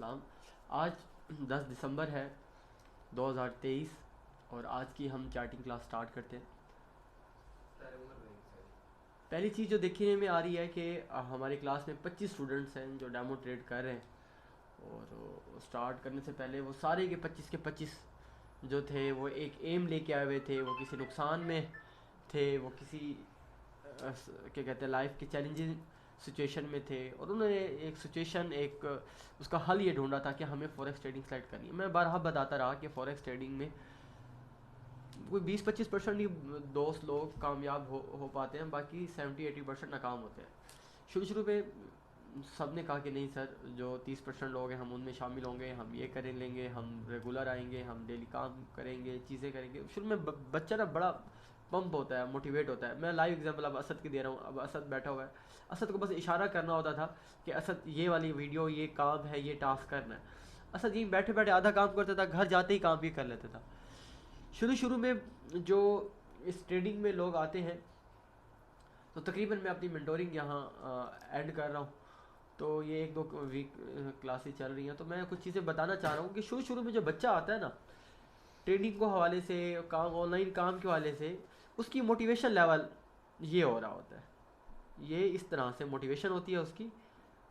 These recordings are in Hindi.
अस्सलाम। आज 10 दिसंबर है 2023 और आज की हम चैटिंग क्लास स्टार्ट करते हैं। पहली चीज़ जो देखने में आ रही है कि हमारी क्लास में 25 स्टूडेंट्स हैं जो डेमो ट्रेड कर रहे हैं और स्टार्ट करने से पहले वो सारे के 25 जो थे वो एक एम लेके आए हुए थे। वो किसी नुकसान में थे, वो किसी क्या कहते हैं लाइफ के चैलेंजिंग सिचुएशन में थे और उन्होंने एक सिचुएशन एक उसका हल ये ढूंढा था कि हमें फॉरेक्स ट्रेडिंग सेलेक्ट करनी है। मैं बारहा बताता रहा कि फॉरेक्स ट्रेडिंग में कोई 20-25% ही दोस्त लोग कामयाब हो पाते हैं, बाकी 70-80% नाकाम होते हैं। शुरू में सब ने कहा कि नहीं सर, जो 30% लोग हैं हम उनमें शामिल होंगे, हम ये कर लेंगे, हम रेगुलर आएंगे, हम डेली काम करेंगे, चीज़ें करेंगे। शुरू में बच्चा ना बड़ा पंप होता है, मोटिवेट होता है। मैं लाइव एग्जांपल अब असद की दे रहा हूँ। अब असद बैठा हुआ है, असद को बस इशारा करना होता था कि असद ये वाली वीडियो, ये काम है, ये टास्क करना है। असद यहीं बैठे बैठे आधा काम करता था, घर जाते ही काम भी कर लेता था। शुरू में जो इस ट्रेडिंग में लोग आते हैं तो तकरीबन मैं अपनी मेंटोरिंग यहाँ ऐड कर रहा हूँ, तो ये 1-2 वीक क्लासेस चल रही हैं। तो मैं कुछ चीज़ें बताना चाह रहा हूँ कि शुरू में जो बच्चा आता है ना ट्रेडिंग को हवाले से, काम ऑनलाइन काम के हवाले से, उसकी मोटिवेशन लेवल ये हो रहा होता है, ये इस तरह से मोटिवेशन होती है उसकी,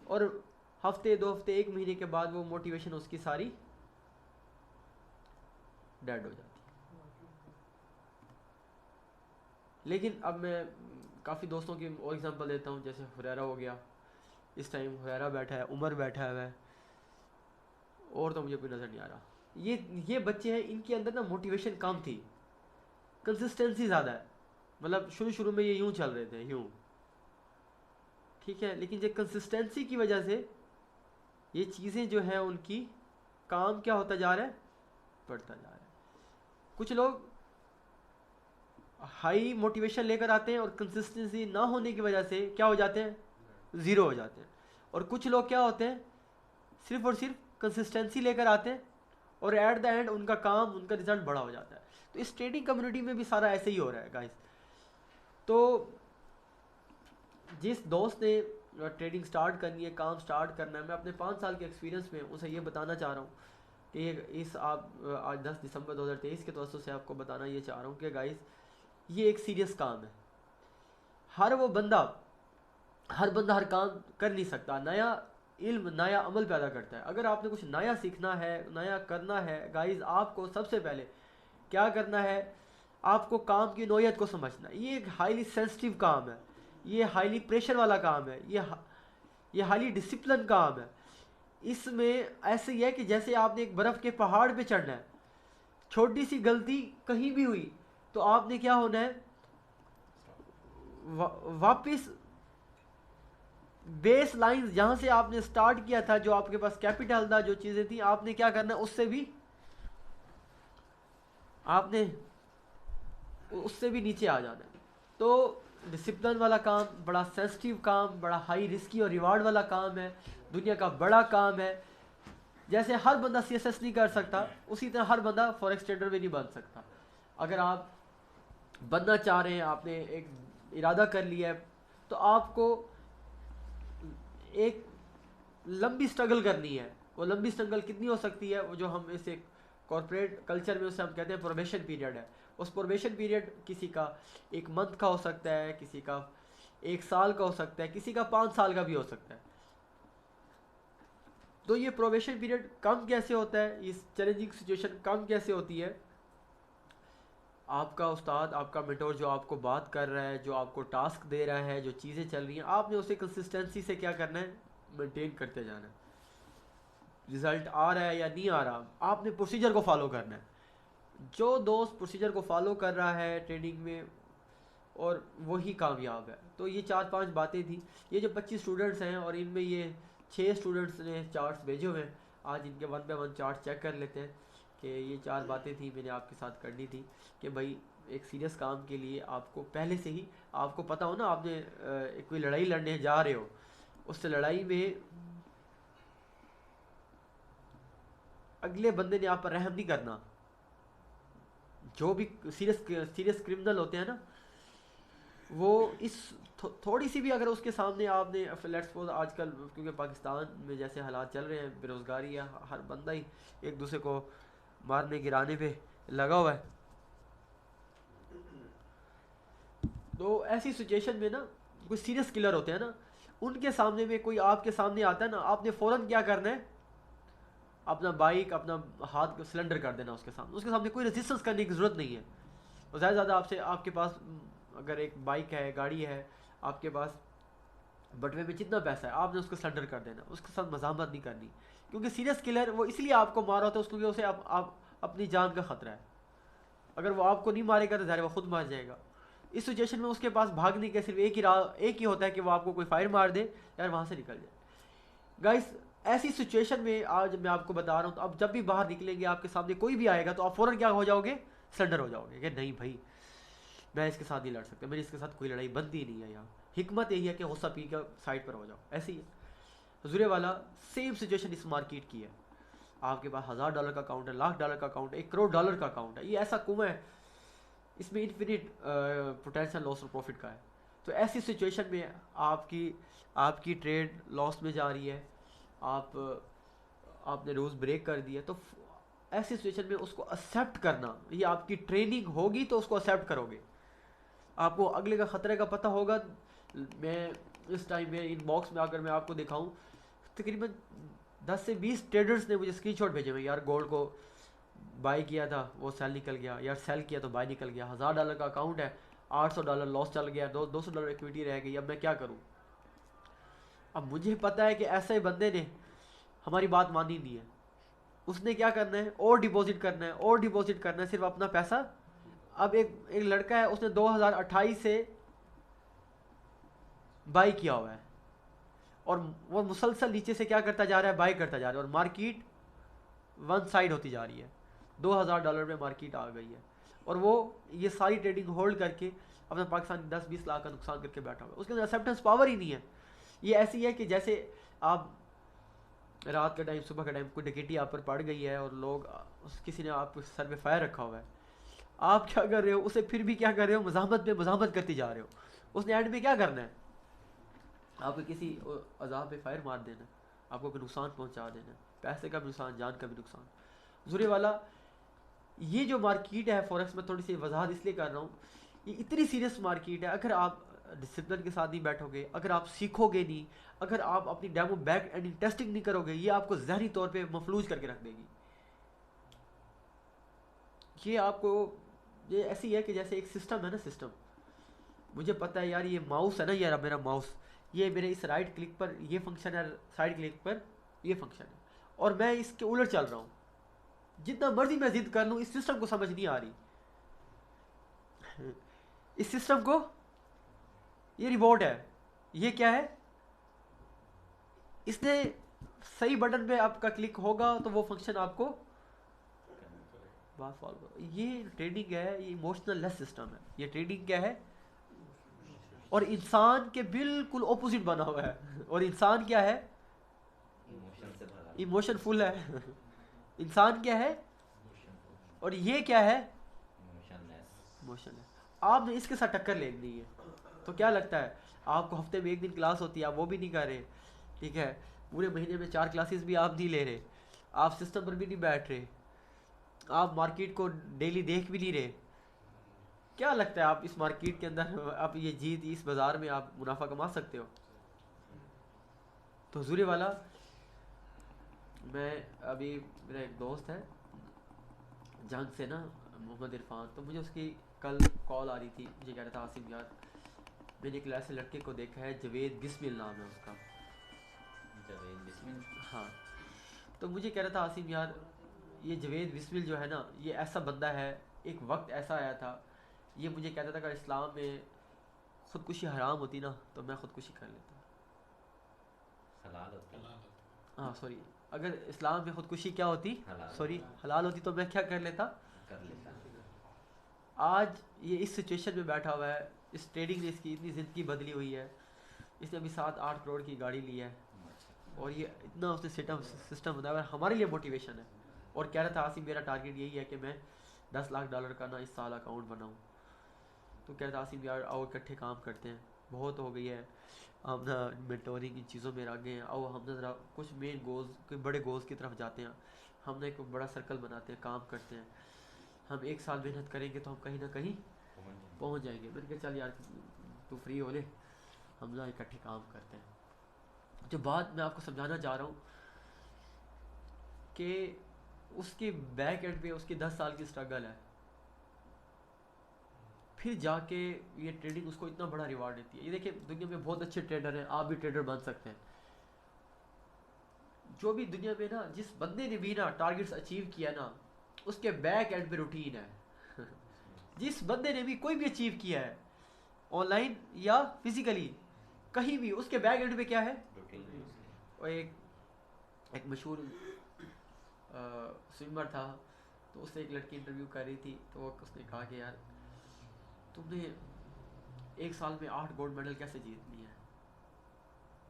और हफ्ते 2 हफ्ते 1 महीने के बाद वो मोटिवेशन उसकी सारी डेड हो जाती है। लेकिन अब मैं काफ़ी दोस्तों की और एग्जांपल देता हूँ, जैसे हुरैरा हो गया, इस टाइम हुरैरा बैठा है, उमर बैठा हुआ है, और तो मुझे कोई नज़र नहीं आ रहा। ये बच्चे हैं, इनके अंदर ना मोटिवेशन कम थी, कंसिस्टेंसी ज़्यादा है। मतलब शुरू में ये यूँ चल रहे थे, यूँ ठीक है, लेकिन ये कंसिस्टेंसी की वजह से ये चीज़ें जो है उनकी काम क्या होता जा रहा है, बढ़ता जा रहा है। कुछ लोग हाई मोटिवेशन लेकर आते हैं और कंसिस्टेंसी ना होने की वजह से क्या हो जाते हैं, ज़ीरो हो जाते हैं। और कुछ लोग क्या होते हैं, सिर्फ और सिर्फ कंसिस्टेंसी लेकर आते हैं और एट द एंड उनका काम, उनका रिजल्ट बड़ा हो जाता है। तो इस ट्रेडिंग कम्युनिटी में भी सारा ऐसे ही हो रहा है गाइस। तो जिस दोस्त ने ट्रेडिंग स्टार्ट करनी है, काम स्टार्ट करना है, मैं अपने 5 साल के एक्सपीरियंस में उसे ये बताना चाह रहा हूँ कि इस आप आज 10 दिसंबर 2023 के तवज्जो से आपको बताना ये चाह रहा हूँ कि गाइस ये एक सीरियस काम है। हर बंदा हर काम कर नहीं सकता। नया इल्म, नया अमल पैदा करता है। अगर आपने कुछ नया सीखना है, नया करना है गाइस, आपको सबसे पहले क्या करना है, आपको काम की नोयत को समझना है। ये एक हाईली सेंसिटिव काम है, ये हाईली प्रेशर वाला काम है, ये हाईली डिसिप्लिन काम है। इसमें ऐसे ही है कि जैसे आपने एक बर्फ़ के पहाड़ पे चढ़ना है, छोटी सी गलती कहीं भी हुई तो आपने क्या होना है, वापस बेस लाइन जहाँ से आपने स्टार्ट किया था, जो आपके पास कैपिटल था, जो चीज़ें थी, आपने क्या करना है, आपने उससे भी नीचे आ जाना है। तो डिसिप्लिन वाला काम, बड़ा सेंसिटिव काम, बड़ा हाई रिस्की और रिवार्ड वाला काम है, दुनिया का बड़ा काम है। जैसे हर बंदा सीएसएस नहीं कर सकता, उसी तरह हर बंदा फॉरेक्स ट्रेडर भी नहीं बन सकता। अगर आप बनना चाह रहे हैं, आपने एक इरादा कर लिया है, तो आपको एक लंबी स्ट्रगल करनी है। वो लंबी स्ट्रगल कितनी हो सकती है, वो जो हम इसे कॉर्पोरेट कल्चर में उसे हम कहते हैं प्रोबेशन पीरियड है। उस प्रोबेशन पीरियड किसी का 1 मंथ का हो सकता है, किसी का 1 साल का हो सकता है, किसी का 5 साल का भी हो सकता है। तो ये प्रोबेशन पीरियड कम कैसे होता है, इस चैलेंजिंग सिचुएशन कम कैसे होती है, आपका उस्ताद, आपका मेंटोर जो आपको बात कर रहा है, जो आपको टास्क दे रहा है, जो चीज़ें चल रही हैं, आपने उसे कंसिस्टेंसी से क्या करना है, मेंटेन करते जाना है। रिजल्ट आ रहा है या नहीं आ रहा, आपने प्रोसीजर को फॉलो करना है। जो दोस्त प्रोसीजर को फॉलो कर रहा है ट्रेडिंग में, और वही कामयाब है। तो ये 4-5 बातें थी। ये जो 25 स्टूडेंट्स हैं और इनमें ये 6 स्टूडेंट्स ने चार्ट्स भेजे हुए हैं, आज इनके 1 बाय 1 चार्ट चेक कर लेते हैं कि ये 4 बातें थी मैंने आपके साथ करनी थी कि भाई एक सीरियस काम के लिए आपको पहले से ही आपको पता हो ना, आपने कोई लड़ाई लड़ने जा रहे हो, उस लड़ाई में अगले बंदे ने आप पर रहम नहीं करना। जो भी सीरियस क्रिमिनल होते हैं ना, वो इस थोड़ी सी भी अगर उसके सामने आपने लेट्स सपोज आजकल क्योंकि पाकिस्तान में जैसे हालात चल रहे हैं, बेरोज़गारी है, हर बंदा ही एक दूसरे को मारने गिराने पे लगा हुआ है। तो ऐसी सिचुएशन में ना कोई सीरियस किलर होते हैं ना, उनके सामने में कोई आपके सामने आता है ना, आपने फ़ौरन क्या करना है, अपना बाइक अपना हाथ सिलेंडर कर देना उसके सामने कोई रेजिस्टेंस करने की ज़रूरत नहीं है। और ज़्यादा ज़्यादा आपसे आपके पास अगर एक बाइक है, गाड़ी है आपके पास, बटवे में जितना पैसा है आपने उसको सिलेंडर कर देना, उसके साथ मजामत नहीं करनी। क्योंकि सीरियस किलर वो इसलिए आपको मारा होता है क्योंकि उसे आप अपनी जान का ख़तरा है। अगर वो आपको नहीं मारेगा तो ज़ाहिर वो खुद मार जाएगा। इस सिचुएशन में उसके पास भागने के सिर्फ एक ही होता है कि वो आपको कोई फायर मार दे यार वहाँ से निकल जाए। गाइस ऐसी सिचुएशन में आज मैं आपको बता रहा हूँ, तो अब जब भी बाहर निकलेंगे आपके सामने कोई भी आएगा तो आप फ़ौरन क्या हो जाओगे, सरेंडर हो जाओगे कि नहीं भाई मैं इसके साथ नहीं लड़ सकता, मेरी इसके साथ कोई लड़ाई बनती नहीं है। यहाँ हिकमत यही है कि गुस्सा पी कर साइड पर हो जाओ, ऐसे ही है। हुजूर वाला सेम सिचुएशन इस मार्केट की है। आपके पास $1000 का अकाउंट है, $1,00,000 का अकाउंट है, $1 करोड़ का अकाउंट है, ये ऐसा कुआं है, इसमें इन्फिनिट पोटेंशियल लॉस और प्रॉफिट का है। तो ऐसी सिचुएशन में आपकी आपकी ट्रेड लॉस में जा रही है, आप आपने रूल्स ब्रेक कर दिया, तो ऐसी सिचुएशन में उसको एक्सेप्ट करना, ये आपकी ट्रेनिंग होगी तो उसको एक्सेप्ट करोगे। आपको अगले का ख़तरे का पता होगा। मैं इस टाइम में इनबॉक्स में आकर मैं आपको दिखाऊं, तकरीबन 10 से 20 ट्रेडर्स ने मुझे स्क्रीनशॉट भेजे हुए, यार गोल्ड को बाई किया था वो सेल निकल गया, यार सेल किया तो बाई निकल गया, $1000 का अकाउंट है, $800 लॉस चल गया, $200 इक्विटी रह गई, अब मैं क्या करूं। अब मुझे पता है कि ऐसे बंदे ने हमारी बात मानी नहीं है, उसने क्या करना है और डिपॉजिट करना है और डिपॉजिट करना है सिर्फ अपना पैसा। अब एक लड़का है उसने 2028 से बाई किया हुआ है और वो मुसलसल नीचे से क्या करता जा रहा है, बाई करता जा रहा है, और मार्केट वन साइड होती जा रही है, $2000 में मार्केट आ गई है, और वो ये सारी ट्रेडिंग होल्ड करके अपना पाकिस्तान 10-20 लाख का नुकसान करके बैठा हुआ है। उसके अंदर एक्सेप्टेंस पावर ही नहीं है। ये ऐसी है कि जैसे आप रात के टाइम सुबह के टाइम कोई डकैती आप पर पड़ गई है और लोग किसी ने आप सर पे फायर रखा हुआ है, आप क्या कर रहे हो, उसे फिर भी क्या कर रहे हो, मज़ाहमत पे मज़ाहमत करती जा रहे हो। उसने एंड में क्या करना है, आपको किसी अजाब पे फायर मार देना, आपको कोई नुकसान पहुंचा देना, पैसे का भी नुकसान, जान का भी नुकसान। ज़रूरी वाला ये जो मार्केट है फॉरेक्स में, थोड़ी सी वजाहत इसलिए कर रहा हूँ, ये इतनी सीरियस मार्केट है। अगर आप डिसिप्लिन के साथ नहीं बैठोगे, अगर आप सीखोगे नहीं, अगर आप अपनी डेमो बैक एंड टेस्टिंग नहीं करोगे, ये आपको जहरी तौर पे मफलूज करके रख देगी। ये आपको ये ऐसी है कि जैसे एक सिस्टम है ना, सिस्टम मुझे पता है यार, ये माउस है ना यार, मेरा माउस ये मेरे इस राइट क्लिक पर ये फंक्शन है, साइड क्लिक पर ये फंक्शन है, और मैं इसके उलट चल रहा हूँ। जितना मर्जी मैं जिद कर लूँ इस सिस्टम को समझ नहीं आ रही। इस सिस्टम को ये रिवॉर्ड है, ये क्या है, इसने सही बटन पे आपका क्लिक होगा तो वो फंक्शन आपको बात फॉलो करो। ये ट्रेडिंग है, ये इमोशनल लेस सिस्टम है। ये ट्रेडिंग क्या है, और इंसान के बिल्कुल ऑपोजिट बना हुआ है। और इंसान क्या है, इमोशन फुल है। इंसान क्या है, और ये क्या है, इमोशन है। आपने इसके साथ टक्कर ले ली है तो क्या लगता है, आपको हफ्ते में एक दिन क्लास होती है, आप वो भी नहीं कर रहे, ठीक है, पूरे महीने में 4 क्लासेस भी आप नहीं ले रहे, आप सिस्टम पर भी नहीं बैठ रहे, आप मार्केट को डेली देख भी नहीं रहे। क्या लगता है आप इस मार्केट के अंदर आप ये जीत इस बाज़ार में आप मुनाफा कमा सकते हो। तो हुजूर वाला मैं अभी मेरा एक दोस्त है जंग से ना, मोहम्मद इरफान, तो मुझे उसकी कल कॉल आ रही थी, मुझे कह रहा था आसिम यार मैंने एक ऐसे लड़के को देखा है, जवेद बिस्मिल नाम है उसका, जवेद बिस्मिल, हाँ। तो मुझे कह रहा था आसिम यार ये जवेद बिस्मिल जो है ना, ये ऐसा बंदा है, एक वक्त ऐसा आया था, ये मुझे कहता था कि इस्लाम में ख़ुदकुशी हराम होती ना तो मैं ख़ुदकुशी कर लेता, हलाल होती, हाँ सॉरी, अगर इस्लाम में ख़ुदकुशी क्या होती, सॉरी हलाल होती तो मैं क्या कर लेता। आज ये इस सिचुएशन में बैठा हुआ है, इस ट्रेडिंग ने इसकी इतनी ज़िंदगी बदली हुई है, इसने अभी 7-8 करोड़ की गाड़ी ली है, और ये इतना उसने सिस्टम बनाया है, हमारे लिए मोटिवेशन है। और कह रहा था आसिम मेरा टारगेट यही है कि मैं $10 लाख का ना इस साल अकाउंट बनाऊँ। तो कहता आसिम यार आओ इकट्ठे काम करते हैं, बहुत हो गई है, हम ना मेंटोरिंग इन चीज़ों में आगे हैं, आओ हम ना ज़रा कुछ मेन गोल्स, कोई बड़े गोल्स की तरफ जाते हैं, हम ना एक बड़ा सर्कल बनाते हैं, काम करते हैं, हम एक साल मेहनत करेंगे तो हम कहीं ना कहीं पहुंच जाएंगे। मैंने कहा चल यार तू फ्री हो ले, हम ना इकट्ठे काम करते हैं। जो बात मैं आपको समझाना चाह रहा हूँ कि उसके बैक एंड पे उसकी 10 साल की स्ट्रगल है, फिर जाके ये ट्रेडिंग उसको इतना बड़ा रिवार्ड देती है। ये देखिए दुनिया में बहुत अच्छे ट्रेडर हैं, आप भी ट्रेडर बन सकते हैं। जो भी दुनिया में ना जिस बंदे ने भी ना टारगेट्स अचीव किया ना, उसके बैक एंड पे रूटीन है। जिस बंदे ने भी कोई भी अचीव किया है ऑनलाइन या फिजिकली कहीं भी, उसके बैक एंड पे क्या है? और एक मशहूर स्विमर था, तो उससे एक लड़की इंटरव्यू कर रही थी, तो उसने कहा कि यार तुमने एक साल में 8 गोल्ड मेडल कैसे जीत लिए हैं,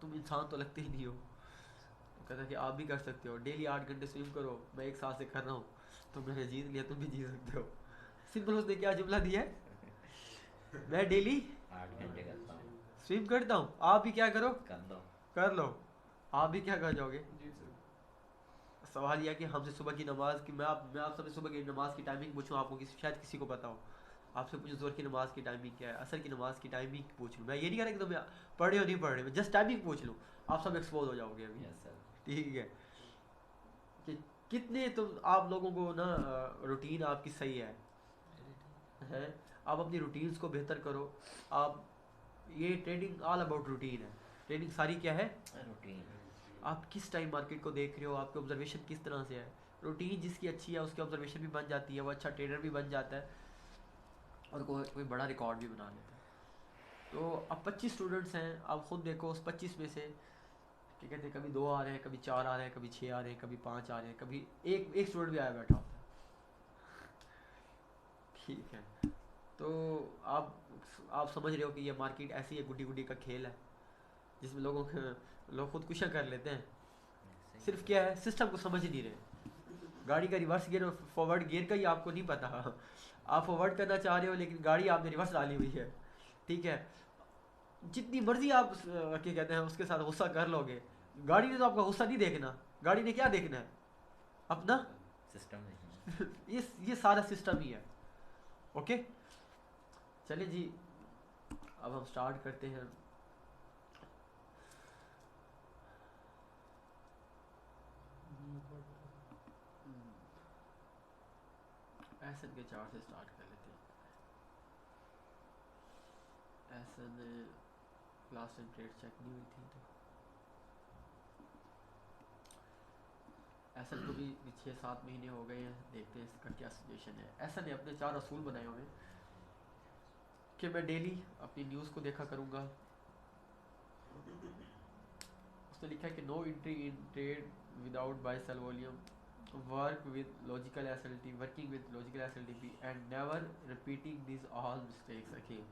तुम इंसान तो लगते ही नहीं हो। तो कहता कि आप भी कर सकते हो, डेली 8 घंटे स्विम करो, मैं एक साल से कर रहा हूँ, तो मैंने जीत लिया, तुम भी जीत सकते हो। सिंपल उसने क्या जुमला दिया है, मैं डेली 8 घंटे करता हूँ, स्विम करता हूँ, आप भी क्या करो, कर दो। कर लो, आप भी क्या कर जाओगे। सवाल यह कि हमसे सुबह की नमाज की मैं आप सबसे सुबह की नमाज की टाइमिंग पूछूं आपको, शायद किसी को पता हो। आपसे पूछूं जोर की नमाज की टाइमिंग क्या है, असर की नमाज की टाइमिंग पूछ लूँ, मैं ये नहीं कह रहा कि तुम पढ़ रहे हो नहीं पढ़ रहे, मैं जस्ट टाइमिंग पूछ लूँ, आप सब एक्सपोज हो जाओगे अभी। Yes sir. ठीक है कि कितने तुम आप लोगों को ना रूटीन आपकी सही है, आप अपनी रूटीन्स को बेहतर करो। आप ये ट्रेडिंग ऑल अबाउट रूटीन है, ट्रेडिंग सारी क्या है, रूटीन। आप किस टाइम मार्केट को देख रहे हो, आपकी ऑब्जर्वेशन किस तरह से है। रूटीन जिसकी अच्छी है उसकी ऑब्जर्वेशन भी बन जाती है, वो अच्छा ट्रेडर भी बन जाता है और कोई बड़ा रिकॉर्ड भी बना लेता है। तो अब 25 स्टूडेंट्स हैं, आप खुद देखो उस 25 में से क्या कहते हैं, कभी 2 आ रहे हैं, कभी 4 आ रहे हैं, कभी 6 आ रहे हैं, कभी 5 आ रहे हैं, कभी एक स्टूडेंट भी आया बैठा होता है। ठीक है, तो आप समझ रहे हो कि ये मार्केट ऐसी है, गुड्डी गुड्डी का खेल है, जिसमें लोग खुदकुशियाँ कर लेते हैं। सिर्फ क्या है, सिस्टम को समझ ही नहीं रहे। गाड़ी का रिवर्स गियर और फॉरवर्ड गियर का ही आपको नहीं पता। आप फॉरवर्ड करना चाह रहे हो लेकिन गाड़ी आपने रिवर्स डाली हुई है। ठीक है, जितनी मर्जी आप क्या कहते हैं उसके साथ गुस्सा कर लोगे, गाड़ी ने तो आपका गुस्सा नहीं देखना, गाड़ी ने क्या देखना है, अपना सिस्टम नहीं। ये सारा सिस्टम ही है। ओके, चलिए जी, अब हम स्टार्ट करते हैं। एसन के चार्ट से स्टार्ट कर लेते हैं। एसन लास्ट टाइम ट्रेड चेक नहीं हुई थी, तो एसन को भी 6-7 महीने हो गए हैं, देखते हैं इसका क्या सिचुएशन है। एसन ने अपने 4 असूल बनाए हुए हैं कि मैं डेली अपनी न्यूज़ को देखा करूँगा। उसने लिखा है कि no entry in trade without buy sell volume, work with logical SLT, working with logical SLTP and never repeating this all mistakes again.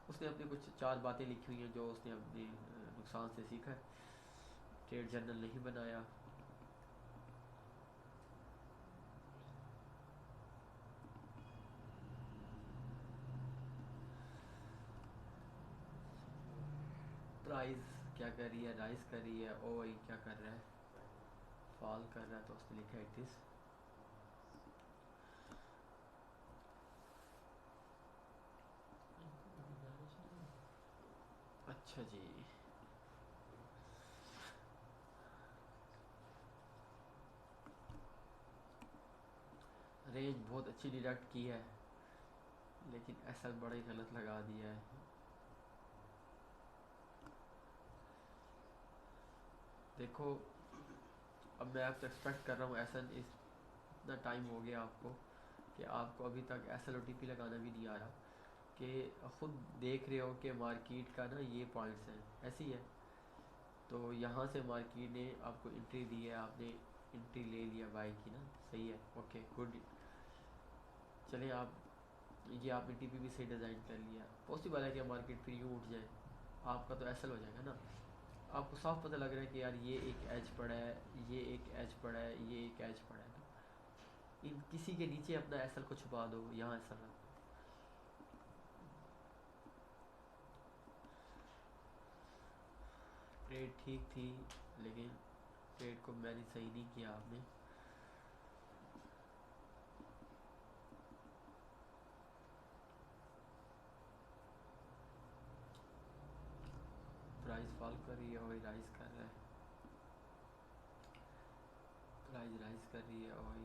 उसने अपनी कुछ 4 बातें लिखी हुई हैं जो उसने अपने नुकसान से सीखा है। ट्रेड जर्नल नहीं बनाया, प्राइस क्या कर रही है, राइज कर रही है, ओ वही क्या कर रहा है, फॉल कर रहा है, तो उसने लिखा है इट इज। अच्छा जी, रेंज बहुत अच्छी डिडक्ट की है लेकिन ऐसा बड़ा ही गलत लगा दिया है। देखो अब मैं आपसे एक्सपेक्ट कर रहा हूँ ऐसा, इतना टाइम हो गया आपको कि आपको अभी तक S L O T P लगाना भी नहीं आ रहा, कि ख़ुद देख रहे हो कि मार्केट का ना ये पॉइंट्स हैं ऐसी है। तो यहाँ से मार्केट ने आपको एंट्री दी है, आपने एंट्री ले लिया बाई की ना, सही है, ओके गुड। चलिए आप ये आपने टी पी भी सही डिज़ाइन कर लिया, पॉसिबल है कि मार्केट फिर यूँ उठ जाए, आपका तो एस एल हो जाएगा ना। आपको साफ पता लग रहा है कि यार ये एक एज पड़ा है, ये एक एज पड़ा है, ये एक एज पड़ा है, तो इन किसी के नीचे अपना एस एल को छुपा दो, यहाँ एस एल रख दो। ट्रेड ठीक थी, लेकिन ट्रेड को मैंने सही नहीं किया आपने। प्राइस फॉल कर रही है और राइज कर रहा है, प्राइस राइज कर रही है और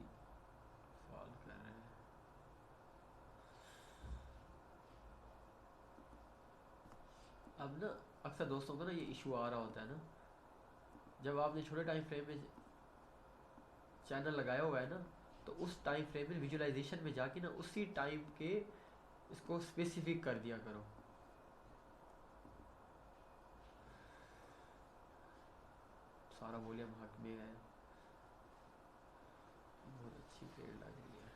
फॉल कर रहा है। अब ना अक्सर दोस्तों को ना ये इशू आ रहा होता है ना, जब आपने छोटे टाइम फ्रेम में चैनल लगाया हुआ है ना, तो उस टाइम फ्रेम में विजुअलाइजेशन में जाके ना उसी टाइम के इसको स्पेसिफिक कर दिया करो। सारा वॉल्यूम हक में है, बहुत अच्छी ट्रेड लग रही है।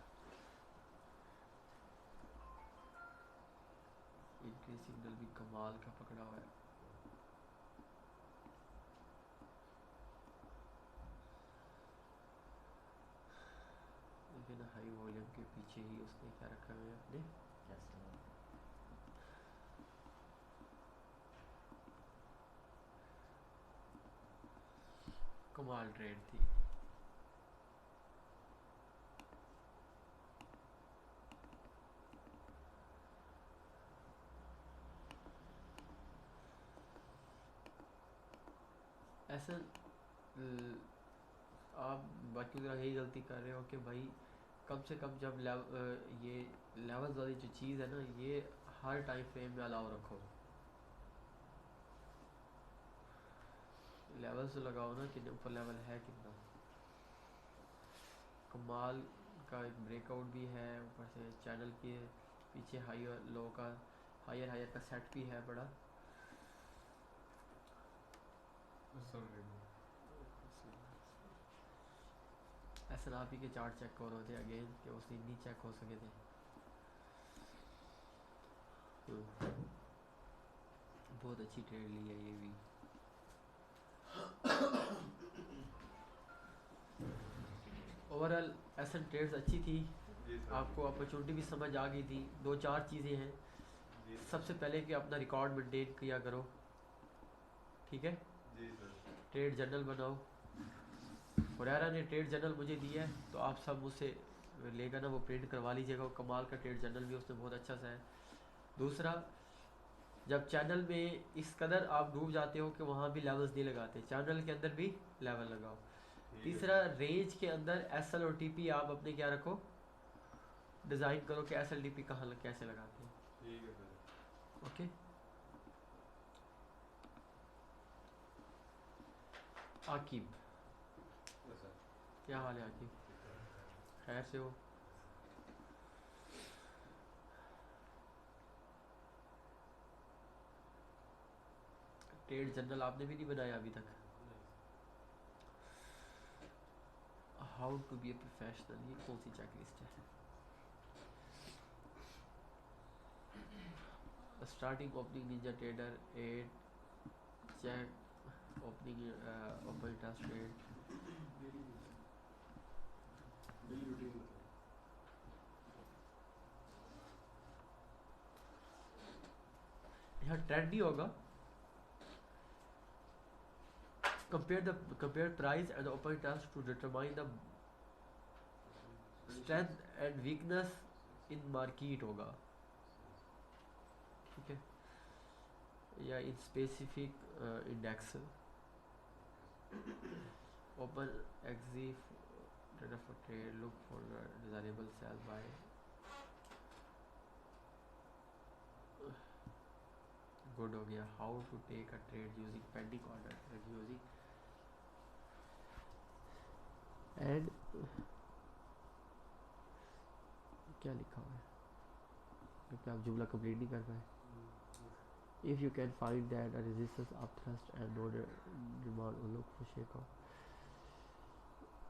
इनके सिग्नल भी कमाल का पकड़ा हुआ है। लेकिन हाई वॉल्यूम के पीछे ही उसने क्या रखा है अपने, कमाल ट्रेड थी। ऐसा आप बाकी तरह यही गलती कर रहे हो कि भाई कम से कम जब ये लेवल्स वाली जो चीज़ है ना, ये हर टाइम फ्रेम में अलाउ रखो। लेवल्स तो लगाओ ना कि ऊपर लेवल है कितना। कमाल का एक ब्रेकआउट भी है, ऊपर से चैनल के पीछे हाई और लो का हायर हायर का सेट भी है बड़ा। ऐसा आप ही के चार्ट चेक कर रहे थे अगेन कि उसने नहीं चेक हो सके थे। बहुत अच्छी ट्रेड ली है ये भी। ओवरऑल एसन ट्रेड्स अच्छी थी, आपको अपॉर्चुनिटी भी समझ आ गई थी। दो चार चीज़ें हैं, सबसे पहले कि अपना रिकॉर्ड मेंटेन किया करो, ठीक है। ट्रेड जर्नल बनाओ। हुरैरा ने ट्रेड जर्नल मुझे दिया है, तो आप सब मुझसे लेगा ना, वो प्रिंट करवा लीजिएगा। वो कमाल का ट्रेड जर्नल भी उसने बहुत अच्छा सा है। दूसरा, जब चैनल में इस कदर आप डूब जाते हो कि वहाँ भी लेवल्स नहीं लगाते, चैनल के अंदर भी लेवल लगाओ। तीसरा, रेंज के अंदर एसएल और टीपी आप अपने क्या रखो, डिज़ाइन करो कि एसएल टीपी कहाँ कैसे लगाते हैं। ठीक है सर। ओके। आकिब, क्या हाल है आकिब, खैर से हो? ट्रेड जर्नल आपने भी नहीं बनाया अभी तक? How to be a professional, ये कौन सी चेकलिस्ट है? Starting opening ninja trader 8 check opening open interest trade. यहाँ ट्रेंड नहीं होगा। compare price and the open interest to determine the strength and weakness in market होगा, ठीक है, या इन स्पेसिफिक इंडेक्स। ओपन एक्जी trader for trade look for desirable sell buy. Good हो गया। How to take a trade using pending order using and क्या लिखा हुआ है, क्योंकि आप जुमला कंप्लीट नहीं कर पाए। If you can find that a resistance upthrust and no demand will look for shakeout.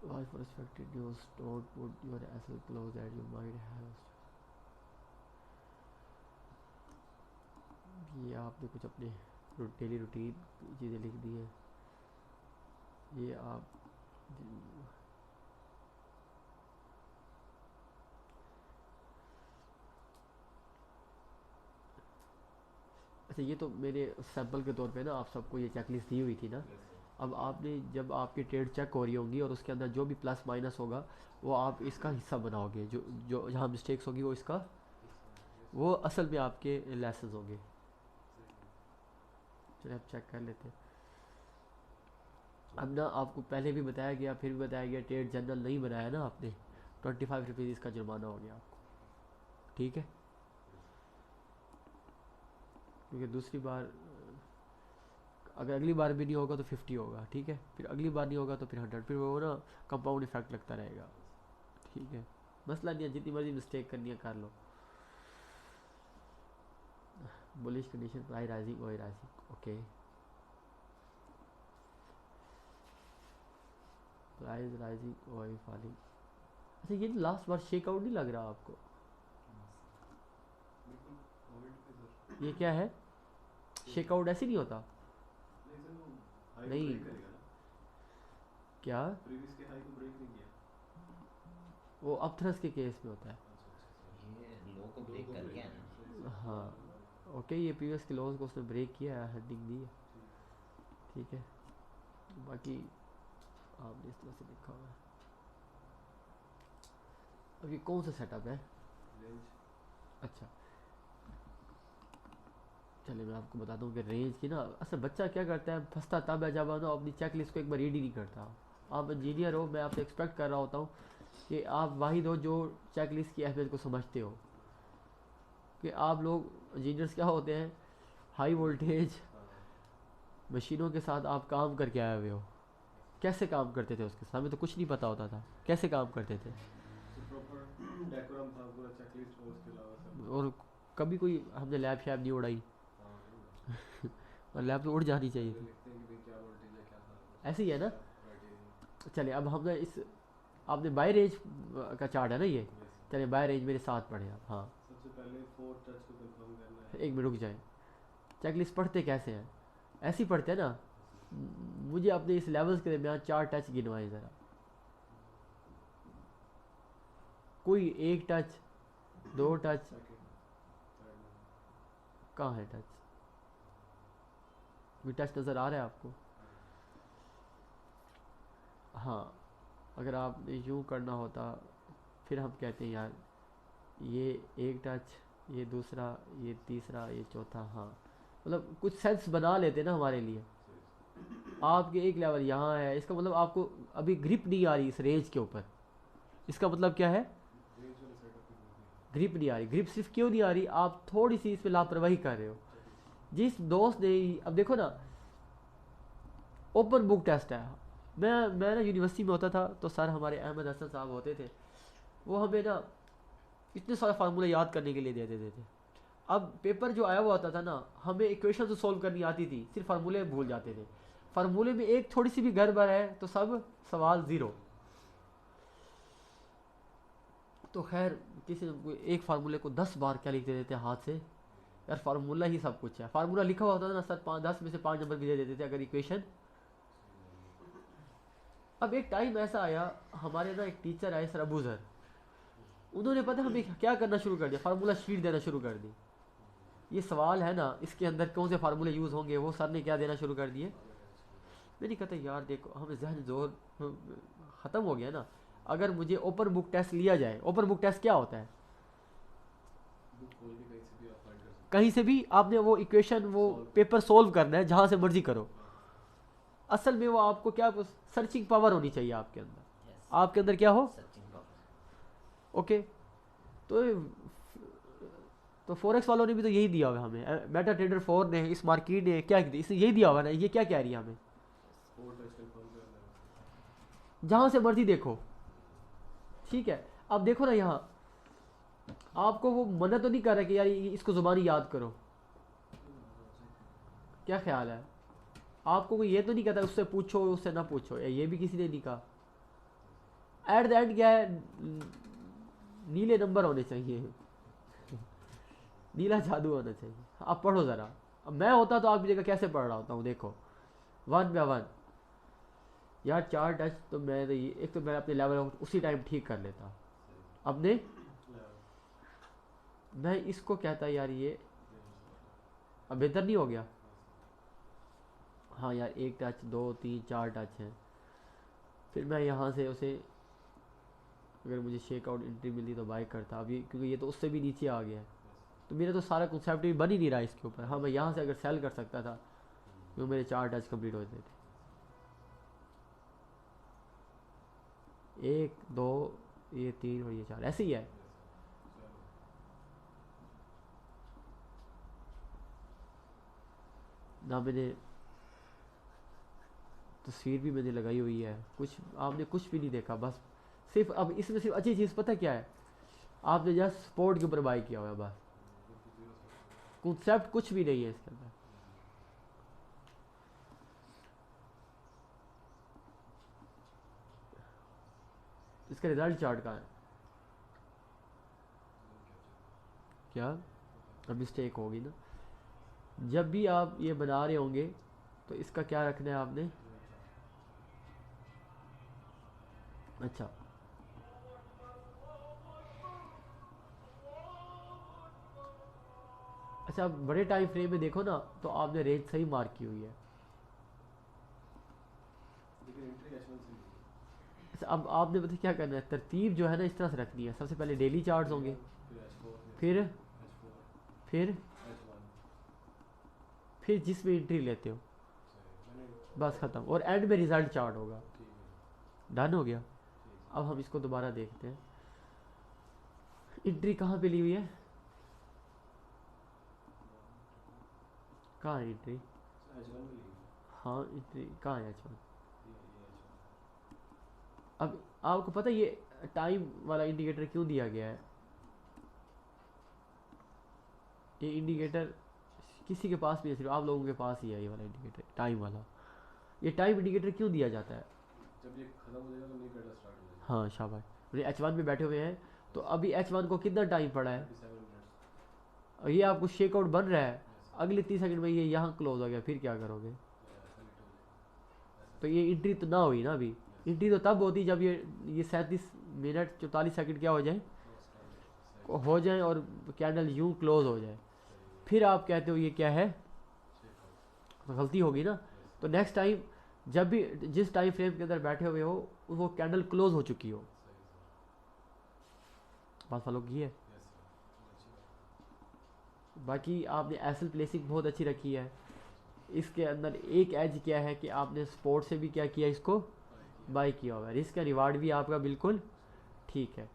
Watch for expected news. Don't put your SL close that you might have. ये आपने कुछ अपने डेली रूटीन चीज़ें लिख दी हैं, ये आप अच्छा ये तो मेरे सैंपल के तौर पे ना आप सबको ये चेकलिस्ट दी हुई थी ना। अब आपने जब आपकी ट्रेड चेक हो रही होंगी और उसके अंदर जो भी प्लस माइनस होगा वो आप इसका हिस्सा बनाओगे, जो जो जहाँ मिस्टेक्स होगी वो इसका, वो असल में आपके लेसन होंगे। चलिए आप चेक कर लेते हैं। अब ना आपको पहले भी बताया गया फिर भी बताया गया, ट्रेड जनरल नहीं बनाया ना आपने, 25 रुपीज़ इसका जुर्माना हो गया आपको, ठीक है। क्योंकि दूसरी बार अगर अगली बार भी नहीं होगा तो 50 होगा, ठीक है। फिर अगली बार नहीं होगा तो फिर 100, फिर वो ना कंपाउंड इफेक्ट लगता रहेगा, ठीक है। मसला नहीं है, जितनी मर्जी मिस्टेक करनी है कर लो। बुलिश कंडीशन प्राइस राइजिंग और राइजिंग, ओके। प्राइस राइजिंग और फॉलिंग। अच्छा ये लास्ट बार शेकआउट नहीं लग रहा आपको? ये क्या है? शेकआउट ऐसे नहीं होता? नहीं क्या, वो अपथ्रस के केस में होता है। ये लो को ब्रेक कर गया ना। हाँ ओके, ये प्रीवियस के लॉस को उसने ब्रेक किया है, हेडिंग दी है, ठीक है। बाकी आपने इस तरह से लिखा हुआ है। अब ये कौन सा सेटअप है? अच्छा चलिए मैं आपको बताता हूँ कि रेंज की ना असल बच्चा क्या करता है, फंसता तब है जब ना अपनी चेक लिस्ट को एक बार रीड ही नहीं करता। आप इंजीनियर हो, मैं आपसे एक्सपेक्ट कर रहा होता हूँ कि आप वाहिद हो जो चेक लिस्ट की अहमियत को समझते हो। कि आप लोग इंजीनियर्स क्या होते हैं, हाई वोल्टेज मशीनों के साथ आप काम करके आए हुए हो। कैसे काम करते थे उसके साथ, हमें तो कुछ नहीं पता होता था कैसे काम करते थे। और कभी कोई हमने लैब शैब नहीं उड़ाई, और लैब तो उड़ जानी चाहिए थी, ऐसे ही है ना। चलिए अब हमने इस, आपने बाय रेंज का चार्ट है ना ये, चलिए बाय रेंज मेरे साथ पढ़े आप। हाँ एक मिनट रुक जाए, चेक लिस्ट पढ़ते कैसे हैं, ऐसे ही पढ़ते हैं ना। मुझे अपने इस लेवल्स के दरमियान 4 टच गिनवाए ज़रा, कोई एक टच, 2 टच, कहाँ है टच? कोई टच नज़र आ रहा है आपको? हाँ अगर आपने यूँ करना होता फिर हम कहते हैं यार ये एक टच, ये दूसरा, ये तीसरा, ये चौथा, हाँ मतलब कुछ सेंस बना लेते ना हमारे लिए। आपके एक लेवल यहाँ है, इसका मतलब आपको अभी ग्रिप नहीं आ रही इस रेंज के ऊपर, इसका मतलब क्या है, ग्रिप नहीं आ रही। ग्रिप सिर्फ क्यों नहीं आ रही, आप थोड़ी सी इस पर लापरवाही कर रहे हो। जिस दोस्त ने, अब देखो ना ओपन बुक टेस्ट है, मैं ना यूनिवर्सिटी में होता था तो सर हमारे अहमद हसन साहब होते थे, वो हमें ना इतने सारे फार्मूले याद करने के लिए दे देते थे। अब पेपर जो आया हुआ होता था ना, हमें इक्वेशन तो सॉल्व करनी आती थी, सिर्फ फार्मूले भूल जाते थे। फार्मूले में एक थोड़ी सी भी गड़बड़ है तो सब सवाल ज़ीरो। तो खैर किसी एक फार्मूले को 10 बार क्या लिख देते थे हाथ से, यार फार्मूला ही सब कुछ है। फार्मूला लिखा हुआ होता था ना सर, 10 में से 5 नंबर भी दे देते थे अगर इक्वेशन। अब एक टाइम ऐसा आया, हमारे ना एक टीचर आए सर अबू ज़र, उन्होंने पता हमें क्या करना शुरू कर दिया, फार्मूला शीट देना शुरू कर दी। ये सवाल है ना इसके अंदर कौन से फार्मूले यूज़ होंगे, वो सर ने क्या देना शुरू कर दिए। मैंने कहता यार देखो हमें जहन जोर ख़त्म हो गया ना। अगर मुझे ओपन बुक टेस्ट लिया जाए, ओपन बुक टेस्ट क्या होता है, कहीं से भी आपने वो इक्वेशन वो पेपर सोल्व करना है, जहाँ से मर्जी करो। असल में वो आपको क्या, सर्चिंग पावर होनी चाहिए आपके अंदर, आपके अंदर क्या हो, ओके। तो फॉरेक्स वालों ने भी तो यही दिया हुआ हमें, मेटा ट्रेडर 4 ने, इस मार्केट ने क्या, इसने यही दिया हुआ ना। ये क्या कह रही है हमें, जहाँ से मर्जी देखो, ठीक है। अब देखो ना यहाँ आपको वो मना तो नहीं कर रहा कि यार इसको ज़ुबानी याद करो, क्या ख्याल है आपको, कोई ये तो नहीं कहता उससे पूछो उससे ना पूछो, ये भी किसी ने नहीं कहा। एट द एंड क्या है, नीले नंबर होने चाहिए, नीला जादू होना चाहिए। आप पढ़ो ज़रा, अब मैं होता तो आपकी जगह कैसे पढ़ रहा होता हूँ, देखो 1 बाय 1 यार 4 टच, तो मैं तो एक तो मैं अपने लेवल उसी टाइम ठीक कर लेता अपने। मैं इसको कहता यार ये अब बेहतर नहीं हो गया? हाँ यार, एक टच, दो, तीन, चार टच हैं। फिर मैं यहाँ से उसे, अगर मुझे शेक आउट एंट्री मिली तो बाय करता। अभी क्योंकि ये तो उससे भी नीचे आ गया है, तो मेरा तो सारा कंसेप्ट भी बन ही नहीं रहा इसके ऊपर। हाँ, मैं यहाँ से अगर सेल कर सकता था तो मेरे चार टच कंप्लीट हो जाते थे। एक, दो, ये तीन और ये चार, ऐसे ही है। ना मैंने तस्वीर भी मैंने लगाई हुई है, कुछ आपने कुछ भी नहीं देखा। बस सिर्फ अब इसमें सिर्फ अच्छी चीज़ पता क्या है, आपने जस्ट स्पोर्ट के ऊपर बाई किया हुआ है बस। कॉन्सेप्ट कुछ भी नहीं है इसके अंदर। इसका रिजल्ट चार्ट कहाँ है? क्या? अब मिस्टेक होगी ना। जब भी आप ये बना रहे होंगे तो इसका क्या रखना है आपने? अच्छा, अच्छा, आप बड़े टाइम फ्रेम में देखो ना तो आपने रेंज सही मार्क की हुई है। अच्छा, अब आपने पता क्या करना है, तरतीब जो है ना इस तरह से रखनी है। सबसे पहले डेली चार्ट्स होंगे, फिर फिर जिसमें एंट्री लेते हो, बस ख़त्म। और एंड में रिज़ल्ट चार्ट होगा। डन हो गया। अब हम इसको दोबारा देखते हैं। एंट्री कहाँ पे ली हुई है? कहाँ है एंट्री? हाँ, एंट्री कहाँ है? अच्छा, अब आपको पता है ये टाइम वाला इंडिकेटर क्यों दिया गया है? ये इंडिकेटर किसी के पास भी है, सिर्फ आप लोगों के पास ही है ये वाला इंडिकेटर, टाइम वाला। ये टाइम इंडिकेटर क्यों दिया जाता है? जब ये खत्म हो जाएगा तो नई पेटा स्टार्ट हो जाएगा। हाँ, शाबाश। मुझे H1 पे बैठे हुए हैं, तो अभी H1 को कितना टाइम पड़ा है? और ये आपको शेकआउट बन रहा है, अगले 30 सेकंड में ये यहाँ क्लोज हो गया, फिर क्या करोगे? तो ये एंट्री तो ना हुई ना अभी। एंट्री तो तब होती जब ये 37 मिनट 44 सेकंड क्या हो जाए और कैंडल यूं क्लोज हो जाए, फिर आप कहते हो ये क्या है? तो गलती होगी ना। तो नेक्स्ट टाइम जब भी जिस टाइम फ्रेम के अंदर बैठे हुए हो वो कैंडल क्लोज हो चुकी हो। बात फॉलो की है? बाकी आपने एसल प्लेसिंग बहुत अच्छी रखी है। इसके अंदर एक एज क्या है कि आपने स्पोर्ट से भी क्या किया, इसको बाई किया हुआ है। रिस्क का रिवार्ड भी आपका बिल्कुल ठीक है।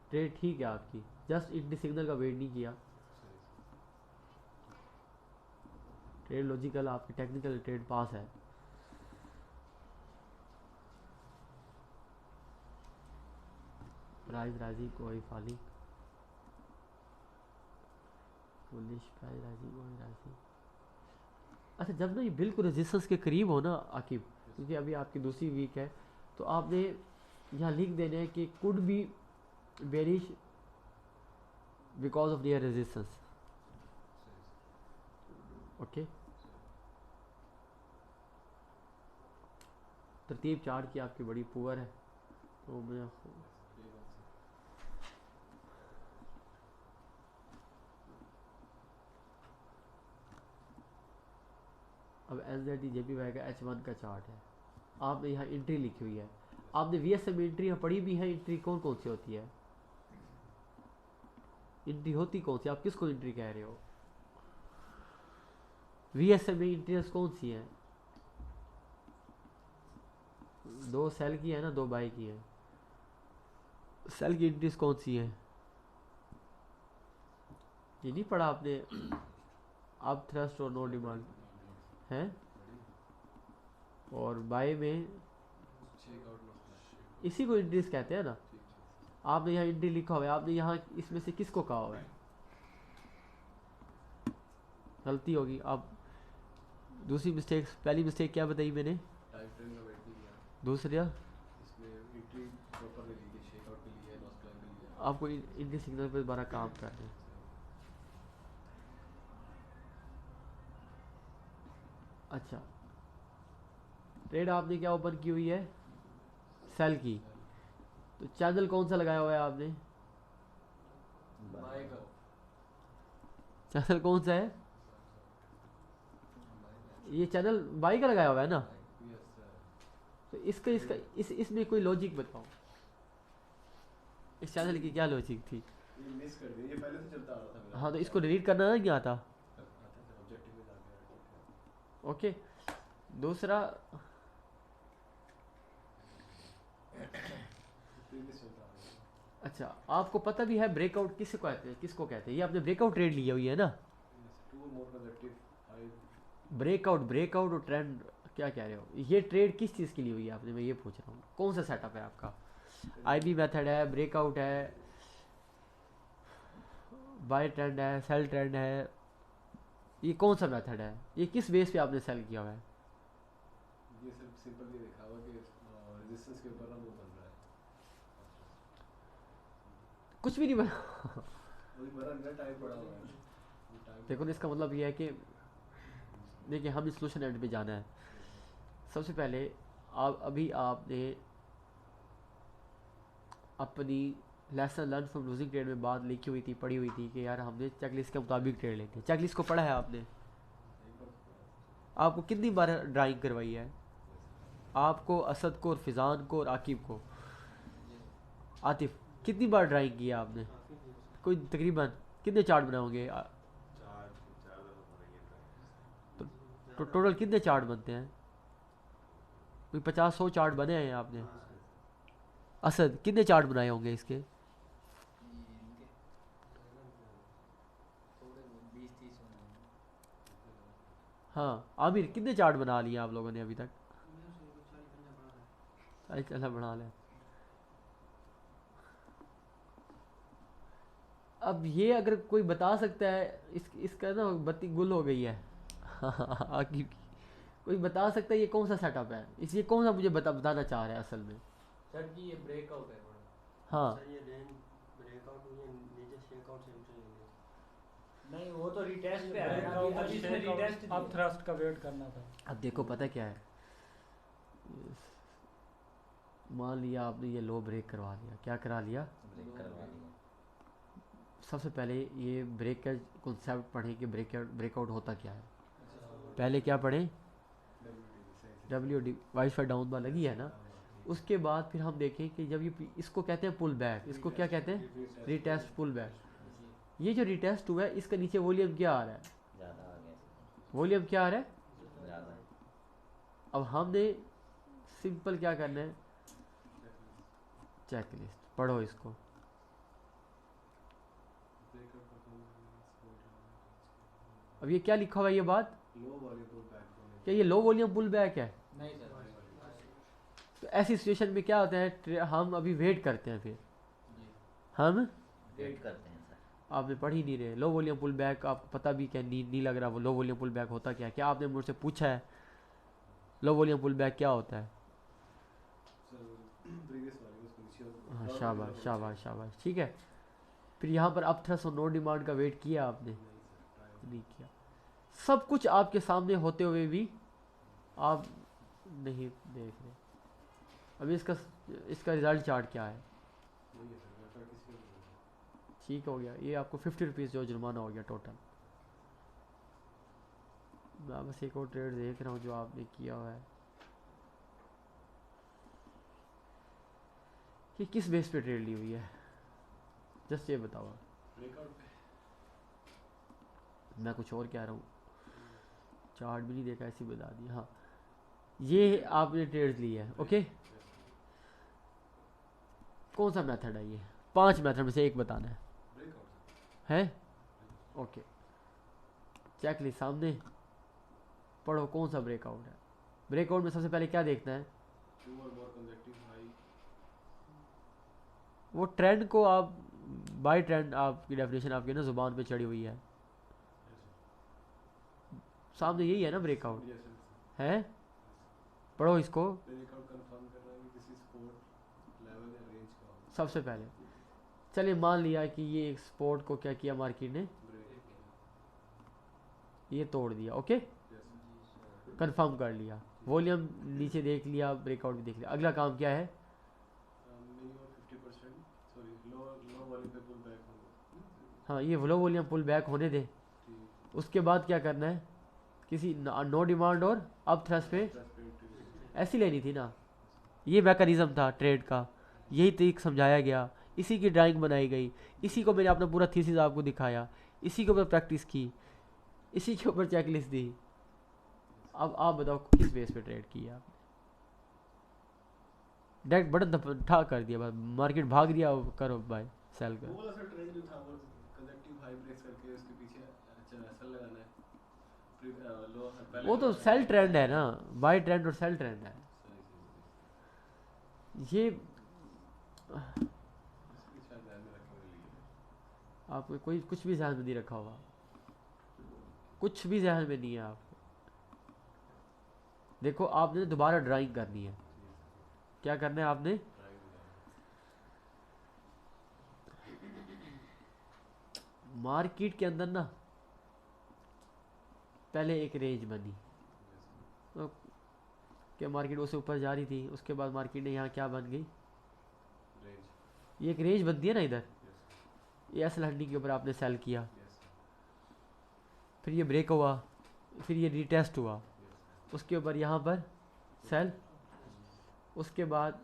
ट्रेड ठीक है आपकी, जस्ट इंडी सिग्नल का वेट नहीं किया। ट्रेड लॉजिकल, आपकी टेक्निकल ट्रेड पास है। प्राइस राइजिंग कोई फॉलिंग, बुलिश प्राइस राइजिंग कोई राइजिंग। अच्छा, जब ना ये बिल्कुल रेजिस्टेंस के करीब हो ना आकिब, क्योंकि अभी आपकी दूसरी वीक है, तो आपने यहाँ लिख देने हैं कि could be bearish because of near resistance. Okay, तरतीब चार्ट की आपकी बड़ी पुअर है, तो मैं अब SZD-JPY का H1 का चार्ट है। आपने यहाँ एंट्री लिखी हुई है, आपने VSM एंट्री यहाँ पढ़ी भी है। एंट्री कौन कौन सी होती है? एंट्री होती कौन सी? आप किसको एंट्री कह रहे हो? VSM में एंट्रीज कौन सी है? दो सेल की है ना, दो बाई की है। सेल की एंट्रीज कौन सी है? ये नहीं पढ़ा आपने? अब थ्रस्ट और नो डिमांड है, और बाय में इसी को एंट्रीज कहते हैं ना। आपने यहाँ एंट्री लिखा हुआ है, आपने यहाँ इसमें से किसको कहा हुआ है? गलती होगी। आप दूसरी मिस्टेक, पहली मिस्टेक क्या बताई मैंने? दूसरा आपको इनके सिग्नल पर दोबारा काम करना है। अच्छा, ट्रेड आपने क्या ओपन की हुई है? सेल की। तो चैनल कौन सा लगाया हुआ है आपने? बाय का चैनल कौन सा है? ये चैनल बाई का लगाया हुआ है ना? तो इसका इसका इसमें कोई लॉजिक बताओ, इस चैनल की क्या लॉजिक थी? ये मिस कर दिया, ये पहले से चलता आ रहा था मेरा। हाँ तो इसको डिलीट करना नहीं आता। ऑब्जेक्टिव में जाके ठीक है। ओके, दूसरा प्रीवियस चलता आ रहा है। अच्छा, आपको पता भी है ब्रेकआउट किसको कहते हैं? किसको कहते हैं? ये आपने ब्रेकआउट ट्रेड ली हुई है ना? टू और मोर कंसेक्टिव हाई। ब्रेकआउट और ट्रेंड क्या कह रहे हो? ये ट्रेड किस चीज़ के लिए हुई है आपने? मैं ये पूछ रहा हूँ, कौन सा सेटअप है आपका? आईबी मेथड है, ब्रेकआउट है, बाय ट्रेंड है, सेल ट्रेंड है, ये कौन सा मेथड है? ये किस बेस पे आपने सेल किया हुआ है? ये सिर्फ सिंपल ये देखा हुआ कि रेजिस्टेंस के ऊपर ना वो बन रहा है। कुछ भी नहीं बना। वही बना नहीं, टाइम पड़ा हुआ है। टाइम देखो, इसका मतलब ये है कि देखिए, हम इस सोल्यूशन एंड पे जाना है। सबसे पहले अभी आपने अपनी lesson learn from losing trade में बात लिखी हुई थी, पढ़ी हुई थी कि यार हमने चेकलिस्ट के मुताबिक ट्रेड लेते हैं। चेकलिस्ट को पढ़ा है आपने? आपको कितनी बार ड्राइंग करवाई है? आपको, असद को और फिजान को और आकिब को, आतिफ, कितनी बार ड्राइंग की है आपने? कोई तकरीबन कितने चार्ट बनाओगे? तो टोटल कितने चार्ट बनते हैं? कोई 50-100 चार्ट बने हैं आपने? असद कितने चार्ट बनाए होंगे इसके? हाँ आमिर, कितने चार्ट बना लिए आप लोगों ने अभी तक? अच्छा बना लें। अब ये अगर कोई बता सकता है, इसका ना बत्ती गुल हो गई है। आकिब की। कोई बता सकता है ये कौन सा सेटअप है? इस ये कौन सा मुझे बताना चाह रहा है असल में? सर जी ये ब्रेकआउट है बड़ा। हाँ सर ये लेन ब्रेकआउट हुई है, नीचे शेकआउट सेंटर लेंगे। नहीं वो तो रिटेस्ट पे है ना, अभी इसमें रिटेस्ट अब थ्रस्ट का वेट करना था। अब देखो पता क्या है, मान लिया आपने ये लो ब्रेक करवा लिया। क्या करा लिया? ब्रेक करवा लिया। सबसे पहले ये ब्रेक का कॉन्सेप्ट पढ़ें कि ब्रेकआउट होता क्या है। पहले क्या पढ़ें? डब्ल्यू डी वाइस डाउन बार लगी है ना। उसके बाद फिर हम देखें कि जब ये इसको कहते हैं पुल बैक, इसको क्या कहते हैं? Retest pull back. ये जो रिटेस्ट हुआ है इसका नीचे वॉल्यूम क्या आ रहा है? ज़्यादा आ गया। वॉल्यूम क्या आ रहा है? ज़्यादा। अब हमने सिंपल क्या करना है, चेकलिस्ट पढ़ो इसको। अब ये क्या लिखा हुआ है ये बात? लो वॉल्यूम पुल बैक होने क्या ये लो वॉल्यूम पुल बैक है? नहीं सर। तो ऐसी सिचुएशन में क्या होता है, हम अभी वेट करते हैं। फिर हम वेट करते हैं सर। आपने पढ़ ही नहीं रहे। लो वॉल्यूम पुल बैक आपको पता भी क्या नहीं लग रहा? वो लो वॉल्यूम पुल बैक होता क्या? क्या आपने मुझसे पूछा है लो वॉल्यूम पुल बैक क्या होता है? प्रीवियस वाले उसको नीचे। हाँ शाबाश शाबाश शाबाश, ठीक है। फिर यहाँ पर अप थ्रस्ट और नो डिमांड का वेट किया आपने? नहीं किया। सब कुछ आपके सामने होते हुए भी आप नहीं देख रहे। अभी इसका रिजल्ट चार्ट क्या है? ठीक हो गया, ये आपको 50 रुपीज़ जो जुर्माना हो गया टोटल। मैं बस एक और ट्रेड देख रहा हूँ जो आपने किया हुआ है कि किस बेस पे ट्रेड ली हुई है, जस्ट ये बताओ। मैं कुछ और कह रहा हूँ, चार्ट भी नहीं देखा, ऐसी बता दी। हाँ ये आपने ट्रेड ली है, ओके। कौन सा मेथड है ये? 5 मेथड में से एक बताना है ओके। चेक ली सामने, पढ़ो कौन सा ब्रेकआउट है। ब्रेकआउट में सबसे पहले क्या देखना है? वो ट्रेंड को आप बाय ट्रेंड, आपकी डेफिनेशन आपकी ना जुबान पे चढ़ी हुई है, सामने यही है ना ब्रेकआउट है। पढ़ो इसको सबसे पहले। चलिए मान लिया कि ये एक स्पोर्ट को क्या किया मार्केट ने, ये तोड़ दिया, ओके, कंफर्म कर लिया, वॉल्यूम नीचे देख लिया, ब्रेकआउट भी देख लिया। अगला काम क्या है? हाँ ये लो वॉल्यूम पुल बैक होने दें। ठीक। उसके बाद क्या करना है, किसी नो डिमांड और अप थ्रस्ट पे ऐसी लेनी थी ना। ये मैकेनिज्म था ट्रेड का, यही तरीक समझाया गया, इसी की ड्राइंग बनाई गई, इसी को मैंने अपना पूरा थीसिस आपको दिखाया, इसी के ऊपर प्रैक्टिस की, इसी के ऊपर चेकलिस्ट दी। अब आप बताओ किस बेस पे ट्रेड किया आपने? डायरेक्ट बटन ठा कर दिया, बस मार्केट भाग दिया, करो बाय सेल वो कर। वाला सर ट्रेड नहीं था, वो कलेक्टिव हाई ब्रेक्स करके उसके पीछे अच्छा सेल लगाना है। लो पहले वो तो सेल ट्रेंड है ना, बाय ट्रेंड और सेल ट्रेंड है। ये इसकी शायद ध्यान में रखे हुए लिए। आपको कोई कुछ भी ध्यान में नहीं रखा होगा, कुछ भी ध्यान में नहीं है आपको। देखो आपने दोबारा ड्राइंग करनी है, क्या करना है आपने, मार्केट के अंदर ना पहले एक रेंज बनी, तो क्या मार्केट उससे ऊपर जा रही थी, उसके बाद मार्केट ने यहाँ क्या बन गई, ये एक रेंज बनती है ना इधर, ये एस हंडिंग के ऊपर आपने सेल किया, फिर ये ब्रेक हुआ, फिर ये रीटेस्ट हुआ, उसके ऊपर यहाँ पर सेल, उसके बाद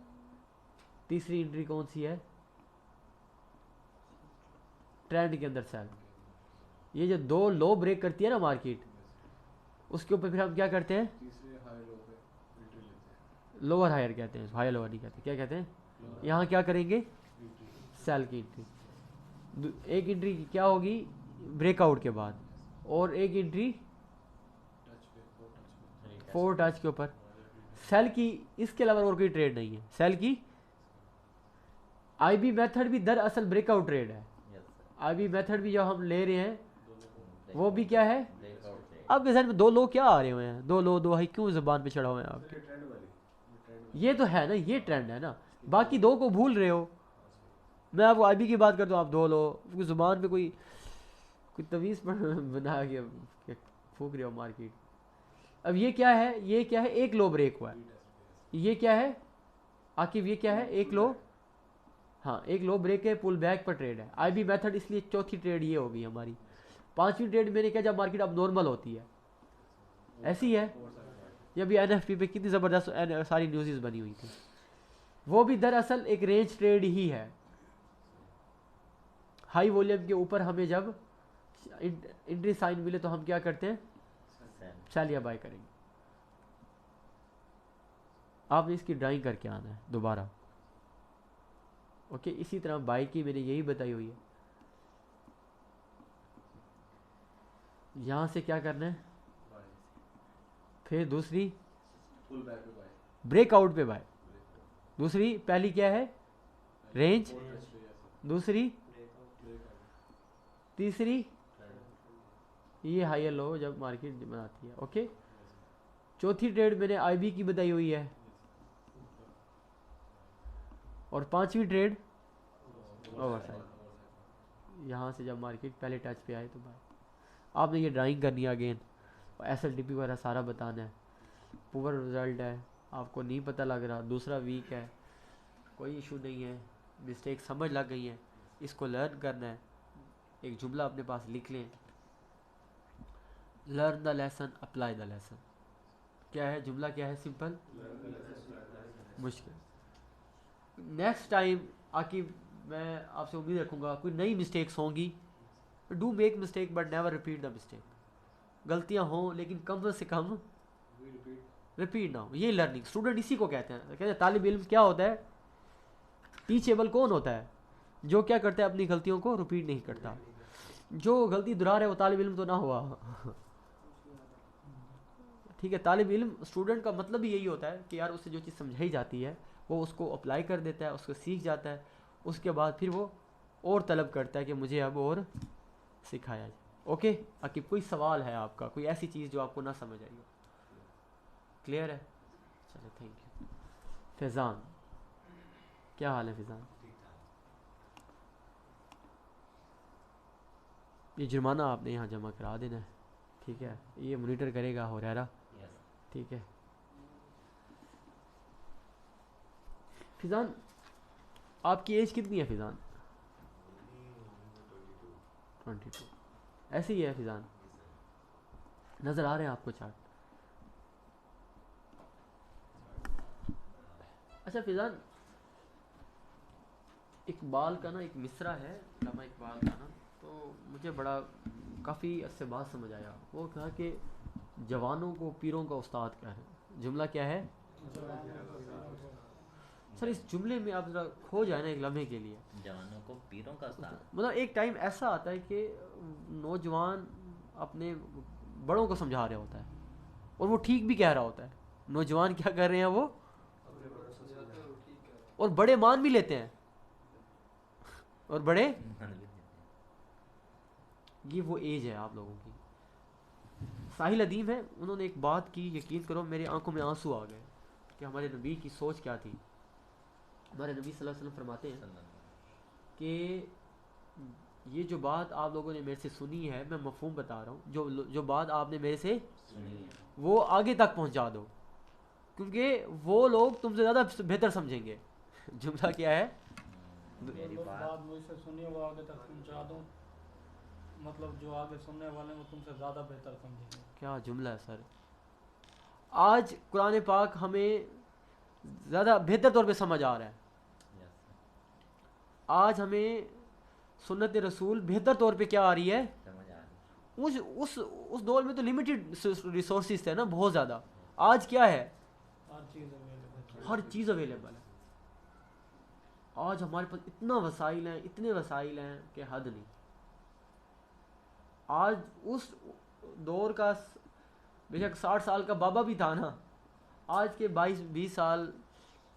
तीसरी एंट्री कौन सी है, ट्रेंड के अंदर सेल। ये जो दो लो ब्रेक करती है ना मार्केट, उसके ऊपर फिर हम क्या करते हैं, तीसरे हाई लो पे एंट्री लेते हैं। लोअर हायर कहते हैं, हायर लोअर नहीं कहते, क्या कहते हैं, यहाँ क्या करेंगे, सेल की एंट्री। एक एंट्री क्या होगी ब्रेकआउट के बाद, और एक एंट्री टच पे 4 टच के ऊपर सेल की। इसके अलावा और कोई ट्रेड नहीं है सेल की। आईबी मेथड भी दरअसल ब्रेकआउट ट्रेड है। Yes sir. आईबी मेथड भी जो हम ले रहे हैं वो भी क्या है, ब्रेकआउट ट्रेड। आपके जहन में दो लो क्या आ रहे हुए हैं, दो लो दो हाई क्यों जबान पे चढ़ा हुए हैं आप, ये ट्रेंड वाली, ये ट्रेंड ये तो है ना, ये ट्रेंड है ना, बाकी दो को भूल रहे हो। मैं आपको आईबी की बात करता हूँ, आप दो लो, क्योंकि जुबान पे कोई तवीज़ बना के फूक रहे हो मार्केट। अब ये क्या है, ये क्या है, एक लो ब्रेक हुआ है, ये क्या है आकिब, ये क्या है, एक लो, हाँ एक लो ब्रेक है, पुल बैक पर ट्रेड है आईबी मेथड, इसलिए चौथी ट्रेड ये होगी हमारी। पांचवी ट्रेड मैंने क्या, जब मार्केट अब नॉर्मल होती है, ऐसी है। ये भी एनएफपी पे कितनी ज़बरदस्त सारी न्यूज़ बनी हुई थी, वो भी दरअसल एक रेंज ट्रेड ही है। हाई वॉल्यूम के ऊपर हमें जब एंट्री साइन मिले तो हम क्या करते हैं, सेल या बाय करेंगे। आपने इसकी ड्राइंग करके आना है दोबारा, ओके। इसी तरह बाय की मैंने यही बताई हुई है। यहाँ से क्या करना है, फिर दूसरी फुल बैक पे बाय, ब्रेकआउट पे बाय, दूसरी पहली क्या है रेंज, टच पे ऐसे दूसरी, ब्रेकआउट तीसरी ये हायर लो जब मार्केट बनाती है, ओके। चौथी ट्रेड मैंने आईबी की बताई हुई है, और पांचवी ट्रेड ओवरसाइड, यहाँ से जब मार्केट पहले टच पे आए तो बाय। आपने ये ड्राइंग करनी है अगेन, एसएलटीपी वगैरह सारा बताना है। पुअर रिजल्ट है, आपको नहीं पता लग रहा, दूसरा वीक है, कोई इशू नहीं है, मिस्टेक समझ लग गई है, इसको लर्न करना है। एक जुमला अपने पास लिख लें, learn the lesson apply the lesson. क्या है जुमला, क्या है, सिंपल मुश्किल। नेक्स्ट टाइम आकि मैं आपसे उम्मीद रखूँगा कोई नई मिस्टेक्स होंगी, do make mistake but never repeat the mistake. गलतियाँ हों लेकिन कम से कम रिपीट ना हो, ये लर्निंग स्टूडेंट इसी को कहते हैं। कहते हैं तालिब इल्म क्या होता है, टीचेबल कौन होता है, जो क्या करता है अपनी गलतियों को रिपीट नहीं करता। जो गलती दोहरा रहे वो तालिब इल्म तो ना हुआ ठीक है। तालिब इल्म स्टूडेंट का मतलब ही यही होता है कि यार उससे जो चीज़ समझाई जाती है वो उसको अप्लाई कर देता है, उसको सीख जाता है, उसके बाद फिर वो और तलब करता है कि मुझे अब और सिखाया जाए। ओके आकिब, कोई सवाल है आपका, कोई ऐसी चीज़ जो आपको ना समझ आई हो, क्लियर है? चलो थैंक यू। फैज़ान, क्या हाल है फैज़ान? ये जुर्माना आपने यहाँ जमा करा देना है, ठीक है। ये मॉनिटर करेगा हुरैरा, ठीक है। फिजान आपकी एज कितनी है फिजान? 22 ऐसे ही है फिजान, नज़र आ रहे हैं आपको चार्ट? अच्छा फिजान, इकबाल का ना एक मिसरा है, अल्लामा इकबाल का ना, तो मुझे बड़ा काफ़ी अच्छे बात समझ आया। वो कहा कि जवानों को पीरों का उस्ताद कह रहे। जुमला क्या है सर? इस जुमले में आप ज़रा खो जाए ना एक लम्हे के लिए। जवानों को पीरों का उस्ताद, मतलब एक टाइम ऐसा आता है कि नौजवान अपने बड़ों को समझा रहा होता है और वो ठीक भी कह रहा होता है। नौजवान क्या कर रहे हैं वो, और बड़े मान भी लेते हैं, और बड़े, ये वो एज है आप लोगों की। साहिल अदीम है, उन्होंने एक बात की, यकीन करो मेरे आंखों में आंसू आ गए कि हमारे नबी की सोच क्या थी। हमारे नबी सल्लल्लाहु अलैहि वसल्लम फरमाते हैं कि ये जो बात आप लोगों ने मेरे से सुनी है, मैं मफहूम बता रहा हूँ, जो बात आपने मेरे से सुनिए वो आगे तक पहुँचा दो, क्योंकि वो लोग तुमसे ज़्यादा बेहतर समझेंगे। जुमला क्या है? मेरी लोग बात बात मुझसे सुनिए वो आगे तक पहुंचा दूं, मतलब जो आगे सुनने वाले हैं वो तुमसे ज़्यादा बेहतर समझेंगे। क्या जुमला है सर। आज कुरान पाक हमें ज़्यादा बेहतर तौर पे समझ आ रहा है। यस आज हमें सुन्नत रसूल बेहतर तौर पे क्या आ रही है। समझ आ रही उस दौर में तो लिमिटेड रिसोर्सेज थे ना, बहुत ज़्यादा। आज क्या है, हर चीज़ अवेलेबल, हर चीज़ अवेलेबल है। आज हमारे पास इतना वसाइल हैं, इतने वसाइल हैं कि हद नहीं। आज उस दौर का बेशक 60 साल का बाबा भी था ना, आज के 22-20 साल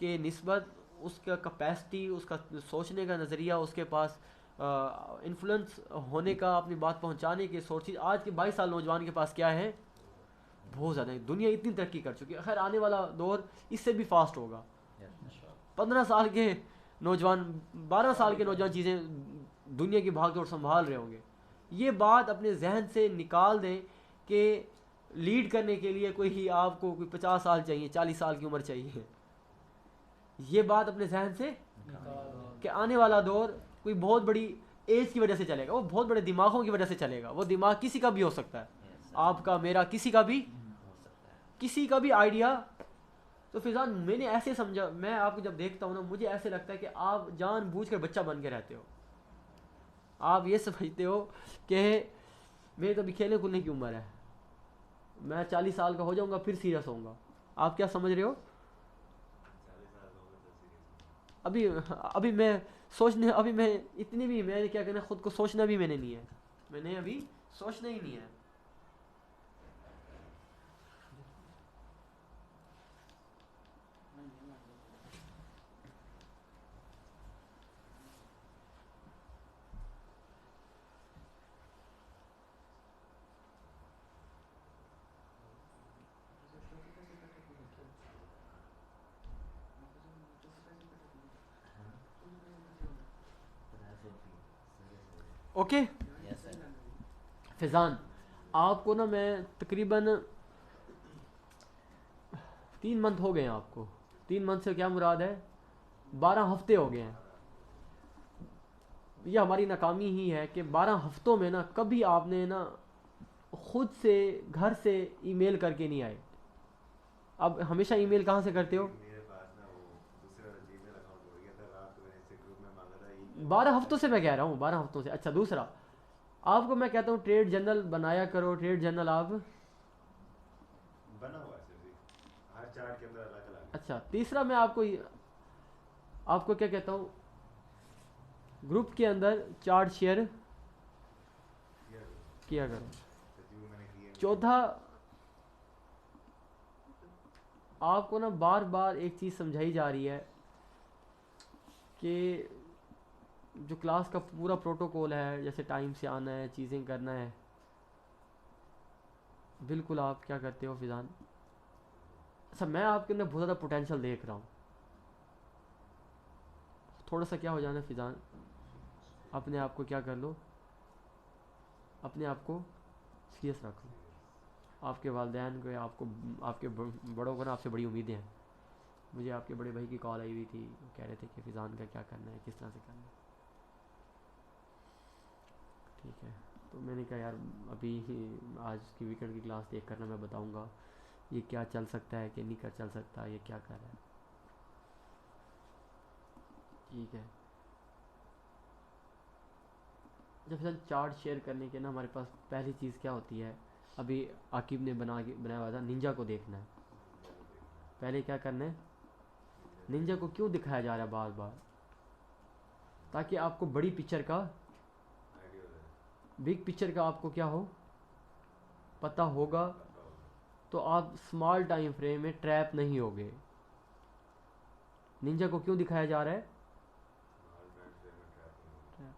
के निस्बत उसका कैपेसिटी, उसका सोचने का नज़रिया, उसके पास इन्फ्लुएंस होने का, अपनी बात पहुंचाने के सोर्सेज, आज के 22 साल नौजवान के पास क्या है, बहुत ज़्यादा है। दुनिया इतनी तरक्की कर चुकी है। खैर आने वाला दौर इससे भी फास्ट होगा। यस 15 साल के नौजवान, 12 साल के नौजवान चीज़ें दुनिया की भागदौड़ संभाल रहे होंगे। ये बात अपने जहन से निकाल दें कि लीड करने के लिए कोई आपको कोई 50 साल चाहिए, 40 साल की उम्र चाहिए। ये बात अपने जहन से कि आने वाला दौर कोई बहुत बड़ी एज की वजह से चलेगा, वो बहुत बड़े दिमागों की वजह से चलेगा। वो दिमाग किसी का भी हो सकता है, आपका, मेरा, किसी का भी, हो सकता है। किसी का भी आइडिया। तो फिजान मैंने ऐसे समझा, मैं आपको जब देखता हूँ ना, मुझे ऐसे लगता है कि आप जानबूझकर बच्चा बन के रहते हो। आप ये समझते हो कि मेरे तो अभी खेलने कूदने की उम्र है, मैं 40 साल का हो जाऊंगा फिर सीरियस होऊंगा। आप क्या समझ रहे हो? अभी अभी मैं सोचने, अभी मैं इतनी भी, मैंने क्या कहना, खुद को सोचना भी मैंने नहीं है, मैंने अभी सोचना ही नहीं है। Okay yes sir. फैज़ान, आपको ना मैं तकरीबन 3 मंथ हो गए हैं आपको। 3 मंथ से क्या मुराद है, 12 हफ्ते हो गए हैं। ये हमारी नाकामी ही है कि 12 हफ्तों में ना कभी आपने ना खुद से घर से ईमेल करके नहीं आए। अब हमेशा ईमेल कहाँ से करते हो? मेरे पास ना वो दूसरा जीमेल अकाउंट हो गया था, रात को मैंने इससे ग्रुप में मांगा था ईमेल। 12 हफ्तों से मैं कह रहा हूँ, 12 हफ्तों से। अच्छा दूसरा, आपको मैं कहता हूँ ट्रेड जर्नल बनाया करो। ट्रेड जर्नल आप, बना हुआ है सर जी, हर चार्ट के अंदर अलग अलग है। अच्छा तीसरा मैं आपको क्या कहता हूँ, ग्रुप के अंदर चार्ट शेयर किया करो। सर जी वो मैंने किया नहीं। चौथा, आपको ना बार बार एक चीज़ समझाई जा रही है कि जो क्लास का पूरा प्रोटोकॉल है, जैसे टाइम से आना है, चीज़ें करना है, बिल्कुल आप क्या करते हो फिजान। अच्छा मैं आपके अंदर बहुत ज़्यादा पोटेंशियल देख रहा हूँ। थोड़ा सा क्या हो जाना फिजान, अपने आप को क्या कर लो, अपने आप को सीरियस रखो। आपके वालिदैन को, आपको, आपके बड़ों को ना आपसे बड़ी उम्मीदें हैं। मुझे आपके बड़े भाई की कॉल आई हुई थी, वो कह रहे थे कि फिजान का क्या करना है, किस तरह से करना है। ठीक है। तो मैंने कहा यार अभी ही आज की वीकेंड की क्लास देख कर ना मैं बताऊंगा ये क्या चल सकता है कि नहीं कर चल सकता, ये क्या कर रहा है। ठीक है। जब फिर चार्ट शेयर करने के ना हमारे पास पहली चीज़ क्या होती है, अभी आकिब ने बनाया हुआ था निंजा को देखना है। पहले क्या करना है, निंजा को क्यों दिखाया जा रहा है बार बार, ताकि आपको बड़ी पिक्चर का, आइडिया हो जाए, बिग पिक्चर का आपको क्या हो पता होगा, पता होगा। तो आप स्मॉल टाइम फ्रेम में ट्रैप नहीं होगे। निंजा को क्यों दिखाया जा रहा है, स्मॉल टाइम फ्रेम में ट्रैप नहीं होगा।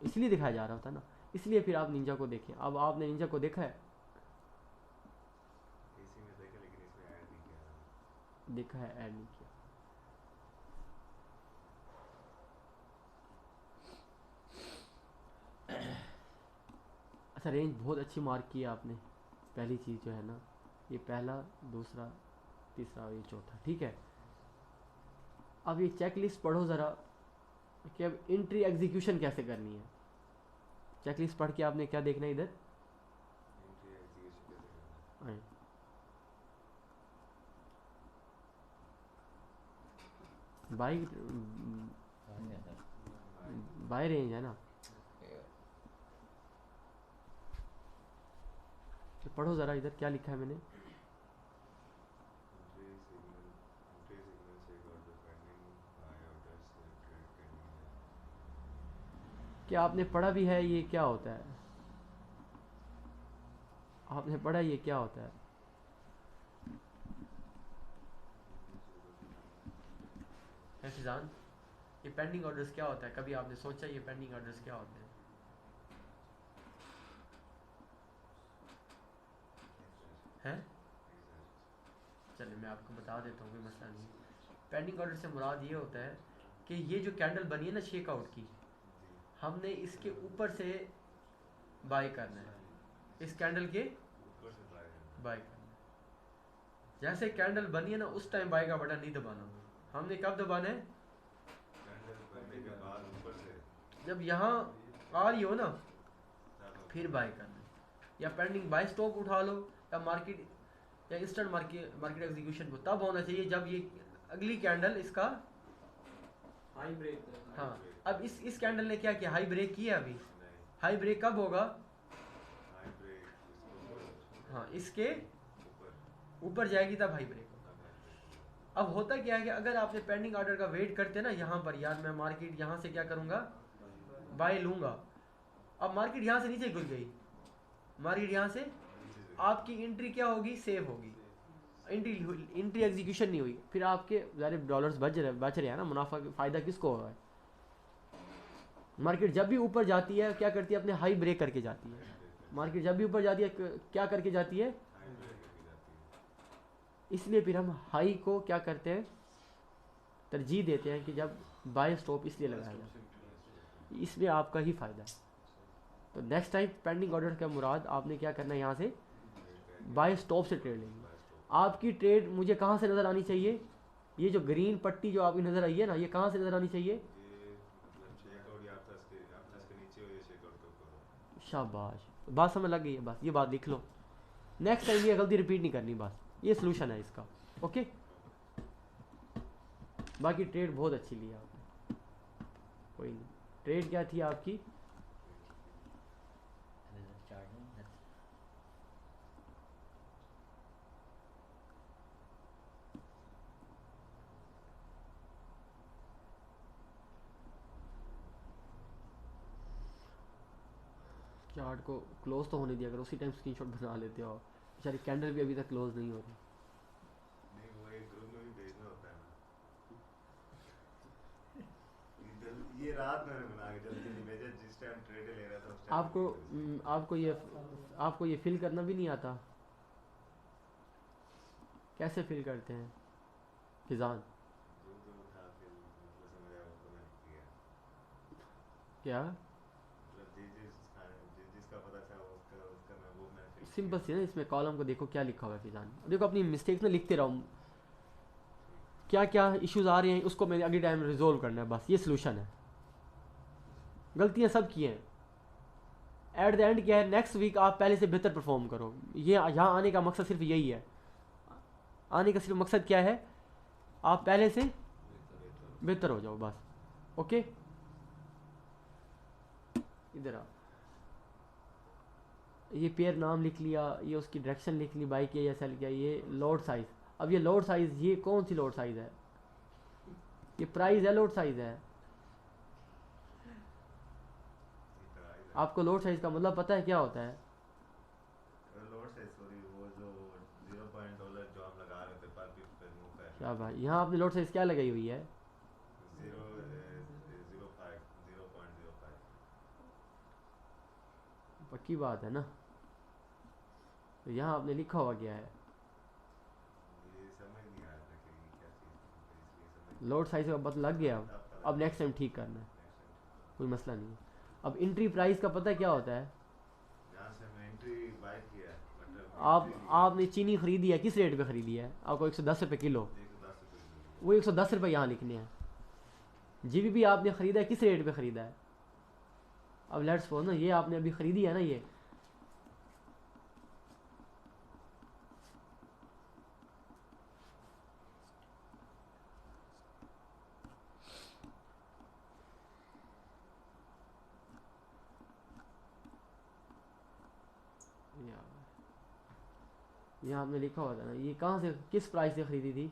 इसलिए दिखाया जा रहा होता है ना, इसलिए फिर आप निंजा को देखें। अब आपने निंजा को देखा है, इसी में देखा लेकिन इसमें ऐड नहीं किया। देखा है, ऐड नहीं किया। अच्छा रेंज बहुत अच्छी मार्क की है आपने। पहली चीज़ जो है ना, ये पहला, दूसरा, तीसरा और ये चौथा, ठीक है। अब ये चेक लिस्ट पढ़ो ज़रा कि अब एंट्री एग्जीक्यूशन कैसे करनी है। चेक लिस्ट पढ़ के आपने क्या देखना है इधर, एंट्री एग्जीक्यूशन कैसे करना है? आए। बाई समझ गया सर। बाई रेंज है ना, तो पढ़ो ज़रा इधर क्या लिखा है मैंने। एंट्री सिग्नल से got the pending buy order से ट्रेड पेंडिंग है। क्या आपने पढ़ा भी है ये क्या होता है, आपने पढ़ा ये क्या होता है। फिजान, ये पेंडिंग ऑर्डर्स क्या होता है, कभी आपने सोचा ये पेंडिंग ऑर्डर्स क्या होते हैं? हैं? चलिए मैं आपको बता देता हूँ, कोई मसला नहीं। पेंडिंग ऑर्डर से मुराद ये होता है कि ये जो कैंडल बनी है ना शेक आउट की, हमने इसके ऊपर से बाय करना है, इस कैंडल के ऊपर से बाय करना बाय करना है। जैसे कैंडल बनी है ना उस टाइम बाय का बटन नहीं दबाना, हमने कब दबाना है, कैंडल बनने के बाद ऊपर से जब यहाँ आ रही हो ना तब फिर बाय करना है। या पेंडिंग बाय स्टॉप उठा लो, या मार्केट या इंस्टेंट मार्केट एग्जीक्यूशन को तब होना चाहिए जब ये अगली कैंडल इसका, हाई ब्रेक। हाँ। अब इस कैंडल ने क्या किया, हाई ब्रेक किया अभी। नहीं, हाई ब्रेक कब होगा, हाई ब्रेक इसको हाँ इसके ऊपर ऊपर जाएगी तब हाई ब्रेक होगा। तब हाई ब्रेक अब होता क्या है कि अगर आपने पेंडिंग ऑर्डर का वेट करते ना यहाँ पर, यार मैं मार्केट यहाँ से क्या करूँगा, बाय लूँगा। अब मार्केट यहाँ से नीचे गिर गई, मार्केट यहाँ से, नीचे से आपकी एंट्री क्या होगी, सेव होगी, एंट्री एग्जीक्यूशन नहीं हुई, फिर आपके ज़्यादा डॉलर्स बच रहे हैं ना, मुनाफा फ़ायदा किसको हो रहा है। मार्केट जब भी ऊपर जाती है क्या करती है, अपने हाई ब्रेक करके जाती है। मार्केट जब भी ऊपर जाती है क्या करके जाती है, हाई ब्रेक करके जाती है। इसलिए फिर हम हाई को क्या करते हैं, तरजीह देते हैं कि जब बाय स्टॉप इसलिए लगाया जाए, इसमें आपका ही फ़ायदा है। तो नेक्स्ट टाइम पेंडिंग ऑर्डर का मुराद आपने क्या करना है, यहाँ से बाय स्टॉप से ट्रेड लेनी। आपकी ट्रेड मुझे कहाँ से नज़र आनी चाहिए, ये जो ग्रीन पट्टी जो आपकी नज़र आई है ना, ये कहाँ से नज़र आनी चाहिए, ये मतलब चेकआउट या प्लस के नीचे हो या चेकआउट के ऊपर हो। शाबाश, बात समझ लग गई है, बस ये बात लिख लो, नेक्स्ट टाइम ये गलती रिपीट नहीं करनी, बस ये सोल्यूशन है इसका। ओके, बाकी ट्रेड बहुत अच्छी ली आपने, कोई नहीं। ट्रेड क्या थी आपकी, चार्जिंग चार्ट को क्लोज तो होने दिया अगर उसी टाइम स्क्रीनशॉट बना लेते हो। बेचारी कैंडल भी अभी तक क्लोज नहीं हो रही। नहीं, वो एक ग्रुप में भी भेजना होता है ना। ये रात मैंने बना के जल्दी जल्दी भेजा, जिस टाइम ट्रेड ले रहा था उस टाइम आपको ये फिल करना भी नहीं आता, कैसे फिल करते हैं फिजान, जो था फिर मतलब समझ आया वो तो मैंने किया। क्या मतलब जिसका पता था उसका मैं फिल सिंपल सी ना, इसमें कॉलम को देखो क्या लिखा हुआ है फिजान, देखो अपनी मिस्टेक्स में लिखते रहो, क्या क्या इश्यूज आ रहे हैं उसको मैंने अगले टाइम रिजोल्व करना है, बस ये सोल्यूशन है। गलतियाँ सब की हैं, एट द एंड क्या है, नेक्स्ट वीक आप पहले से बेहतर परफॉर्म करो। ये यहाँ आने का मकसद सिर्फ यही है, आने का सिर्फ मकसद क्या है, आप पहले से बेहतर हो जाओ बस। ओके, इधर आओ, ये पेयर नाम लिख लिया, ये उसकी डायरेक्शन लिख ली, बाई किया या सेल किया, ये लोड साइज। अब ये लोड साइज, ये कौन सी लोड साइज है, ये प्राइस है, लोड साइज है। आपको लोड साइज का मतलब पता है क्या होता है? लोड साइज, सॉरी, वो जो 0 डॉलर जो हम लगा रहे थे पर पिप पे मूव कर, क्या भाई, यहाँ आपने लोड साइज क्या लगाई हुई है? 0.05। पक्की बात है ना, तो यहाँ आपने लिखा हुआ क्या है? ये समझ नहीं आ रहा कि क्या चीज़ है, इसलिए समझ लोड साइज का पता लग गया। अब नेक्स्ट टाइम ठीक करना है, कोई मसला नहीं है। अब एंट्री प्राइस का पता क्या होता है? यहाँ से हमने एंट्री बाय किया है, मतलब आपने चीनी खरीदी है, किस रेट पे खरीदी है? आपको 110 रुपये किलो, 110 रुपये। वो 110 रुपये यहाँ लिखने हैं। जीबीपी आपने ख़रीदा है, किस रेट पे ख़रीदा है? अब लेट्स सपोज ना, ये आपने अभी ख़रीदी है ना, ये यहाँ आपने लिखा होता है ना, ये कहाँ से, किस प्राइस से ख़रीदी थी?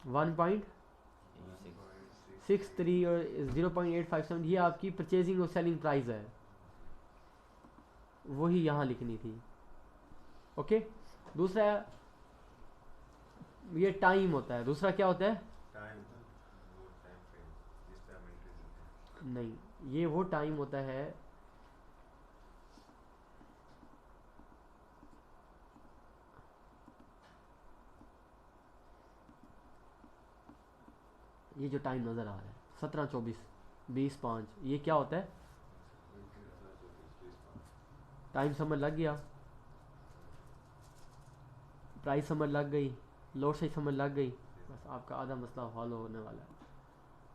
1.63 और 0.857, ये आपकी परचेजिंग और सेलिंग प्राइस है, वही यहाँ लिखनी थी। ओके, दूसरा ये टाइम होता है, दूसरा क्या होता है? टाइम, वो टाइम फ्रेम जिस पे हम एंट्री देते हैं। नहीं, ये वो टाइम होता है, ये जो टाइम नज़र आ रहा है 17:24, 20:05, ये क्या होता है? टाइम समझ लग गया, प्राइस समझ लग गई, लोड साइज समझ लग गई, बस आपका आधा मसला हल होने वाला है।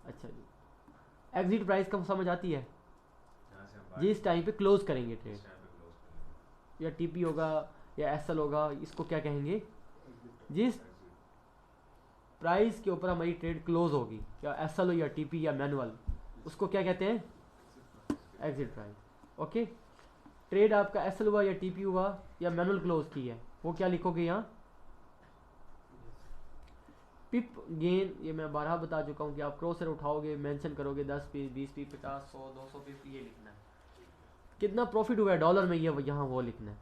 अच्छा जी, एग्जिट प्राइस कब समझ आती है? यहाँ से हम जिस टाइम पे क्लोज करेंगे ट्रेड, इस टाइम पे क्लोज करेंगे। या टीपी होगा या एसएल होगा, इसको क्या कहेंगे? जिस प्राइस के ऊपर हमारी ट्रेड क्लोज होगी, या एसएल हो या टीपी या मैनुअल, उसको क्या कहते हैं? Exit price. ओके, ट्रेड आपका एसएल हुआ या टीपी हुआ या मैनुअल क्लोज की है, वो क्या लिखोगे यहाँ? पिप गेन, ये मैं 12 बता चुका हूँ कि आप क्रॉसर उठाओगे, मेंशन करोगे 10 पीस, 20 पीस, 50, 100, 200 पीस, ये लिखना है। कितना प्रॉफिट हुआ है डॉलर में, ये यहाँ वो लिखना है।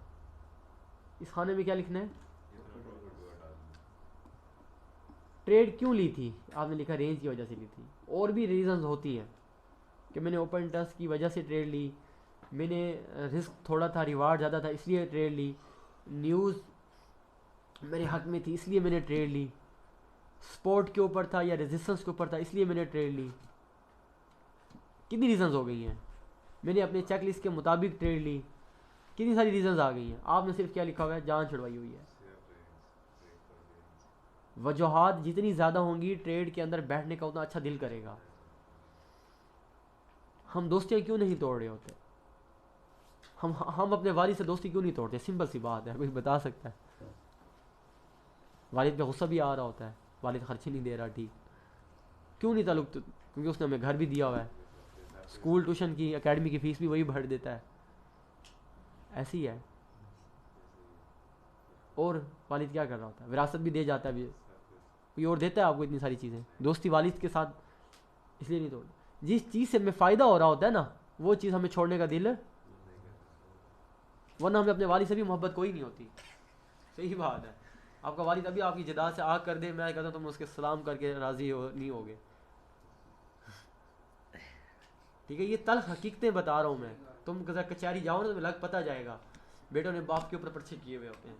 इस खाने में क्या लिखना है? जितना प्रॉफिट हुआ डाल दो। ट्रेड क्यों ली थी? आपने लिखा रेंज की वजह से ली थी। और भी रीजंस होती हैं कि मैंने ओपन इंटरेस्ट की वजह से ट्रेड ली, मैंने रिस्क थोड़ा था, रिवार्ड ज़्यादा था इसलिए ट्रेड ली, न्यूज़ मेरे हक में थी इसलिए मैंने ट्रेड ली, स्पोर्ट के ऊपर था या रेजिस्टेंस के ऊपर था इसलिए मैंने ट्रेड ली। कितनी रीजंस हो गई हैं? मैंने अपने चेक लिस्ट के मुताबिक ट्रेड ली, कितनी सारी रीजंस आ गई हैं। आपने सिर्फ क्या लिखा हुआ है? जान छुड़वाई हुई है। वजूहात जितनी ज़्यादा होंगी ट्रेड के अंदर बैठने का उतना अच्छा दिल करेगा। हम दोस्तियाँ क्यों नहीं तोड़ रहे होते? हम अपने वालिद से दोस्ती क्यों नहीं तोड़ते? सिंपल सी बात है, कोई बता सकता है? वालिद पे गुस्सा भी आ रहा होता है, वालिद खर्च ही नहीं दे रहा, ठीक, क्यों नहीं ताल्लुक? क्योंकि उसने हमें घर भी दिया हुआ है, स्कूल ट्यूशन की एकेडमी की फ़ीस भी वही भर देता है, ऐसी है। और वालिद क्या कर रहा होता है? विरासत भी दे जाता है, भी कोई और देता है आपको इतनी सारी चीज़ें। दोस्ती वालिद के साथ इसलिए नहीं तोड़ते, जिस चीज़ से हमें फ़ायदा हो रहा होता है ना, वो चीज़ हमें छोड़ने का दिल, वरना हमें अपने वालिद से भी मोहब्बत कोई नहीं होती। सही बात है। आपका वालिद अभी आपकी जदा से आग कर दे, मैं कहता हूँ तुम उसके सलाम करके राज़ी हो नहीं होगे, ठीक है? ये तल्ख हकीकतें बता रहा हूँ मैं। तुम कचहरी जाओ ना तो लग पता जाएगा, बेटों ने बाप के ऊपर पर्चे किए हुए होते हैं,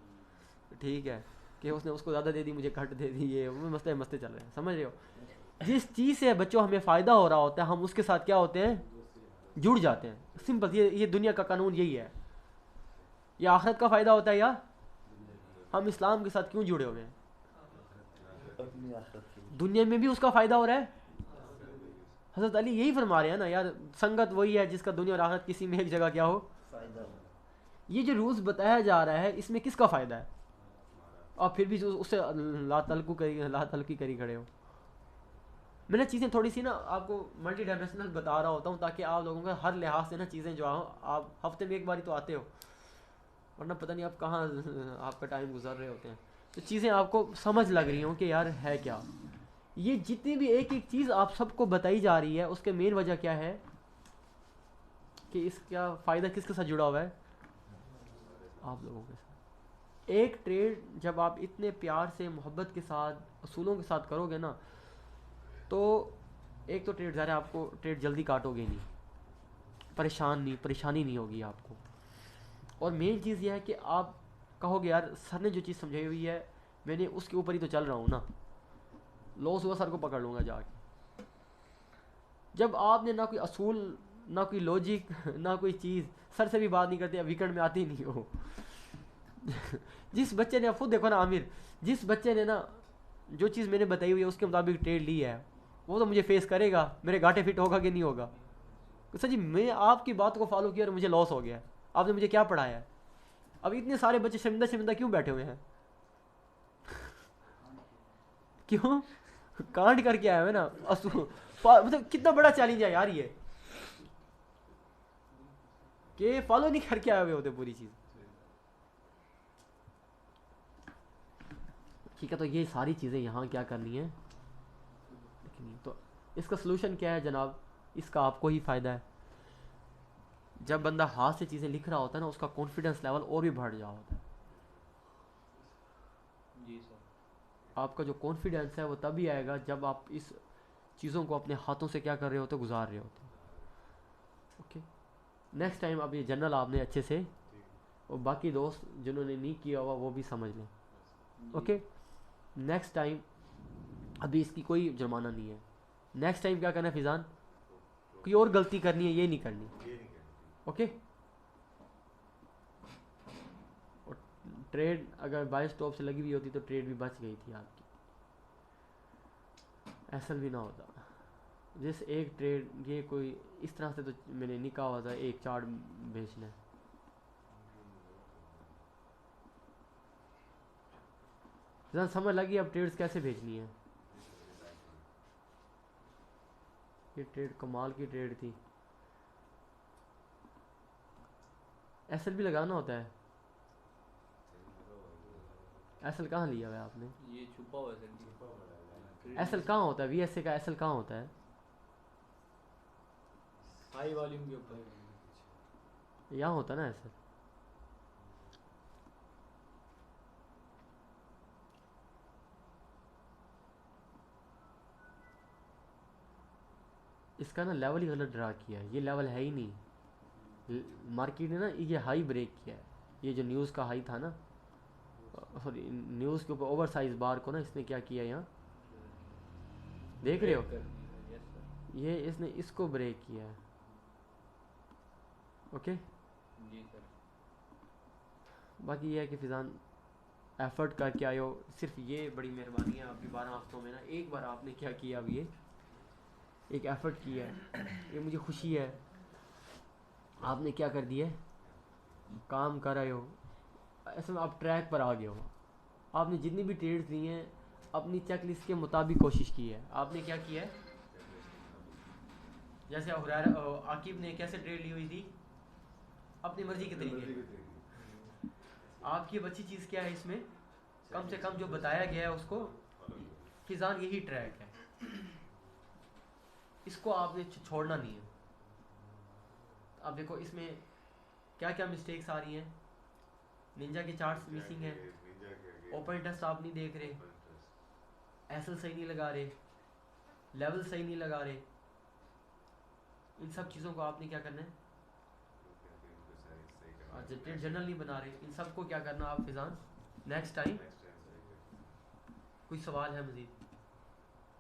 ठीक है, कि उसने उसको ज़्यादा दे दी, मुझे घट दे दी, ये मसले मसले चल रहे हैं, समझ रहे हो? जिस चीज़ से बच्चों हमें फ़ायदा हो रहा होता है, हम उसके साथ क्या होते हैं? जुड़ जाते हैं। सिंपल, ये दुनिया का कानून यही है। या आखिरत का फ़ायदा होता है, या हम इस्लाम के साथ क्यों जुड़े हुए हैं? दुनिया में भी उसका फ़ायदा हो रहा है, हज़रत अली यही फरमा रहे हैं ना यार, संगत वही है जिसका दुनिया और आखिरत किसी में एक जगह क्या हो। फायदा हो। ये जो रूल्स बताया जा रहा है इसमें किसका फ़ायदा है, और फिर भी उससे ला तलकी करी खड़े हो। मैंने चीज़ें थोड़ी सी ना आपको मल्टी डायमेंशनल बता रहा होता हूँ ताकि आप लोगों का हर लिहाज से ना चीज़ें जो आप हफ्ते में एक बार तो आते हो, वरना पता नहीं आप कहाँ आपका टाइम गुजर रहे होते हैं। तो चीज़ें आपको समझ लग रही हों कि यार है क्या। ये जितनी भी एक एक चीज़ आप सबको बताई जा रही है उसके मेन वजह क्या है कि इसका फ़ायदा किसके साथ जुड़ा हुआ है, आप लोगों के साथ। एक ट्रेड जब आप इतने प्यार से मोहब्बत के साथ असूलों के साथ करोगे ना, तो एक तो ट्रेड ज़ाहिर है आपको ट्रेड जल्दी काटोगे नहीं, परेशानी नहीं होगी आपको। और मेन चीज़ यह है कि आप कहोगे यार सर ने जो चीज़ समझाई हुई है मैंने उसके ऊपर ही तो चल रहा हूँ ना, लॉस हुआ सर को पकड़ लूँगा जाके। जब आपने ना कोई असूल ना कोई लॉजिक ना कोई चीज़, सर से भी बात नहीं करते, वीकेंड में आते ही नहीं हो जिस बच्चे ने, खुद देखो ना आमिर, जिस बच्चे ने ना जो चीज़ मैंने बताई हुई है उसके मुताबिक ट्रेड ली है वो तो मुझे फेस करेगा, मेरे घाटे फिट होगा कि नहीं होगा। तो सर जी मैं आपकी बात को फॉलो किया और मुझे लॉस हो गया, आपने मुझे क्या पढ़ाया है। अब इतने सारे बच्चे शर्मिंदा क्यों बैठे हुए हैं क्यों कांड करके आए हुए ना मतलब कितना बड़ा चैलेंज है यार ये, कि फॉलो नहीं करके आए हुए होते पूरी चीज़। ठीक है, तो ये सारी चीज़ें यहाँ क्या करनी है, तो इसका सलूशन क्या है जनाब, इसका आपको ही फ़ायदा है। जब बंदा हाथ से चीज़ें लिख रहा होता है ना उसका कॉन्फिडेंस लेवल और भी बढ़ जा होता है। जी सर। आपका जो कॉन्फिडेंस है वो तभी आएगा जब आप इस चीज़ों को अपने हाथों से क्या कर रहे होते, गुजार रहे होते। ओके, नेक्स्ट टाइम अब ये जनरल आपने अच्छे से, और बाकी दोस्त जिन्होंने नहीं किया हुआ वो भी समझ लें। ओके, नेक्स्ट टाइम अभी इसकी कोई जुर्माना नहीं है। नेक्स्ट टाइम क्या करना है फिजान, कोई और गलती करनी है, ये नहीं करनी। ओके, और ट्रेड अगर बाई स्टॉप से लगी हुई होती तो ट्रेड भी बच गई थी आपकी, ऐसा भी ना होता। जिस एक ट्रेड ये कोई इस तरह से तो मैंने नहीं कहा हुआ था एक चार्ट बेचना है। फिजान समझ लगी अब ट्रेड्स कैसे भेजनी है। ये ट्रेड कमाल की ट्रेड थी। एसएल भी लगाना होता है, एसएल कहाँ लिया हुआ है आपने, ये छुपा हुआ है सर। एसएल कहाँ होता है, वीएसए का एसएल कहाँ होता है, हाई वॉल्यूम के ऊपर यहाँ होता है ना एसएल। इसका ना लेवल ही गलत ड्रा किया है, ये लेवल है ही नहीं। मार्केट ने ना ये हाई ब्रेक किया है, ये जो न्यूज़ का हाई था ना, सॉरी न्यूज़ के ऊपर ओवर साइज बार को ना इसने क्या किया यहाँ देख रहे हो, ये इसने इसको ब्रेक किया है। ओके जी सर। बाकी ये है कि फिजान एफर्ट करके आए हो, सिर्फ ये बड़ी मेहरबानी है आपकी 12 हफ्तों में ना एक बार आपने क्या किया, अब ये एक एफर्ट किया है, ये मुझे खुशी है। आपने क्या कर दिया, काम कर रहे हो, ऐसे में आप ट्रैक पर आ गए हो। आपने जितनी भी ट्रेड्स ली हैं अपनी चेक लिस्ट के मुताबिक कोशिश की है। आपने क्या किया है, जैसे आकिब ने कैसे ट्रेड ली हुई थी, अपनी मर्जी के तरीके। आपकी अब अच्छी चीज़ क्या है इसमें, कम से कम जो बताया गया है उसको, फिजान यही ट्रैक है, इसको आपने छोड़ना नहीं है। अब देखो इसमें क्या क्या मिस्टेक्स आ रही हैं, निंजा के चार्ट्स मिसिंग है, ओपन टेस्ट आप नहीं देख रहे, एसएल सही नहीं लगा रहे, लेवल सही नहीं लगा रहे, इन सब चीज़ों को आपने क्या करना है, ट्रेड जर्नल नहीं बना रहे, इन सब को क्या करना आप फिजान नेक्स्ट टाइम। कोई सवाल है मज़ीद,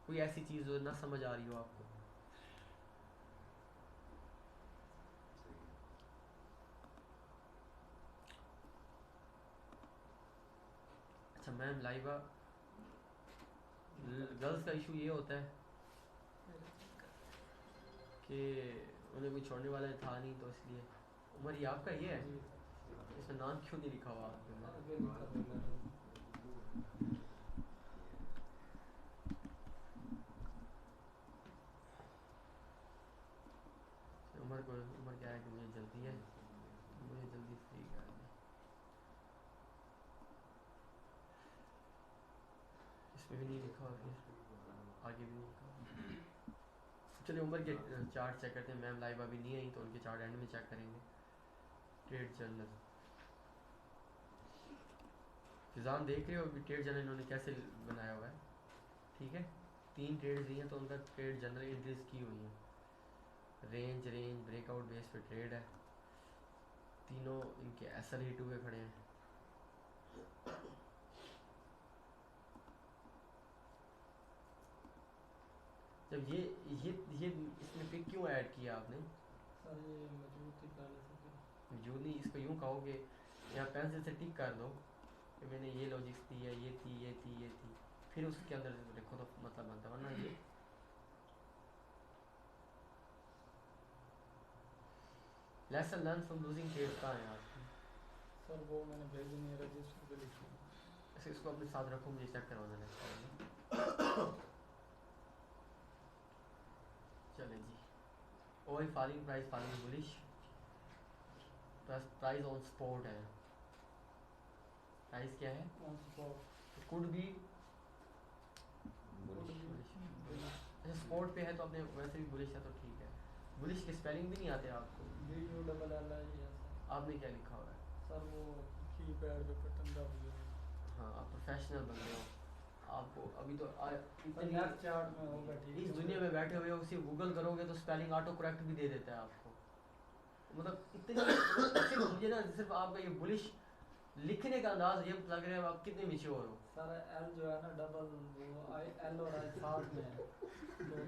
कोई ऐसी चीज़ जो ना समझ आ रही हो आपको। अच्छा मैम लाइबा, गर्ल्स का इशू ये होता है कि उन्हें कोई छोड़ने वाला था नहीं, तो इसलिए। उमर ये आपका ये है, जी इसमें नाम क्यों नहीं लिखा हुआ आपके में? आगे लिखा हुआ है। उमर क्या है कि मुझे जल्दी है, मुझे जल्दी फ्री कर दें। इसमें भी नहीं लिखा हुआ, फिर आगे भी नहीं लिखा हुआ। चलिए उमर के चार्ट चेक करते हैं। मैम लाइव अभी नहीं आई तो उनके चार्ट एंड में चेक करेंगे। ट्रेड जर्नल फिजान देख रहे हो कि ट्रेड जर्नल इन्होंने कैसे बनाया हुआ है, ठीक है। 3 ट्रेड्स दी हैं तो उनका ट्रेड जर्नल एंट्रीज की हुई हैं। रेंज ब्रेकआउट बेस पे ट्रेड है, तीनों इनके एसएल हिट हुए खड़े हैं। जब ये इसमें पिक क्यों ऐड किया आपने? सर ये मौजूद थी पहले से फिर। जो नहीं, इसको यूँ कहो कि यहाँ पेंसिल से टिक कर दो कि मैंने ये लॉजिक्स दी है, ये थी, फिर उसके अंदर लिखो तो मतलब बनता, वरना ये lesson learn from losing trades कहाँ है आपकी? सर वो मैंने भेजी नहीं है, रजिस्टर पे लिखी है। ऐसे इसको अपने साथ रखो, मुझे चेक करवाना है। चले जी। ओई falling price, falling bullish, price on spot है। प्राइस क्या है? On spot could be bullish. अच्छा स्पॉट पे है तो अपने वैसे भी बुलिश है तो ठीक है। बुलिश के स्पेलिंग भी नहीं आते आपको? BULLIS है। आपने क्या लिखा हुआ है? सर वो कीपैड पे बटन दबा है। हाँ आप प्रोफेशनल बंदे हो, आपको अभी तो सर नेक्स्ट चार्ट में होगा ठीक है। इस दुनिया में बैठे हुए हो, उसी गूगल करोगे तो स्पेलिंग ऑटो करेक्ट भी दे देता है आपको। मतलब इतनी सिर्फ मुझे ना सिर्फ आपका ये बुलिश लिखने का अंदाज ये लग रहा है आप कितने मिच्योर हो। सर एल जो है ना डबल वो आई एल और आई साथ में है तो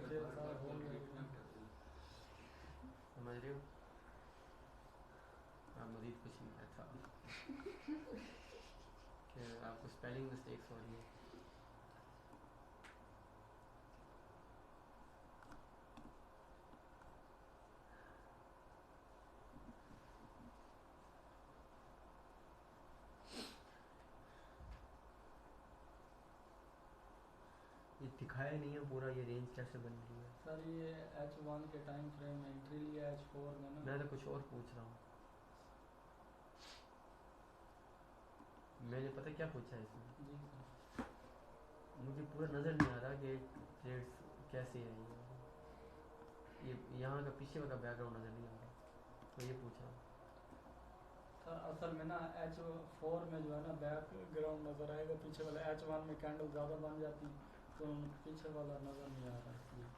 फिर सर हो गया। समझ रहे हो? हाँ मजीद कुछ नहीं था कि आपको स्पेलिंग मिस्टेक्स हो रही है। ये दिखाया नहीं है पूरा ये रेंज कैसे बन रही है। सर ये H1 के टाइम फ्रेम में एंट्री लिया H4 में ना। मैं तो कुछ और पूछ रहा हूँ। मैंने पता क्या पूछा है इसमें? जी सर। मुझे पूरा नज़र नहीं आ रहा कि ट्रेड्स कैसे है ये यहाँ का पीछे वाला बैकग्राउंड नज़र नहीं आ रहा, तो ये पूछ रहा हूँ। सर असल में ना H4 में जो है ना बैकग्राउंड नज़र आएगा, पीछे वाला H1 में कैंडल ज़्यादा बन जाती तो पीछे वाला नज़र नहीं आ रहा इसलिए।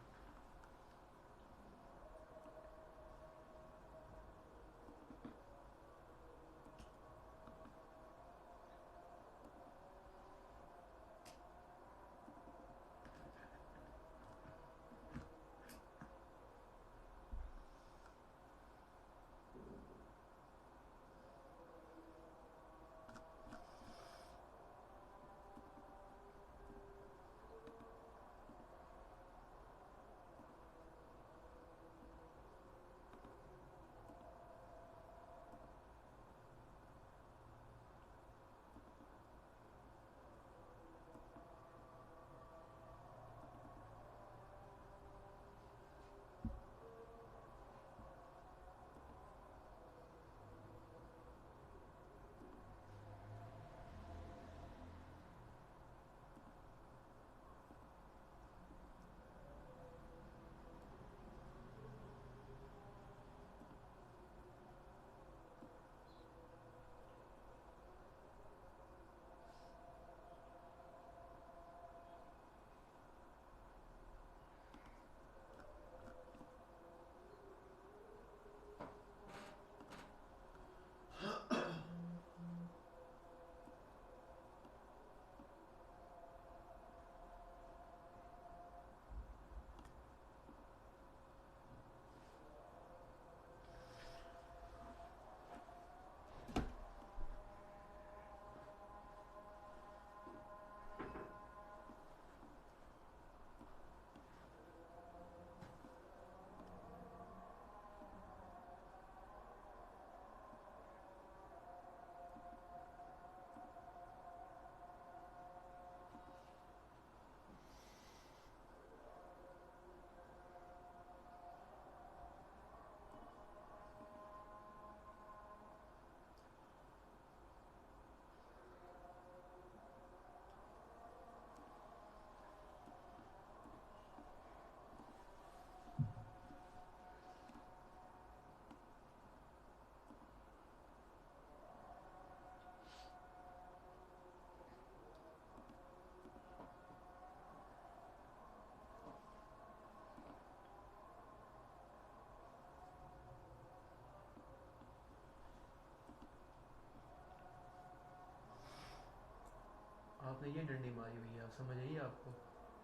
आपने ये डंडी मारी हुई है, आप समझ आइए आपको,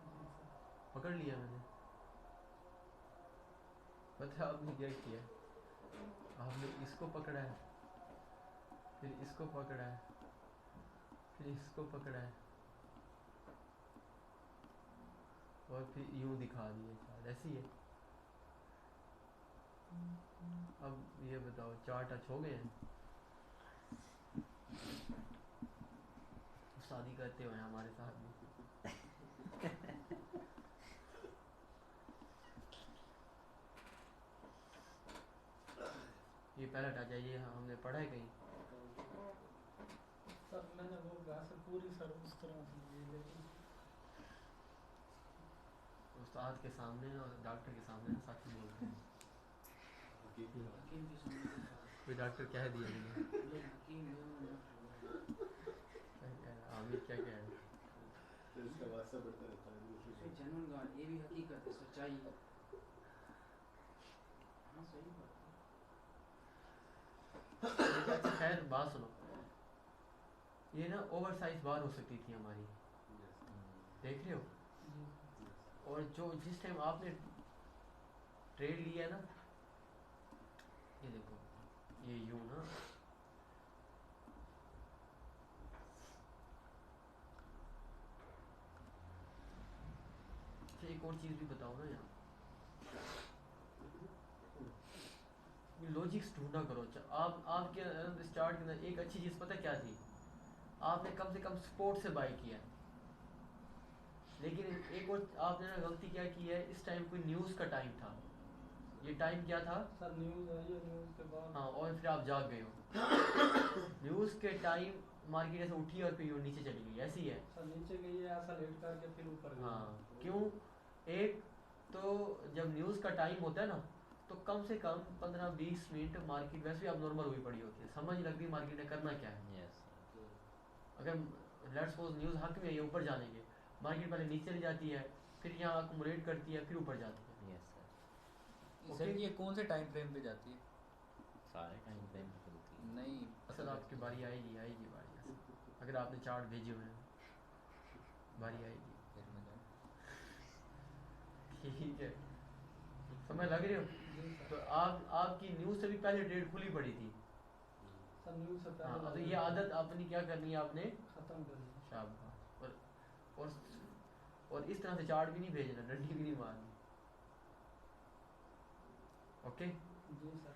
जी सर। पकड़ लिया मैंने। पता है आपने क्या किया? आपने इसको पकड़ा है, फिर इसको पकड़ा है, फिर इसको पकड़ा है, और फिर यूं दिखा दिए शायद, ऐसी है। अब ये बताओ 4 टच हो गए हैं? शादी करते हुए हमारे साथ भी। ये पहला टच है, ये हमने पढ़ा है कहीं? सर मैंने वो वैसे पूरी सर उस तरह से ली, लेकिन उस्ताद के सामने और डॉक्टर के सामने सच बोलते हैं। हकीम के सामने कोई डॉक्टर कह दिया मुझे। ये हकीम आमिर क्या कह रहे हैं? तो इसका वास्ता बढ़ता रहता है दूसरे से से। जनून गान, ये भी हकीकत है, सच्चाई है। हाँ सही बात है। अच्छा खैर बात सुनो, ये ना ओवर साइज बार हो सकती थी हमारी, देख रहे हो? जी और जो जिस टाइम आपने ट्रेड लिया है ना, ये देखो, ये यूं ना, अच्छा एक और चीज़ भी बताओ ना यहाँ, लॉजिक्स ढूंढा करो। आप आपके स्टार्ट के अंदर एक अच्छी चीज़ पता क्या थी? आपने कम से कम स्पोर्ट से बाय किया, लेकिन एक और आपने ना गलती क्या की है, इस टाइम कोई न्यूज़ का टाइम था, ये टाइम क्या था? सर न्यूज़ आई है, न्यूज़ के बाद हाँ, और फिर आप जाग गए हो। न्यूज़ के टाइम मार्केट ऐसे उठी और फिर नीचे चली गई, ऐसी है। सर नीचे गई है ऐसा लेट करके फिर ऊपर गई। हाँ, क्यों? एक तो जब न्यूज़ का टाइम होता है ना, तो कम से कम 15-20 मिनट मार्केट वैसे भी अब नॉर्मल हुई पड़ी होती है, समझ लगती है मार्केट ने करना क्या है। यस अगर लेट्स सपोज न्यूज़ हक में है, ये ऊपर जाने के, मार्केट पहले नीचे चली जाती है, फिर यहाँ अकुमुलेट करती है, फिर ऊपर जाती है। यस सर, सर ये कौन से टाइम फ्रेम पे जाती है? सारे टाइम फ्रेम पे चलती है। नहीं असल आपकी बारी आएगी, आएगी बारी ऐसे। अगर आपने चार्ट भेजे हुए हैं, बारी आएगी। फिर मैं जाऊँ। ठीक है, समझ लग रही हो? जी सर। तो आपकी न्यूज़ से भी पहले ट्रेड खुली पड़ी थी। सर न्यूज़ से हाँ, पहले तो ये आदत अपनी क्या करनी है आपने? खत्म कर दी। शाबाश। और और इस तरह से चार्ट भी नहीं भेजना, डंडी भी नहीं मारनी। ओके, जी सर।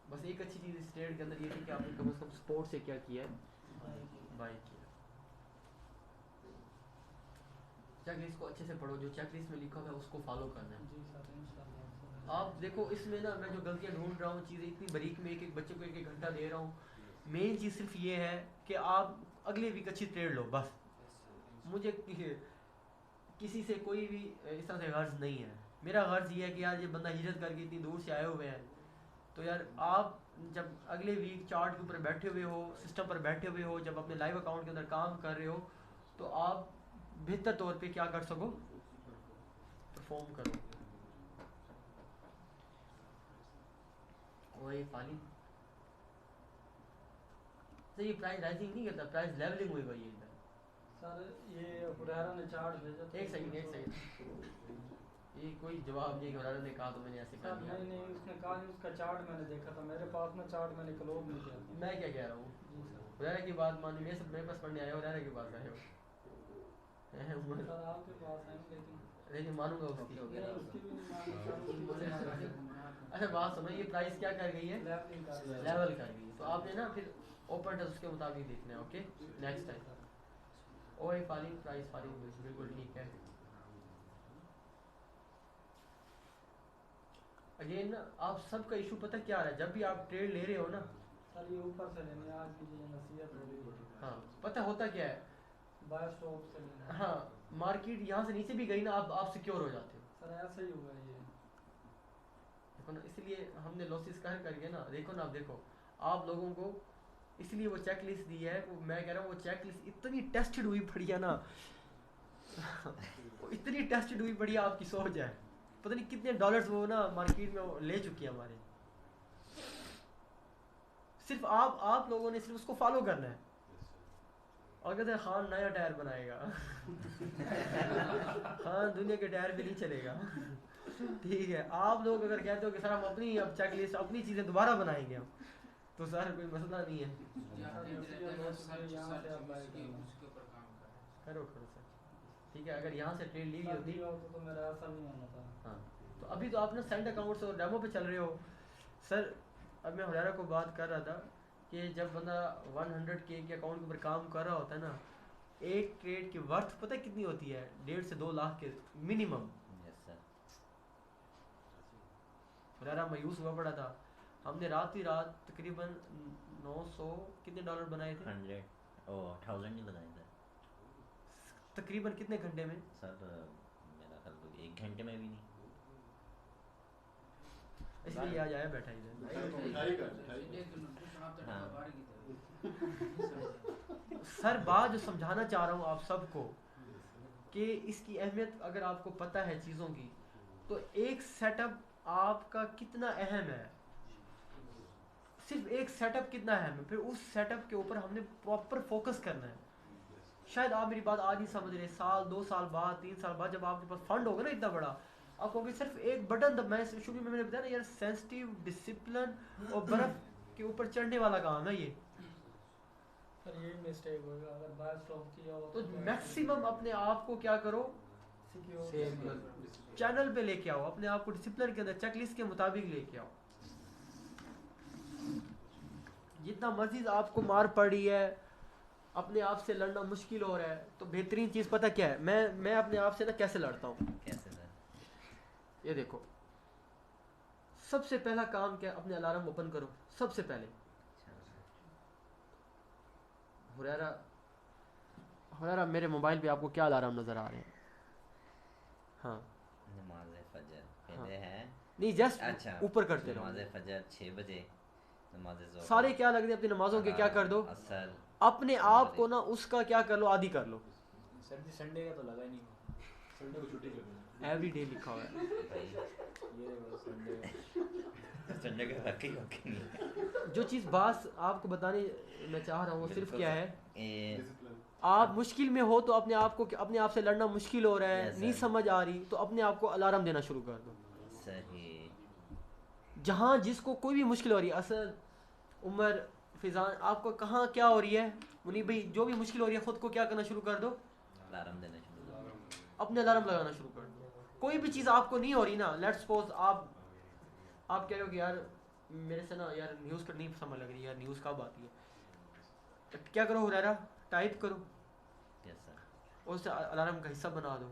बस एक अच्छी चीज़ इस ट्रेड के अंदर ये थी कि आपने कम से कम स्पोर्ट से क्या किया है? बाय किया। चेकलिस्ट को अच्छे से पढ़ो, जो चेकलिस्ट में लिखा हुआ है उसको फॉलो करना है। जी सर इंशाल्लाह। आप देखो इसमें ना, मैं जो गलतियाँ ढूंढ रहा हूँ, चीज़ें इतनी बारीक में, एक एक बच्चे को एक एक घंटा दे रहा हूँ, मेन चीज़ सिर्फ ये है कि आप अगले वीक अच्छी ट्रेड लो बस। मुझे किसी से कोई भी इस तरह से गर्ज नहीं है। मेरा गर्ज ये है कि यार ये बंदा हिजरत करके इतनी दूर से आए हुए हैं, तो यार आप जब अगले वीक चार्ट के ऊपर बैठे हुए हो, सिस्टम पर बैठे हुए हो, जब अपने लाइव अकाउंट के अंदर काम कर रहे हो, तो आप बेहतर तौर पे क्या कर सको, परफॉर्म करो। वही फाली तो ये प्राइस राइजिंग नहीं करता, प्राइस लेवलिंग हुई हुई है इधर। सर ये हुरैरा ने चार्ट भेजा था। एक सेकंड, ये कोई जवाब नहीं कि हुरैरा ने कहा तो मैंने ऐसे कर सर दिया। नहीं उसने कहा नहीं, उसका चार्ट मैंने देखा था, मेरे पास ना चार्ट मैंने क्लोज नहीं किया था। मैं क्या कह रहा हूँ, जी सर। हुरैरा की बात मानी, मेरे पास पढ़ने आए हो, हुरैरा के पास आए हो। सर आपके पास है लेकिन मानूंगा उसकी। नहीं उसकी भी नहीं मानी सर, उसकी भी नहीं मानी। अच्छा बात सुनो, ये प्राइस क्या कर गई है? लेवलिंग कर दिया। लेवल कर गई है। तो आपने ना फिर ओपन टेस्ट उसके मुताबिक देखना है। ओके, नेक्स्ट टाइम ओए फालिंग प्राइस फालिंग बिल्कुल ठीक है। अगेन आप सबका इशू पता क्या आ रहा है, जब भी आप ट्रेड ले रहे हो ना, सर ये ऊपर से लेने आज की जो नसीहत हो रही है। हाँ पता होता क्या है, बाय स्टॉप से लेना। हाँ मार्केट यहाँ से नीचे भी गई ना, आप सिक्योर हो जाते हो। सर ऐसे ही हुआ ये। देखो ना, इसलिए हमने लॉसेस कर करके ना, देखो ना, आप देखो आप लोगों को इसलिए वो चेक लिस्ट दी है। वो मैं कह रहा हूँ वो चेक लिस्ट इतनी टेस्टेड हुई पड़ी है ना वो इतनी टेस्टेड हुई पड़ी है, आपकी सोच है पता नहीं कितने डॉलर्स वो ना मार्केट में वो ले चुकी है हमारे। सिर्फ आप लोगों ने सिर्फ उसको फॉलो करना है। और कहते हैं खान नया टायर बनाएगा खान दुनिया के टायर पे नहीं चलेगा ठीक है, आप लोग अगर कहते हो कि सर हम अपनी अब चेकलिस्ट अपनी चीज़ें दोबारा बनाएंगे हम, तो सर कोई मसला नहीं है। करो सर, ठीक है। अगर यहाँ से ट्रेड ली होती तो मेरा ऐसा नहीं होना था। हाँ, तो अभी तो आपने सेंड अकाउंट से डेमो पे चल रहे हो सर। अब मैं हुरैरा को बात कर रहा था कि जब बंदा 100K के अकाउंट के ऊपर काम कर रहा होता है ना, एक ट्रेड की वर्थ पता है कितनी होती है? 1.5 से 2 लाख के मिनिमम। Yes sir. हुरैरा मायूस हुआ पड़ा था, हमने रात ही रात तकरीबन 900 कितने डॉलर बनाए थे? 1000 नहीं बनाए थे तकरीबन कितने घंटे में सर? मेरा ख्याल तो 1 घंटे में भी नहीं। इसलिए आज आया बैठा इधर। सर बात जो समझाना चाह रहा हूँ आप सबको कि इसकी अहमियत अगर आपको पता है चीज़ों की, तो एक सेटअप आपका कितना अहम है, सिर्फ एक सेटअप कितना अहम है, फिर उस सेटअप के ऊपर हमने प्रॉपर फोकस करना है। शायद आप मेरी बात आज नहीं समझ रहे, साल 2 साल बाद 3 साल बाद जब आपके पास फंड होगा ना इतना बड़ा, आप कहोगे सिर्फ एक बटन दबाएं। शुरू में मैंने बताया ना यार, सेंसिटिव डिसिप्लिन और बर्फ के ऊपर चढ़ने वाला काम है ये। सर यही मिस्टेक होगा अगर बाय स्टॉप किया हो तो मैक्सिमम अपने आप को क्या करो, चैनल पे लेके आओ, अपने आप को डिसिप्लिन के अंदर चेकलिस्ट के मुताबिक लेके आओ। जितना मर्जी आपको मार पड़ी है, अपने आप से लड़ना मुश्किल हो रहा है, तो बेहतरीन चीज़ पता क्या है? मैं अपने आप से ना कैसे लड़ता हूँ। कैसे सर? ये देखो, सबसे पहला काम क्या, अपने अलार्म ओपन करो सबसे पहले। हुरैरा मेरे मोबाइल पे आपको क्या अलार्म नज़र आ रहे हैं? हाँ नमाज फजर पहले है नहीं, जस्ट अच्छा ऊपर करते रहो। नमाज फजर 6 बजे, नमाज ज़ोहर सारे क्या लगते हैं अपनी नमाजों के, क्या कर दो असर। अपने आप को ना उसका क्या कर लो, आदि कर लो। सर जी संडे का तो लगा ही नहीं, संडे को छुट्टी कर दी। एवरी डे लिखा हुआ है। ये देखो संडे का वाकई नहीं। जो चीज़ बात आपको बताने मैं चाह रहा हूँ वो सिर्फ क्या है, ये आप मुश्किल में हो तो अपने आप को, अपने आप से लड़ना मुश्किल हो रहा है, Yes, नहीं sir. समझ आ रही, तो अपने आप को अलार्म देना शुरू कर दो। सही। जहाँ जिसको कोई भी मुश्किल हो रही है, असद, उमर, फिजान, आपको कहाँ क्या हो रही है, मुनीब भाई, जो भी मुश्किल हो रही है खुद को क्या करना शुरू कर दो, अलार्म देना शुरू करो। अपने अलार्म लगाना शुरू कर दो। कोई भी चीज़ आपको नहीं हो रही ना, लेट्स सपोज आप कह रहे हो कि यार मेरे से ना यार न्यूज़ का नहीं समझ लग रही, यार न्यूज़ कब आती है, तो क्या करो हुरैरा, टाइप करो यस सर। और उसे अलार्म का हिस्सा बना दो।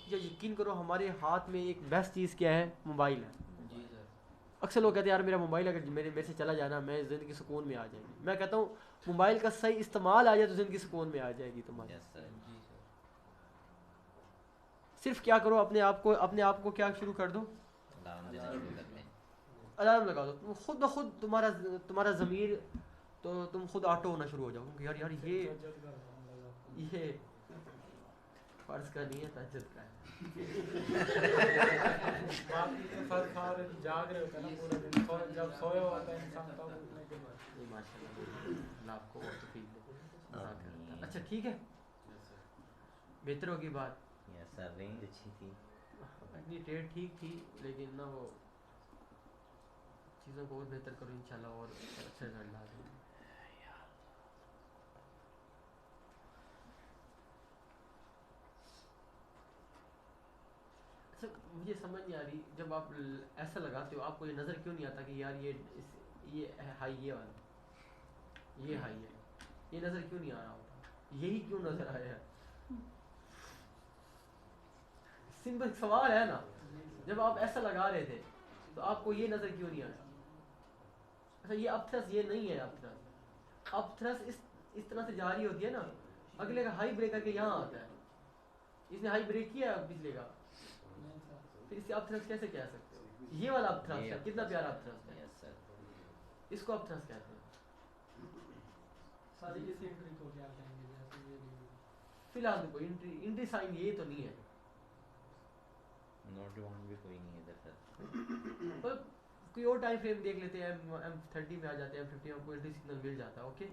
या यकीन करो हमारे हाथ में एक बेस्ट चीज़ क्या है, मोबाइल है। जी सर। अक्सर लोग कहते हैं यार मेरा मोबाइल अगर मेरे से चला जाए ना, मैं ज़िंदगी सुकून में आ जाएगी। मैं कहता हूँ मोबाइल का सही इस्तेमाल आ जाए तो ज़िंदगी सुकून में आ जाएगी तुम्हारी। Yes sir. जी सर। सिर्फ क्या करो, अपने आप को क्या शुरू कर दो, अलार्म देना शुरू कर दें। अलार्म लगा दो। तुम खुद ब खुद तुम्हारा ज़मीर, तो तुम खुद ऑटो होना शुरू हो जाओ कि यार ये फ़र्ज़ का नहीं है, तहज्जुद का है। जाग रहे होते हैं ना पूरे दिन, जब सोए होता है इंसान तब उठने के बाद। ये माशाल्लाह अल्लाह आपको और तौफीक दे। आमीन। अच्छा ठीक है, बेहतर होगी बात। यस सर, रेंज अच्छी थी। अपनी ट्रेड ठीक थी, लेकिन ना वो चीज़ों को और बेहतर करो इंशाल्लाह, और अच्छे रिजल्ट ला देंगे। अच्छा मुझे समझ नहीं आ रही, जब आप ऐसा लगाते हो आपको ये नज़र क्यों नहीं आता कि यार ये हाई, ये वाला ये हाई है, ये नज़र क्यों नहीं आ रहा होता? यही क्यों नज़र आया है? सिंपल सवाल है ना। जब आप ऐसा लगा रहे थे तो आपको ये नज़र क्यों नहीं आया? अच्छा ये अपथ्रस ये नहीं है, अपथ्रस इस तरह से जारी होती है ना, अगले का हाई ब्रेक करके यहाँ आता है, इसने हाई ब्रेक किया पिछले का, फिर इससे अपथ्रस कैसे कह सकते हो? ये वाला अपथ्रस है, कितना प्यारा अपथ्रस है, यस सर। इसको अपथ्रस कहते हैं। सारी इसी एंट्री को क्या कहेंगे, जैसे ये भी फिलहाल तो कोई इंट्री साइन ये तो नहीं है, नोट वन भी कोई नहीं है इधर सर। पर कोई और टाइम फ्रेम देख लेते हैं, M30 में आ जाते हैं, M50 में आपको एंट्री सिग्नल मिल जाता है। ओके,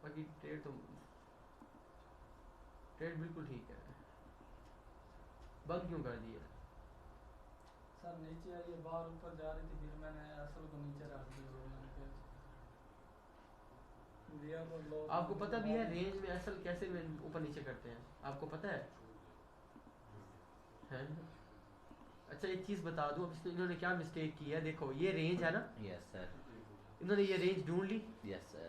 बाकी ट्रेड बिल्कुल ठीक है। बंद क्यों कर दिया? सर नीचे आई, बार ऊपर जा रही थी, फिर मैंने असल को नीचे रख दिया तो लो। आपको पता भी है रेंज में असल कैसे ऊपर नीचे करते हैं, आपको पता है? अच्छा एक चीज़ बता दूं, अब इन्होंने क्या मिस्टेक की है, देखो ये रेंज है ना, यस सर, इन्होंने ये रेंज ढूंढ ली, यस सर,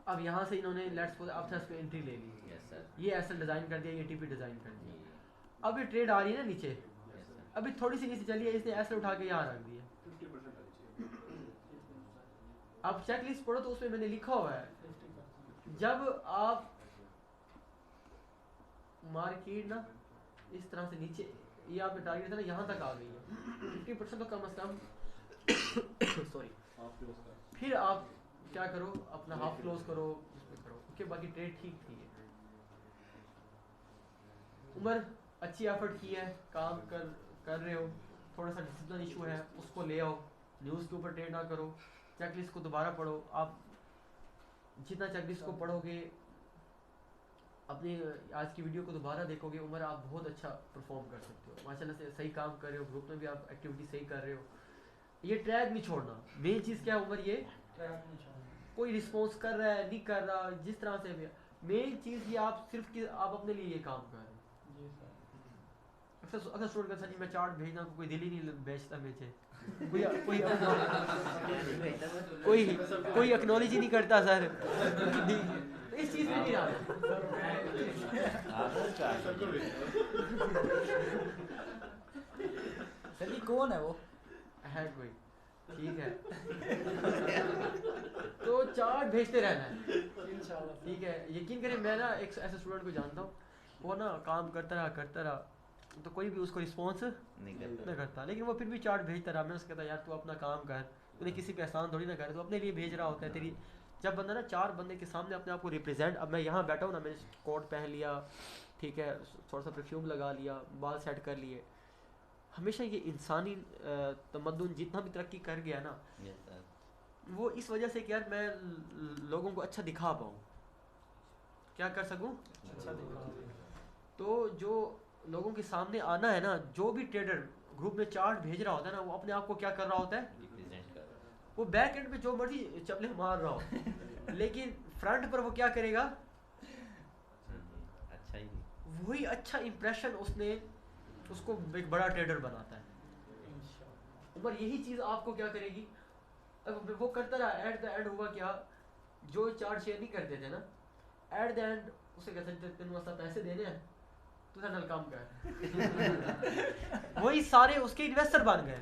अब यहाँ से इन्होंने लेट्स सपोज अब पे एंट्री ले ली, यस सर, ये ऐसा डिज़ाइन कर दिया, ये टीपी डिज़ाइन कर दिया, ये अब ये ट्रेड आ रही है ना नीचे, यस सर, अभी थोड़ी सी नीचे चली है, इसने ऐसे उठा के यहाँ रख दिया। 50% आनी चाहिए। अब चेक लिस्ट पढ़ो तो उसमें मैंने लिखा हुआ है 50%। जब आप मार्केट ना इस तरह से नीचे, ये आपका टारगेट था ना यहाँ तक आ गई है 50% तो कम से कम सॉरी, हाफ क्लोज का फिर आप क्या करो, अपना हाफ क्लोज करो, उसमें करो, ओके। बाकी ट्रेड ठीक थी। उमर अच्छी एफर्ट की है, काम कर रहे हो, थोड़ा सा डिसिप्लिन इशू है उसको ले आओ, न्यूज़ के ऊपर ट्रेड ना करो, चेकलिस्ट को दोबारा पढ़ो। आप जितना चेकलिस्ट को पढ़ोगे, अपनी आज की वीडियो को दोबारा देखोगे, उमर आप बहुत अच्छा परफॉर्म कर सकते हो, माशाल्लाह से सही काम कर रहे हो, ग्रुप में भी आप एक्टिविटी सही कर रहे हो। ये ट्रैक नहीं छोड़ना, मेन चीज़ क्या है उमर, ये ट्रैक नहीं छोड़ना। कोई रिस्पॉन्स कर रहा है नहीं कर रहा, जिस तरह से भी, मेन चीज़ ये आप सिर्फ कि आप अपने लिए ये काम कर रहे हो। जी सर। अक्सर स्टूडेंट का सर जी मैं चार्ट भेजना कोई दिल ही नहीं बेचता मुझे, कोई एक्नॉलेज ही नहीं करता सर, इस चीज़ में नहीं रहा। सर जी कौन है वो? है कोई, ठीक है तो चार्ट भेजते रहना है, इंशाल्लाह। ठीक है। यकीन करें मैं ना एक ऐसे स्टूडेंट को जानता हूँ, वो ना काम करता रहा तो कोई भी उसको रिस्पॉन्स नहीं करता, लेकिन वो फिर भी चार्ट भेजता रहा। मैं उसको कहता यार तू अपना काम कर, तूने किसी पे एहसान थोड़ी ना करे, तो अपने लिए भेज रहा होता है। तेरी जब बंदा ना 4 बंदे के सामने अपने आप को रिप्रेजेंट, अब मैं यहाँ बैठा हूँ ना, मैंने कोट पहन लिया, ठीक है, थोड़ा सा परफ्यूम लगा लिया, बाल सेट कर लिए, हमेशा ये इंसानी तमद्दुन जितना भी तरक्की कर गया ना, यस सर, वो इस वजह से कि यार मैं लोगों को अच्छा दिखा पाऊँ, क्या कर सकूँ, अच्छा दिखा। तो जो लोगों के सामने आना है ना, जो भी ट्रेडर ग्रुप में चार्ट भेज रहा होता है ना, वो अपने आप को क्या कर रहा होता है, रिप्रेजेंट कर रहा है। वो बैक एंड पे जो मर्जी चपले मार रहा हो लेकिन फ्रंट पर वो क्या करेगा, अच्छा ही वही अच्छा इंप्रेशन उसको एक बड़ा ट्रेडर बनाता है। इंशाल्लाह। ऊपर यही चीज़ आपको क्या करेगी, अब वो करता रहा, एट द एंड हुआ क्या, जो चार्ट शेयर नहीं करते थे ना, एट द एंड उसे कहते थे तेन वास्ता पैसे देने हैं, तू नल काम कर वही सारे उसके इन्वेस्टर बन गए,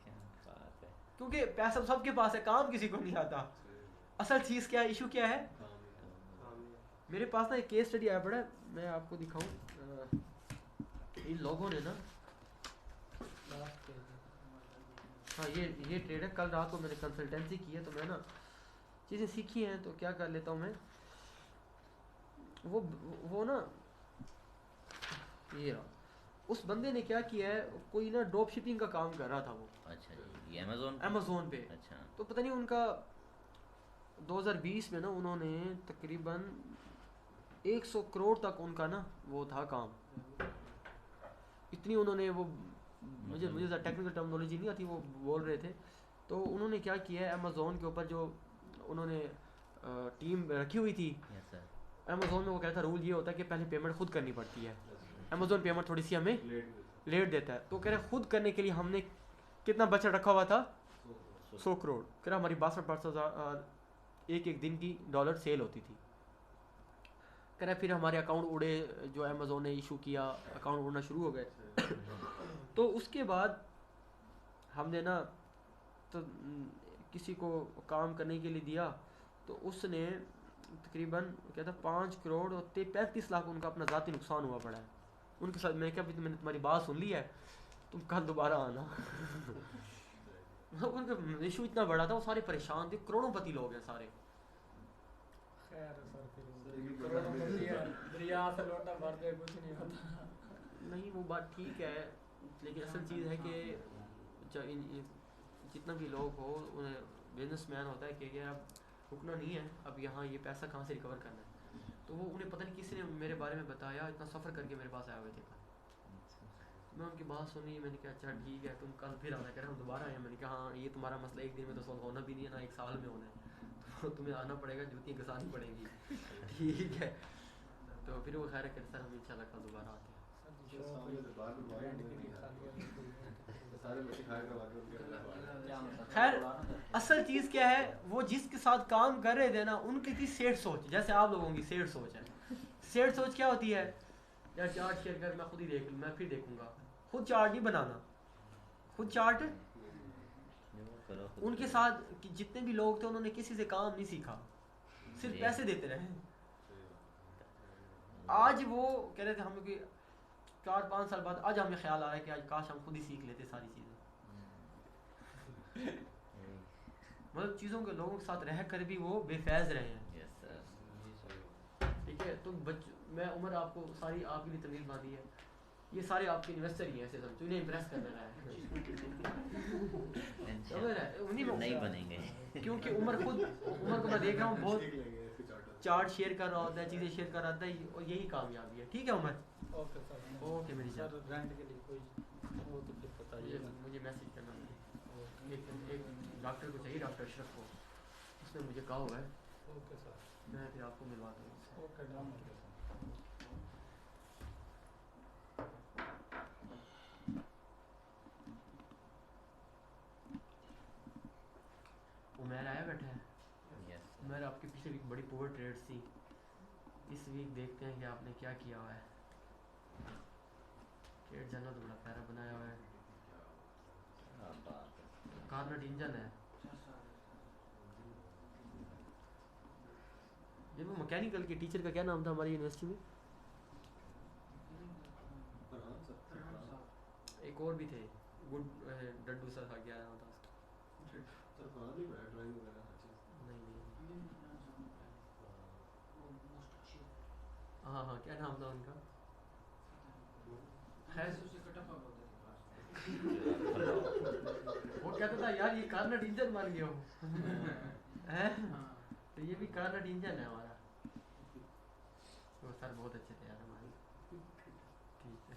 क्या बात है। क्योंकि पैसा सबके पास है, काम किसी को नहीं आता। असल चीज़ क्या है, इशू क्या है, मेरे पास ना एक केस स्टडी आया पड़ा है, मैं आपको दिखाऊं। इन लोगों ने ना, हाँ ये ट्रेड है, कल रात को मैंने कंसल्टेंसी की है, तो मैं ना चीज़ें सीखी हैं, तो क्या कर लेता हूँ मैं, वो ना ये रहा, उस बंदे ने क्या किया है, कोई ना ड्रॉप शिपिंग का काम कर रहा था वो, अच्छा जी, ये अमेज़न पे। अच्छा, तो पता नहीं उनका 2020 में ना उन्होंने तकरीबन 100 करोड़ तक उनका ना वो था काम, इतनी उन्होंने वो, मुझे टेक्निकल टर्मिनोलॉजी नहीं आती, वो बोल रहे थे। तो उन्होंने क्या किया है, अमेज़ोन के ऊपर जो उन्होंने टीम रखी हुई थी, यस सर, अमेज़ोन में वो कहता रूल ये होता है कि पहले पेमेंट खुद करनी पड़ती है, अमेज़ोन पेमेंट थोड़ी सी हमें लेट देता है। तो कह रहे खुद करने के लिए हमने कितना बजट रखा हुआ था, 100 करोड़। कह रहा हमारी 62,000 एक दिन की डॉलर सेल होती थी। कह रहा फिर हमारे अकाउंट उड़े, जो अमेज़ोन ने इशू किया, अकाउंट उड़ना शुरू हो गए। तो उसके बाद हमने ना तो किसी को काम करने के लिए दिया, तो उसने तकरीबन क्या था 5 करोड़ और 35 लाख उनका अपना ज़ाती नुकसान हुआ पड़ा है उनके साथ। मैं क्या, मैंने तुम्हारी बात सुन ली है, तुम कल दोबारा आना उनका इशू इतना बड़ा था, वो सारे परेशान थे, करोड़ोंपति लोग हैं सारे। खैर है सर, फिर करोड़पति है, दरिया से लोटा भर दे कुछ नहीं होता। नहीं वो बात ठीक है, लेकिन असल चीज़ है कि जितना भी लोग हो उन्हें बिजनेसमैन होता है कि यार अब रुकना नहीं है, अब यहाँ ये पैसा कहाँ से रिकवर करना है। तो वो उन्हें पता नहीं किसी ने मेरे बारे में बताया, इतना सफ़र करके मेरे पास आए हुए थे। मैं उनकी बात सुनी, मैंने कहा अच्छा ठीक है तुम कल फिर आना, कह रहे हम दोबारा आए। मैंने कहा हाँ ये तुम्हारा मसला एक दिन में तो सॉल्व होना भी नहीं है ना, एक साल में होना है, तो तुम्हें आना पड़ेगा, जूतियाँ घसानी पड़ेंगी। ठीक है, तो फिर वो खैर है सर हम इंशाल्लाह कल दोबारा आते हैं। खैर असल चीज़ क्या है, वो जिसके साथ काम कर रहे थे ना उनकी थी सेठ सोच, जैसे आप लोगों की सेठ सोच है। सेठ सोच क्या होती है, यार चार्ट शेयर कर मैं खुद ही देख लूँ, मैं फिर देखूंगा, खुद चार्ट नहीं बनाना, खुद चार्ट। उनके साथ कि जितने भी लोग थे उन्होंने किसी से काम नहीं सीखा, सिर्फ पैसे देते रहे। आज वो कह रहे थे हमें कि 4-5 साल बाद आज हमें ख्याल आ रहा है कि आज काश हम खुद ही सीख लेते सारी चीज़ें। मतलब चीज़ों के लोगों के साथ रह कर भी वो बेफैज़ रहे हैं। ठीक है, तो मैं उम्र आपको सारी आपके लिए तमीज़ बांधी है, ये सारे आपके इन्वेस्टर ही हैं, ऐसे समझो, इन्हें इम्प्रेस करना है। नहीं बनेंगे क्योंकि उम्र को मैं देख रहा हूँ बहुत चार्ट शेयर कर रहा होता है, चीज़ें शेयर कर रहा होता है, और यही कामयाबी है। ठीक है उमर, ओके सर, ओके मेरी जान, सर रेंट के लिए कोई वो तो फिर बताइए। मुझे मैसेज करना है, एक डॉक्टर को चाहिए, डॉक्टर अशरफ को, उसने मुझे कहा हुआ है। ओके सर, मैं फिर आपको मिलवाता हूँ। Okay done. उमर आया बैठा है। उमर आपके पिछले वीक बड़ी पुअर ट्रेड्स थी, इस वीक देखते हैं कि आपने क्या किया हुआ है। ट्रेड जर्नल तो बड़ा प्यारा बनाया हुआ है, कार्नेट इंजन है। ये वो मैकेनिकल के टीचर का क्या नाम था हमारी यूनिवर्सिटी में? एक और भी थे, गुड डड्डू सर था, क्या नाम था उसका? हाँ हाँ, क्या नाम था उनका? वो कहता था यार ये कार्नेट इंजन बन गया हो। है तो ये भी कार्नेट इंजन है हमारा। वो सर बहुत अच्छे थे यार हमारे। ठीक है,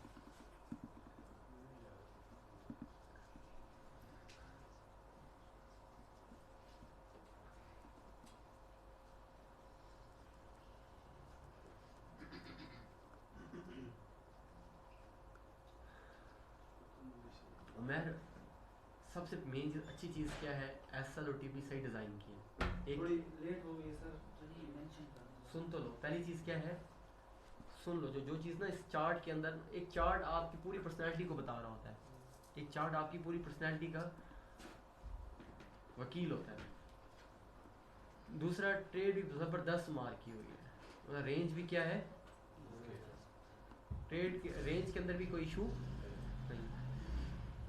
उमर सबसे मेन चीज़, अच्छी चीज़ क्या है, एसएल और टीपी सही डिज़ाइन की है। एक थोड़ी लेट हो गई सर, चलिए मेंशन कर दो। सुन तो लो, पहली चीज़ क्या है, सुन लो, जो चीज़ ना इस चार्ट के अंदर, एक चार्ट आपकी पूरी पर्सनैलिटी को बता रहा होता है, एक चार्ट आपकी पूरी पर्सनैलिटी का वकील होता है। दूसरा, ट्रेड भी ज़बरदस्त मार्क की हुई है, मतलब रेंज भी क्या है, ट्रेड के रेंज के अंदर भी कोई इशू नहीं,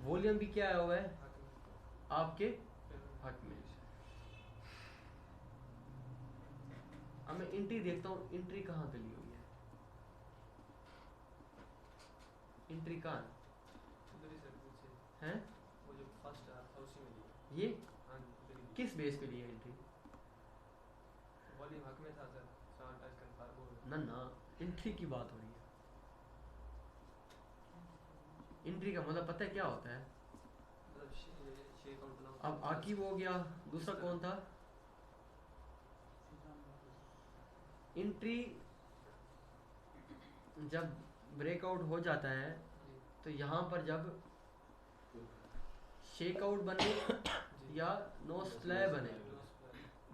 वॉल्यूम भी क्या आया हुआ है आपके हक में। अब मैं एंट्री देखता हूँ, एंट्री कहाँ पे ली हुई है, एंट्री कहाँ उधर ही सर पीछे है? वो जो फर्स्ट था उसी में लिया। ये हाँ जी, उधर ही किस बेस पे ली है एंट्री? वॉल्यूम हक में था सर, 7 टच कंफर्म हो ना ना, एंट्री की बात हो रही है। एंट्री का मतलब पता है क्या होता है? मतलब शेक आउट बनाओ। अब आकिब हो गया, दूसरा कौन था? एंट्री जब ब्रेकआउट हो जाता है तो यहाँ पर जब शेक आउट बने या नो स्लैब बने,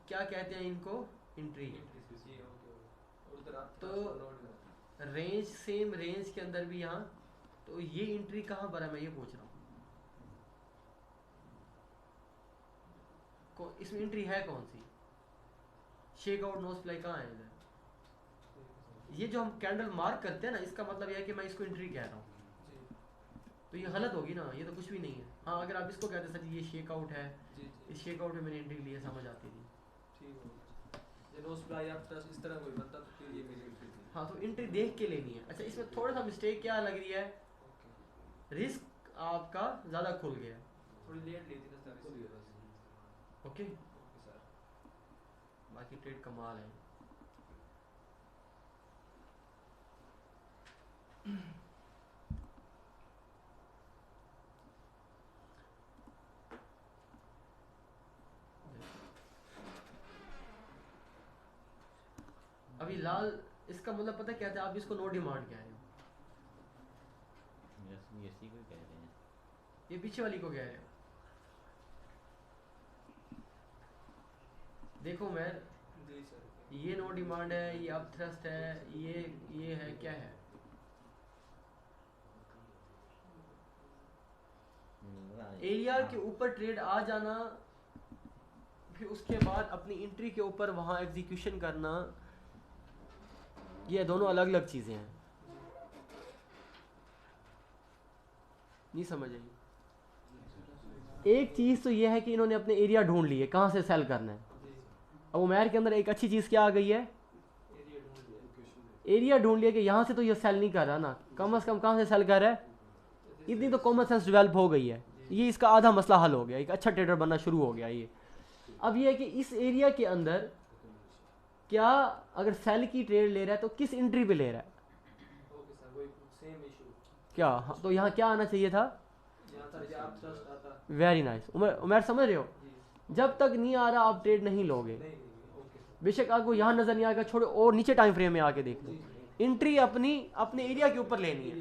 क्या कहते हैं इनको? एंट्री। तो रेंज, सेम रेंज के अंदर भी यहाँ, तो ये एंट्री कहाँ पर है मैं ये पूछ रहा हूँ। इसमें एंट्री है कौन सी? शेक आउट नो स्प्लाई कहाँ है इधर? ये जो हम कैंडल मार्क करते हैं ना, इसका मतलब यह है कि मैं इसको एंट्री कह रहा हूँ, तो ये गलत होगी ना, ये तो कुछ भी नहीं है। हाँ अगर आप इसको कहते सर ये शेक आउट है, इस शेक आउट में मैंने एंट्री ली है, समझ आती थी। हाँ तो एंट्री देख के लेनी है। अच्छा इसमें थोड़ा सा मिस्टेक क्या लग रही है, रिस्क आपका ज़्यादा खुल गया, थोड़ी लेट ली थी ना चलिए सर। बस ओके। Okay sir. बाकी ट्रेड कमाल है। अभी लाल इसका मतलब पता क्या था, आप इसको नो डिमांड कह रहे हो, इसी को कह रहे हैं। ये पीछे वाली को कह रहे हो। देखो मैं जी सर। ये नो डिमांड है, ये अप थ्रस्ट है, ये है क्या है, एरिया के ऊपर ट्रेड आ जाना, फिर उसके बाद अपनी एंट्री के ऊपर वहाँ एग्जीक्यूशन करना, ये दोनों अलग अलग चीज़ें हैं। नहीं समझ आई? एक चीज़ तो ये है कि इन्होंने अपने एरिया ढूंढ लिए कहाँ से सेल करना है। अब उमेर के अंदर एक अच्छी चीज़ क्या आ गई है, एरिया ढूंढ लिया कि यहाँ से तो ये सेल नहीं कर रहा ना, कम से कम कहाँ से सेल कर रहा है। इतनी तो कॉमन सेंस डेवलप हो गई है, ये इसका आधा मसला हल हो गया, एक अच्छा ट्रेडर बनना शुरू हो गया ये। अब ये है कि इस एरिया के अंदर क्या अगर सेल की ट्रेड ले रहा है तो किस एंट्री पे ले रहा है। ओके सर, वही सेम इशू। क्या तो यहाँ क्या आना चाहिए था, यहाँ सर आप ट्रस्ट आता। Very nice. उमेर समझ रहे हो, जी। जब तक नहीं आ रहा आप ट्रेड नहीं लोगे। नहीं ओके सर। बेशक आपको यहाँ नजर नहीं आएगा, छोड़ो और नीचे टाइम फ्रेम में आके देख लो। एंट्री अपनी अपने एरिया के ऊपर लेनी है,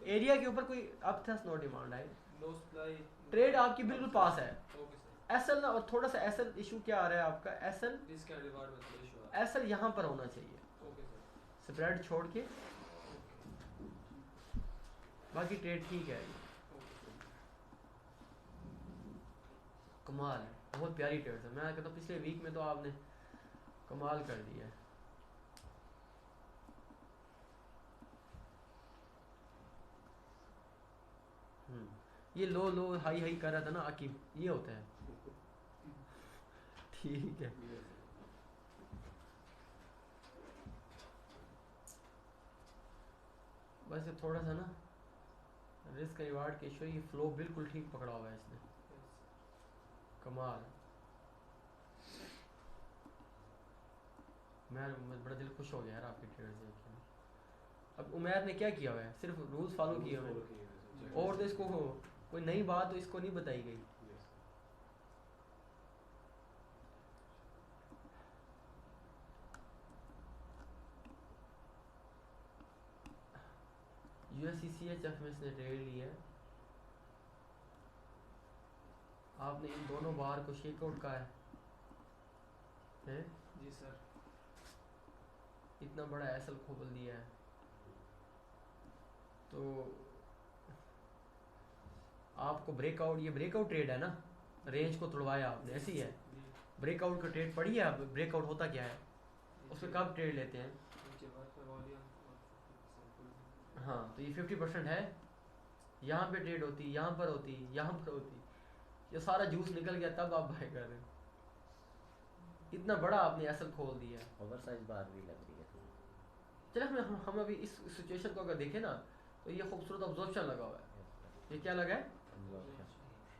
एरिया के ऊपर कोई अब थस नो डिमांड है, नो सप्लाई। ट्रेड आपकी बिल्कुल पास है। Okay sir. एसएल और थोड़ा सा एसएल इशू क्या आ रहा है आपका, एसएल रिस्क एंड रिवार्ड में थोड़ा इशू है। एसएल यहाँ पर होना चाहिए, ओके सर। स्प्रेड छोड़ के, बाकी ट्रेड ठीक है। कमाल है, बहुत प्यारी ट्रेड है। मैं कहता हूँ पिछले वीक में तो आपने कमाल कर दिया है। ये लो लो हाई हाई कर रहा था ना आकिब, ये होता है। ठीक है, बस ये थोड़ा सा ना रिस्क रिवार्ड के इशू, ये फ्लो बिल्कुल ठीक पकड़ा हुआ है इसने, कमाल। मैं बड़ा दिल खुश हो गया यार आपकी ट्रेड देख के। अब उमैर ने क्या किया हुआ है, सिर्फ रूल्स फॉलो किए हुए हैं, और तो इसको कोई नई बात तो इसको नहीं बताई गई। USCCHF में इसने ट्रेड ली है, आपने इन दोनों बार को शेकआउट का है? जी सर। इतना बड़ा एसएल खोल दिया है, तो आपको ब्रेकआउट, ये ब्रेकआउट ट्रेड है ना, रेंज को तोड़वाया आपने, ऐसी है। ब्रेकआउट का ट्रेड पढ़ी है आप, ब्रेकआउट होता क्या है, उसमें कब ट्रेड लेते हैं। हाँ, तो ये 50% है, यहाँ पे ट्रेड होती, यहाँ पर होती, यहाँ पर होती, ये सारा जूस निकल गया तब आप बाय कर रहे हैं। इतना बड़ा आपने एसएल खोल दिया, ओवरसाइज बार भी लग रही है। चलो हम अभी इस सिचुएशन को अगर देखें ना, तो ये खूबसूरत ऑब्जर्वेशन लगा हुआ है, ये क्या लगा है,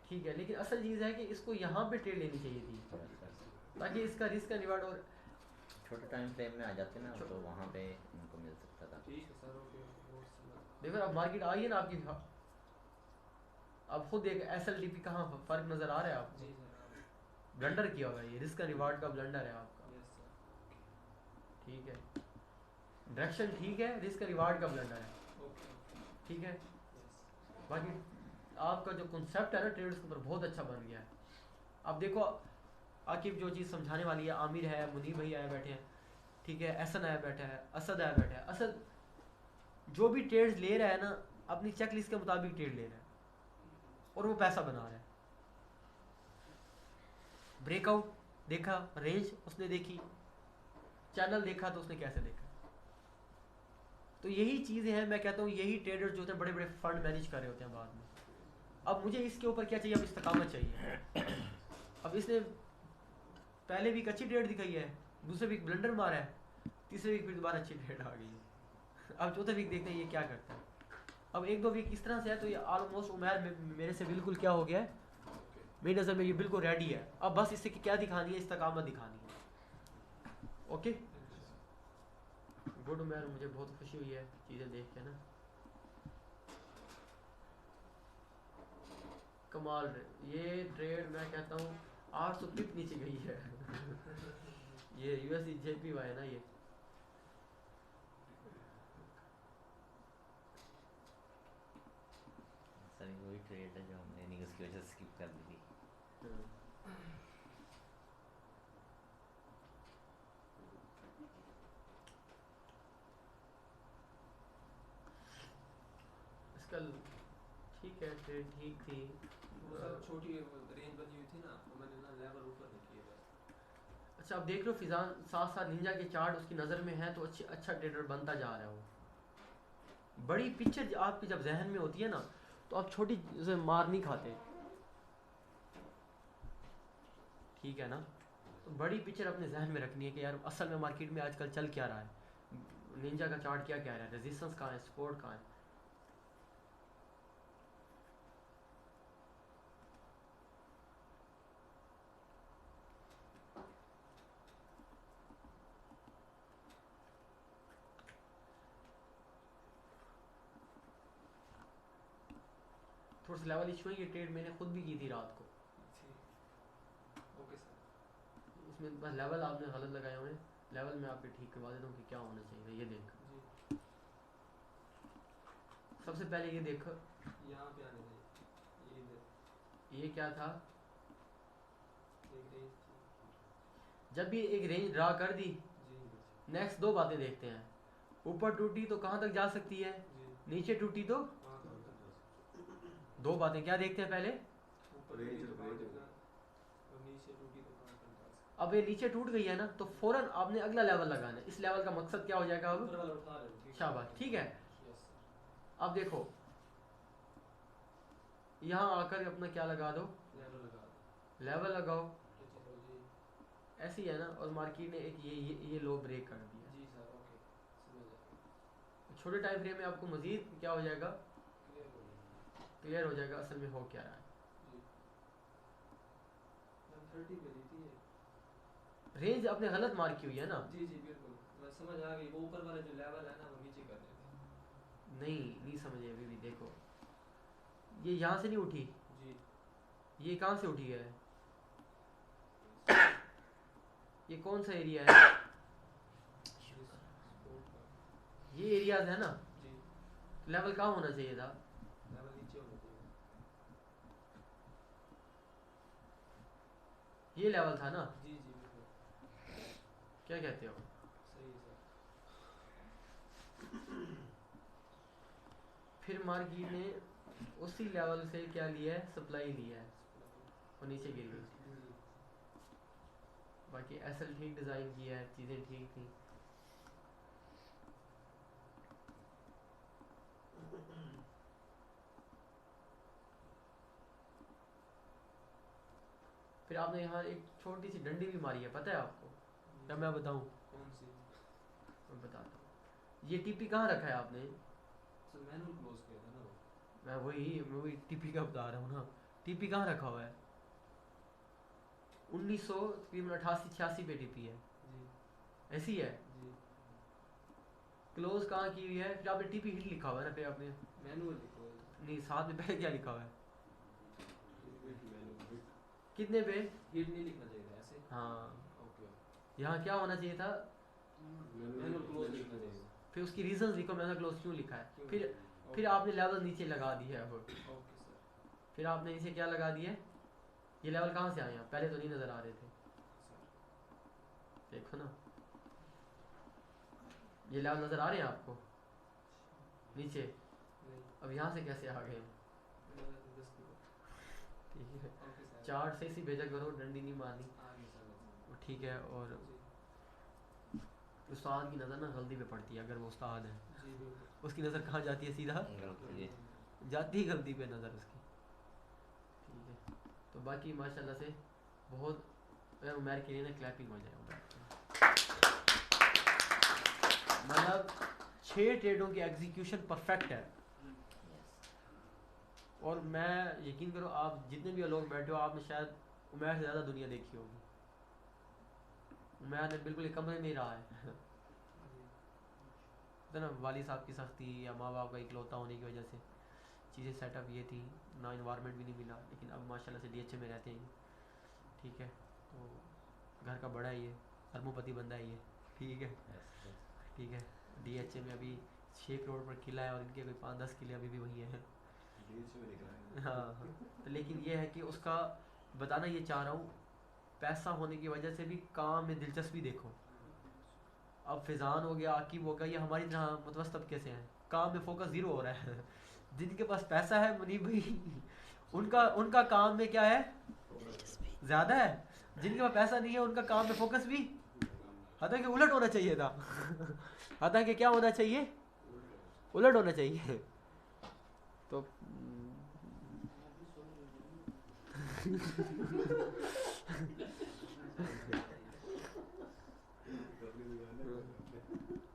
ठीक है। लेकिन असल चीज़ है कि इसको यहाँ पे ट्रेड लेनी चाहिए थी, ताकि इसका रिस्क एंड रिवार्ड और छोटे टाइम फ्रेम में आ जाते ना, तो वहाँ पे उनको मिल सकता था। ठीक है सर, ओके। देखो अब मार्केट आई है ना आपकी, अब खुद देख SLDP कहाँ फर्क नजर आ रहा है आपको। जी सर। ब्लंडर किया होगा, ये रिस्क एंड रिवार्ड का ब्लंडर है आपका, यस सर। ठीक है। डायरेक्शन ठीक है, रिस्क एंड रिवार्ड का ब्लंडर है, ओके। ठीक है। यस। बाकी आपका जो कॉन्सेप्ट है ना ट्रेड के ऊपर बहुत अच्छा बन गया है। अब देखो आकिब जो चीज़ समझाने वाली है, आमिर है, मुनीब भाई आए बैठे हैं, ठीक है, एहसन आया बैठा है, असद आया बैठा है। असद जो भी ट्रेड्स ले रहा है ना, अपनी चेक लिस्ट के मुताबिक ट्रेड ले रहा है और वो पैसा बना रहा है। ब्रेकआउट देखा, रेंज उसने देखी, चैनल देखा, तो उसने कैसे देखा। तो यही चीज़ें हैं, मैं कहता हूँ यही ट्रेडर्स जो होते हैं बड़े बड़े फंड मैनेज कर रहे होते हैं बाद में। अब मुझे इसके ऊपर क्या चाहिए, अब इस्तकामत चाहिए। अब इसने पहले भी एक अच्छी ट्रेड दिखाई है, दूसरे वीक ब्लंडर मारा है, तीसरे वीक फिर दोबारा अच्छी ट्रेड आ गई है। अब चौथे वीक देखते हैं ये क्या करता है। अब एक दो वीक इस तरह से है, तो ये ऑलमोस्ट उमैर मेरे से बिल्कुल क्या हो गया है, मेरी नज़र में ये बिल्कुल रेडी है। अब बस इससे क्या दिखानी है, इस्तकामत दिखानी है। ओके गुड मैन, मुझे बहुत खुशी हुई है चीज़ें देख के ना। कमाल ये ट्रेड मैं कहता हूँ 800 पिप नीचे गई है। ये यूएसडी जेपीवाई है ना ये। सर वही ट्रेड है जो हमने न्यूज़ की वजह से स्किप कर दी थी। इसका ठीक है, ट्रेड ठीक थी। वो सर छोटी रेंज बनी हुई थी ना, तो मैंने ना लेवल ऊपर नहीं किए बस। अच्छा अब देख लो फिजान, साथ साथ निंजा के चार्ट उसकी नज़र में है तो अच्छा ट्रेडर बनता जा रहा है वो। बड़ी पिक्चर आपकी जब जहन में होती है ना तो आप छोटी से मार नहीं खाते, ठीक है ना। तो बड़ी पिक्चर अपने जहन में रखनी है कि यार असल में मार्केट में आजकल चल क्या रहा है, निंजा का चार्ट क्या कह रहा है, रेजिस्टेंस कहाँ है, सपोर्ट कहाँ है। थोड़ा सा लेवल इशू है, ये ट्रेड मैंने खुद भी की थी रात को। Okay sir. इसमें बस लेवल आपने गलत लगाए हुए हैं, लेवल मैं आपके ठीक करवा देता हूँ कि क्या होना चाहिए। ये देख जी सबसे पहले ये देखो यहाँ पे आने दे, ये इधर ये क्या था, एक रेंज थी। जब ये एक रेंज ड्रा कर दी, जी नेक्स्ट दो बातें देखते हैं। ऊपर टूटी तो कहाँ तक जा सकती है, जी नीचे टूटी तो वहाँ तक दो बातें क्या देखते हैं पहले। ऊपर टूटी तो कहाँ तक जा, और नीचे टूटी तो कहाँ तक जा सकती अब ये नीचे टूट गई है ना तो फौरन आपने अगला लेवल लगाना है। इस लेवल का मकसद क्या हो जाएगा है। अब, ऊपर वाला उठा रहे हो, ठीक है। शाबाश, ठीक है। Yes sir. अब देखो यहाँ आकर अपना क्या लगा दो, लेवल लगा दो। लेवल लगाओ, जी ऐसी है ना। और मार्केट ने एक ये लो ब्रेक कर दिया। जी सर, ओके समझ गया। छोटे टाइम फ्रेम में आपको मजीद क्या हो जाएगा, क्लियर हो गया। क्लियर हो जाएगा असल में हो क्या रहा है। जी मैं 30 पे दी थी ये। रेंज आपने गलत मार्क की हुई है ना। जी जी बिल्कुल, मैं समझ आ गई। वो ऊपर वाला जो लेवल है ना वो नीचे कर देते नहीं समझे अभी भी। देखो ये यहाँ से नहीं उठी, जी। ये कहाँ से उठी है, ये कौन सा एरिया है, ये एरियाज है ना। जी लेवल कहाँ होना चाहिए था, लेवल नीचे होना चाहिए। ये लेवल था ना। जी जी बिल्कुल क्या कहते हो, सही है सर। फिर मार्केट ने उसी लेवल से क्या लिया है, सप्लाई लिया है और नीचे गिर गई। जी बाकी एसएल ठीक डिज़ाइन किया है, चीज़ें ठीक थी। फिर आपने यहाँ एक छोटी सी डंडी भी मारी है, पता है आपको, क्या मैं बताऊँ, कौन सी मैं बताता हूँ। ये टीपी कहाँ रखा है आपने, सर? मैनुअल क्लोज किया था ना वो। मैं वही टीपी का बता रहा हूँ ना। टीपी कहाँ रखा हुआ है, 1900 तकरीबन 88-86 पे टीपी है, जी ऐसी है। जी क्लोज कहाँ की हुई है, फिर आपने टीपी हिट लिखा हुआ है ना, फिर आपने मैनुअल लिखो है। नहीं साथ में पहले क्या लिखा हुआ है, मैनुअल कितने पे, हिट नहीं लिखना चाहिए था ऐसे। हाँ ओके यहाँ क्या होना चाहिए था, मैनुअल क्लोज लिखना चाहिए। फिर उसकी रीजंस लिखो, मैंने क्लोज क्यों लिखा है। क्यों? फिर आपने लेवल नीचे लगा दिया है। Okay sir. फिर आपने नीचे क्या लगा दिया, ये लेवल कहाँ से आए हैं, पहले तो नहीं नज़र आ रहे थे, देखो ना ये लेवल नज़र आ रहे हैं आपको नीचे। नहीं अब यहाँ से कैसे आ गए, ठीक है। Okay sir. चार्ट से इसी भेजा करो, डंडी नहीं मारनी, आगे सर। वो ठीक है। और जी उस्ताद की नज़र ना गलती पे पड़ती है, अगर वो उस्ताद है जी बिल्कुल। उसकी नज़र कहाँ जाती है, सीधा गलती जाती ही गलती पे नज़र उसकी, ठीक है। तो बाकी माशाल्लाह से बहुत उमर के लिए ना क्लैपिंग हो जाए, मतलब 6 ट्रेडों की एग्जीक्यूशन परफेक्ट है। और मैं यकीन करो, आप जितने भी लोग बैठे हो, आपने शायद उमर से ज़्यादा दुनिया देखी होगी। उमर ने बिल्कुल एक कमरे में ही रहा है तो ना वाली साहब की सख्ती या माँ बाप का इकलौता होने की वजह से चीज़ें सेटअप ये थी, ना इन्वायरमेंट भी नहीं मिला, लेकिन अब माशाल्लाह से डीएचए में रहते हैं। ठीक है, तो घर का बड़ा ही है, अरबोपति बंदा ही है। ठीक है, ठीक है। डीएचए में अभी 6 करोड़ पर किला है और इनके कोई 5-10 किले अभी भी वही हैं। डीएचए में निकला है। हाँ हाँ, तो लेकिन ये है कि उसका बताना ये चाह रहा हूँ, पैसा होने की वजह से भी काम में दिलचस्पी देखो। अब फिजान हो गया, आकिब हो गया, ये हमारी तरह मुतवस्सित तबके से हैं, काम में फोकस ज़ीरो हो रहा है जिनके पास पैसा है मुनीब भाई, उनका उनका काम में क्या है, ज़्यादा है। जिनके पास पैसा नहीं है उनका काम में फोकस भी, हालांकि उलट होना चाहिए था हालांकि क्या होना चाहिए, उलट होना चाहिए। तो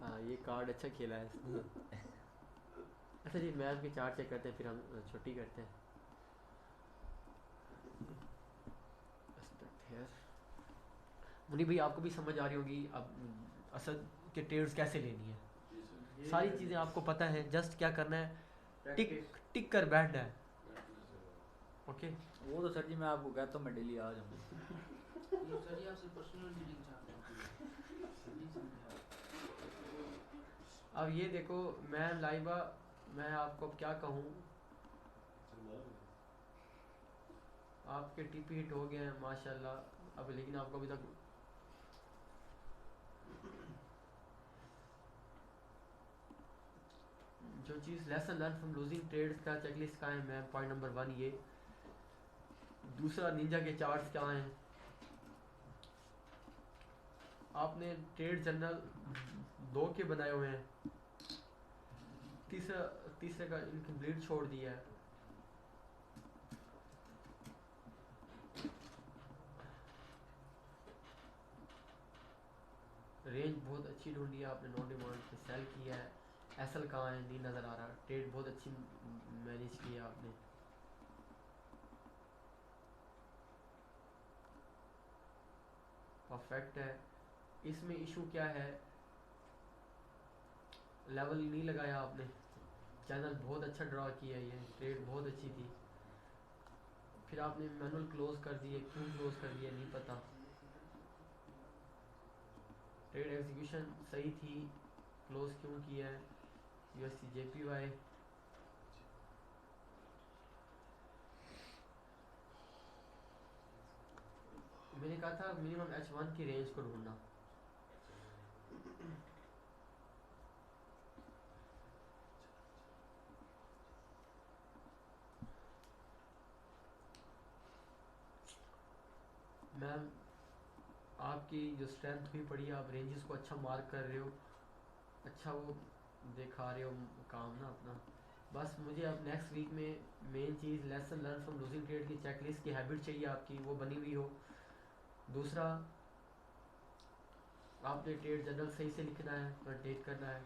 हाँ, ये कार्ड अच्छा खेला है इसने। अच्छा जी, मैम के चार्ट चेक करते हैं, फिर हम छुट्टी करते हैं। मुनीब भाई आपको भी समझ आ रही होगी अब असद के ट्रेड्स कैसे लेनी है, सारी चीज़ें आपको पता है, जस्ट क्या करना है, टिक टिक कर बैठना है। ओके, वो तो सर जी मैं आपको कहता हूँ, मैं डेली आ जाऊँगा। सर जी आपसे पर्सनल मीटिंग चाहते हैं। अब ये देखो मैम लाइबा, मैं आपको अब क्या कहूँ, आपके टीपी हिट हो गए हैं माशाल्लाह अब, लेकिन आपको अभी तक जो चीज़ lesson learn from losing trades का चेकलिस्ट का है मैम, पॉइंट नंबर 1 ये। दूसरा निंजा के चार्ट्स क्या हैं, आपने ट्रेड जर्नल 2 के बनाए हुए हैं, तीसरे का इनकम्प्लीट छोड़ दिया है। रेंज बहुत अच्छी ढूंढी है आपने, नो डिमांड पे सेल किया है। एसएल कहाँ है, नहीं नज़र आ रहा। ट्रेड बहुत अच्छी मैनेज की है आपने। परफेक्ट है। इसमें इशू क्या है, लेवल नहीं लगाया आपने, चैनल बहुत अच्छा ड्रा किया, ये ट्रेड बहुत अच्छी थी, फिर आपने मैनुअल क्लोज कर दिए, क्यों क्लोज कर दिया नहीं पता। ट्रेड एग्जीक्यूशन सही थी, क्लोज क्यों किया है। यूएससी जेपीवाई मैंने कहा था मिनिमम H1 की रेंज को ढूंढना। मैम आपकी जो स्ट्रेंथ हुई पड़ी है, आप रेंजेस को अच्छा मार्क कर रहे हो, अच्छा वो दिखा रहे हो काम ना अपना। बस मुझे अब नेक्स्ट वीक में main cheese lesson learn from losing trade की चेकलिस्ट की हैबिट चाहिए आपकी, वो बनी हुई हो। दूसरा, आपने ट्रेड जर्नल सही से लिखना है, रोटेट करना है।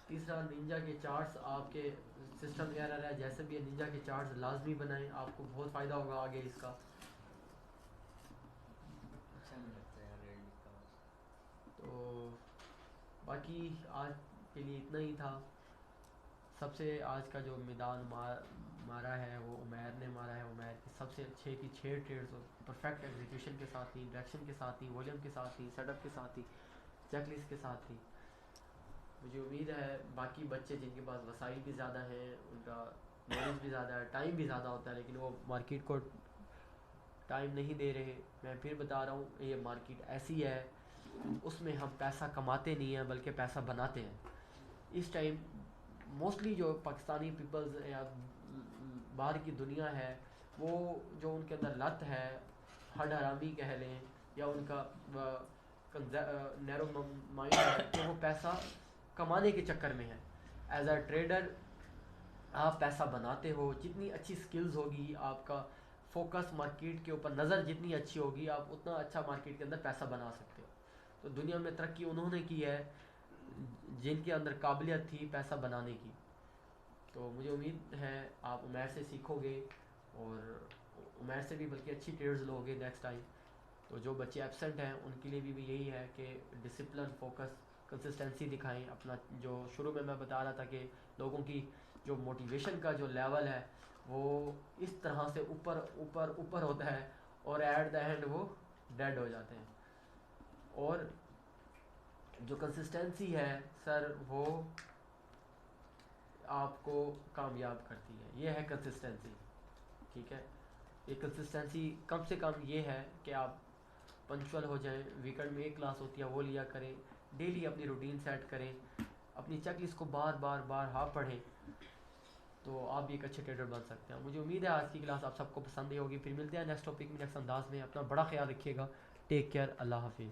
तीसरा, निंजा के चार्ट्स आपके सिस्टम एरर है, जैसे भी निंजा के चार्ट्स लाजमी बनाएं, आपको बहुत फ़ायदा होगा आगे इसका। अच्छा नहीं लगता यार रेड का। तो बाकी आज के लिए इतना ही था। सबसे आज का जो मैदान मारा है वो उमैर ने मारा है। उमैर की सबसे अच्छे की 6 ट्रेड्स परफेक्ट एग्जीक्यूशन के साथ ही, डायरेक्शन के साथ ही, वॉल्यूम के साथ ही, सेटअप के साथ ही, चेकलिस्ट के साथ ही। मुझे उम्मीद है बाकी बच्चे जिनके पास वसाइल भी ज़्यादा हैं, उनका नॉलेज भी ज़्यादा है, टाइम भी ज़्यादा होता है, लेकिन वो मार्केट को टाइम नहीं दे रहे। मैं फिर बता रहा हूँ, ये मार्केट ऐसी है, उसमें हम पैसा कमाते नहीं हैं बल्कि पैसा बनाते हैं। इस टाइम मोस्टली जो पाकिस्तानी पीपल्स या बाहर की दुनिया है, वो जो उनके अंदर लत है, हड हरामी कह लें, या उनका नैरो माइंड है, तो वो पैसा कमाने के चक्कर में है। एज अ ट्रेडर आप पैसा बनाते हो, जितनी अच्छी स्किल्स होगी, आपका फोकस मार्केट के ऊपर, नज़र जितनी अच्छी होगी, आप उतना अच्छा मार्केट के अंदर पैसा बना सकते हो। तो दुनिया में तरक्की उन्होंने की है जिनके अंदर काबिलियत थी पैसा बनाने की। तो मुझे उम्मीद है आप उमैर से सीखोगे और उमैर से भी बल्कि अच्छी ट्रेड्स लोगे नेक्स्ट टाइम। तो जो बच्चे एब्सेंट हैं उनके लिए भी यही है कि डिसिप्लिन, फोकस, कंसिस्टेंसी दिखाएं अपना। जो शुरू में मैं बता रहा था कि लोगों की जो मोटिवेशन का जो लेवल है वो इस तरह से ऊपर ऊपर ऊपर होता है और एट द एंड वो डेड हो जाते हैं। और जो कंसिस्टेंसी है सर वो आपको कामयाब करती है, ये है कंसिस्टेंसी, ठीक है। ये कंसिस्टेंसी कम से कम ये है कि आप पंक्चुअल हो जाएं, वीकेंड में एक क्लास होती है वो लिया करें, डेली अपनी रूटीन सेट करें, अपनी चेकलिस्ट को बार बार पढ़ें, तो आप भी एक अच्छे ट्रेडर बन सकते हैं। मुझे उम्मीद है आज की क्लास आप सबको पसंद ही होगी। फिर मिलते हैं नेक्स्ट टॉपिक में, नेक्स्ट अंदाज में। अपना बड़ा ख्याल रखिएगा। टेक केयर, अल्लाह हाफिज़।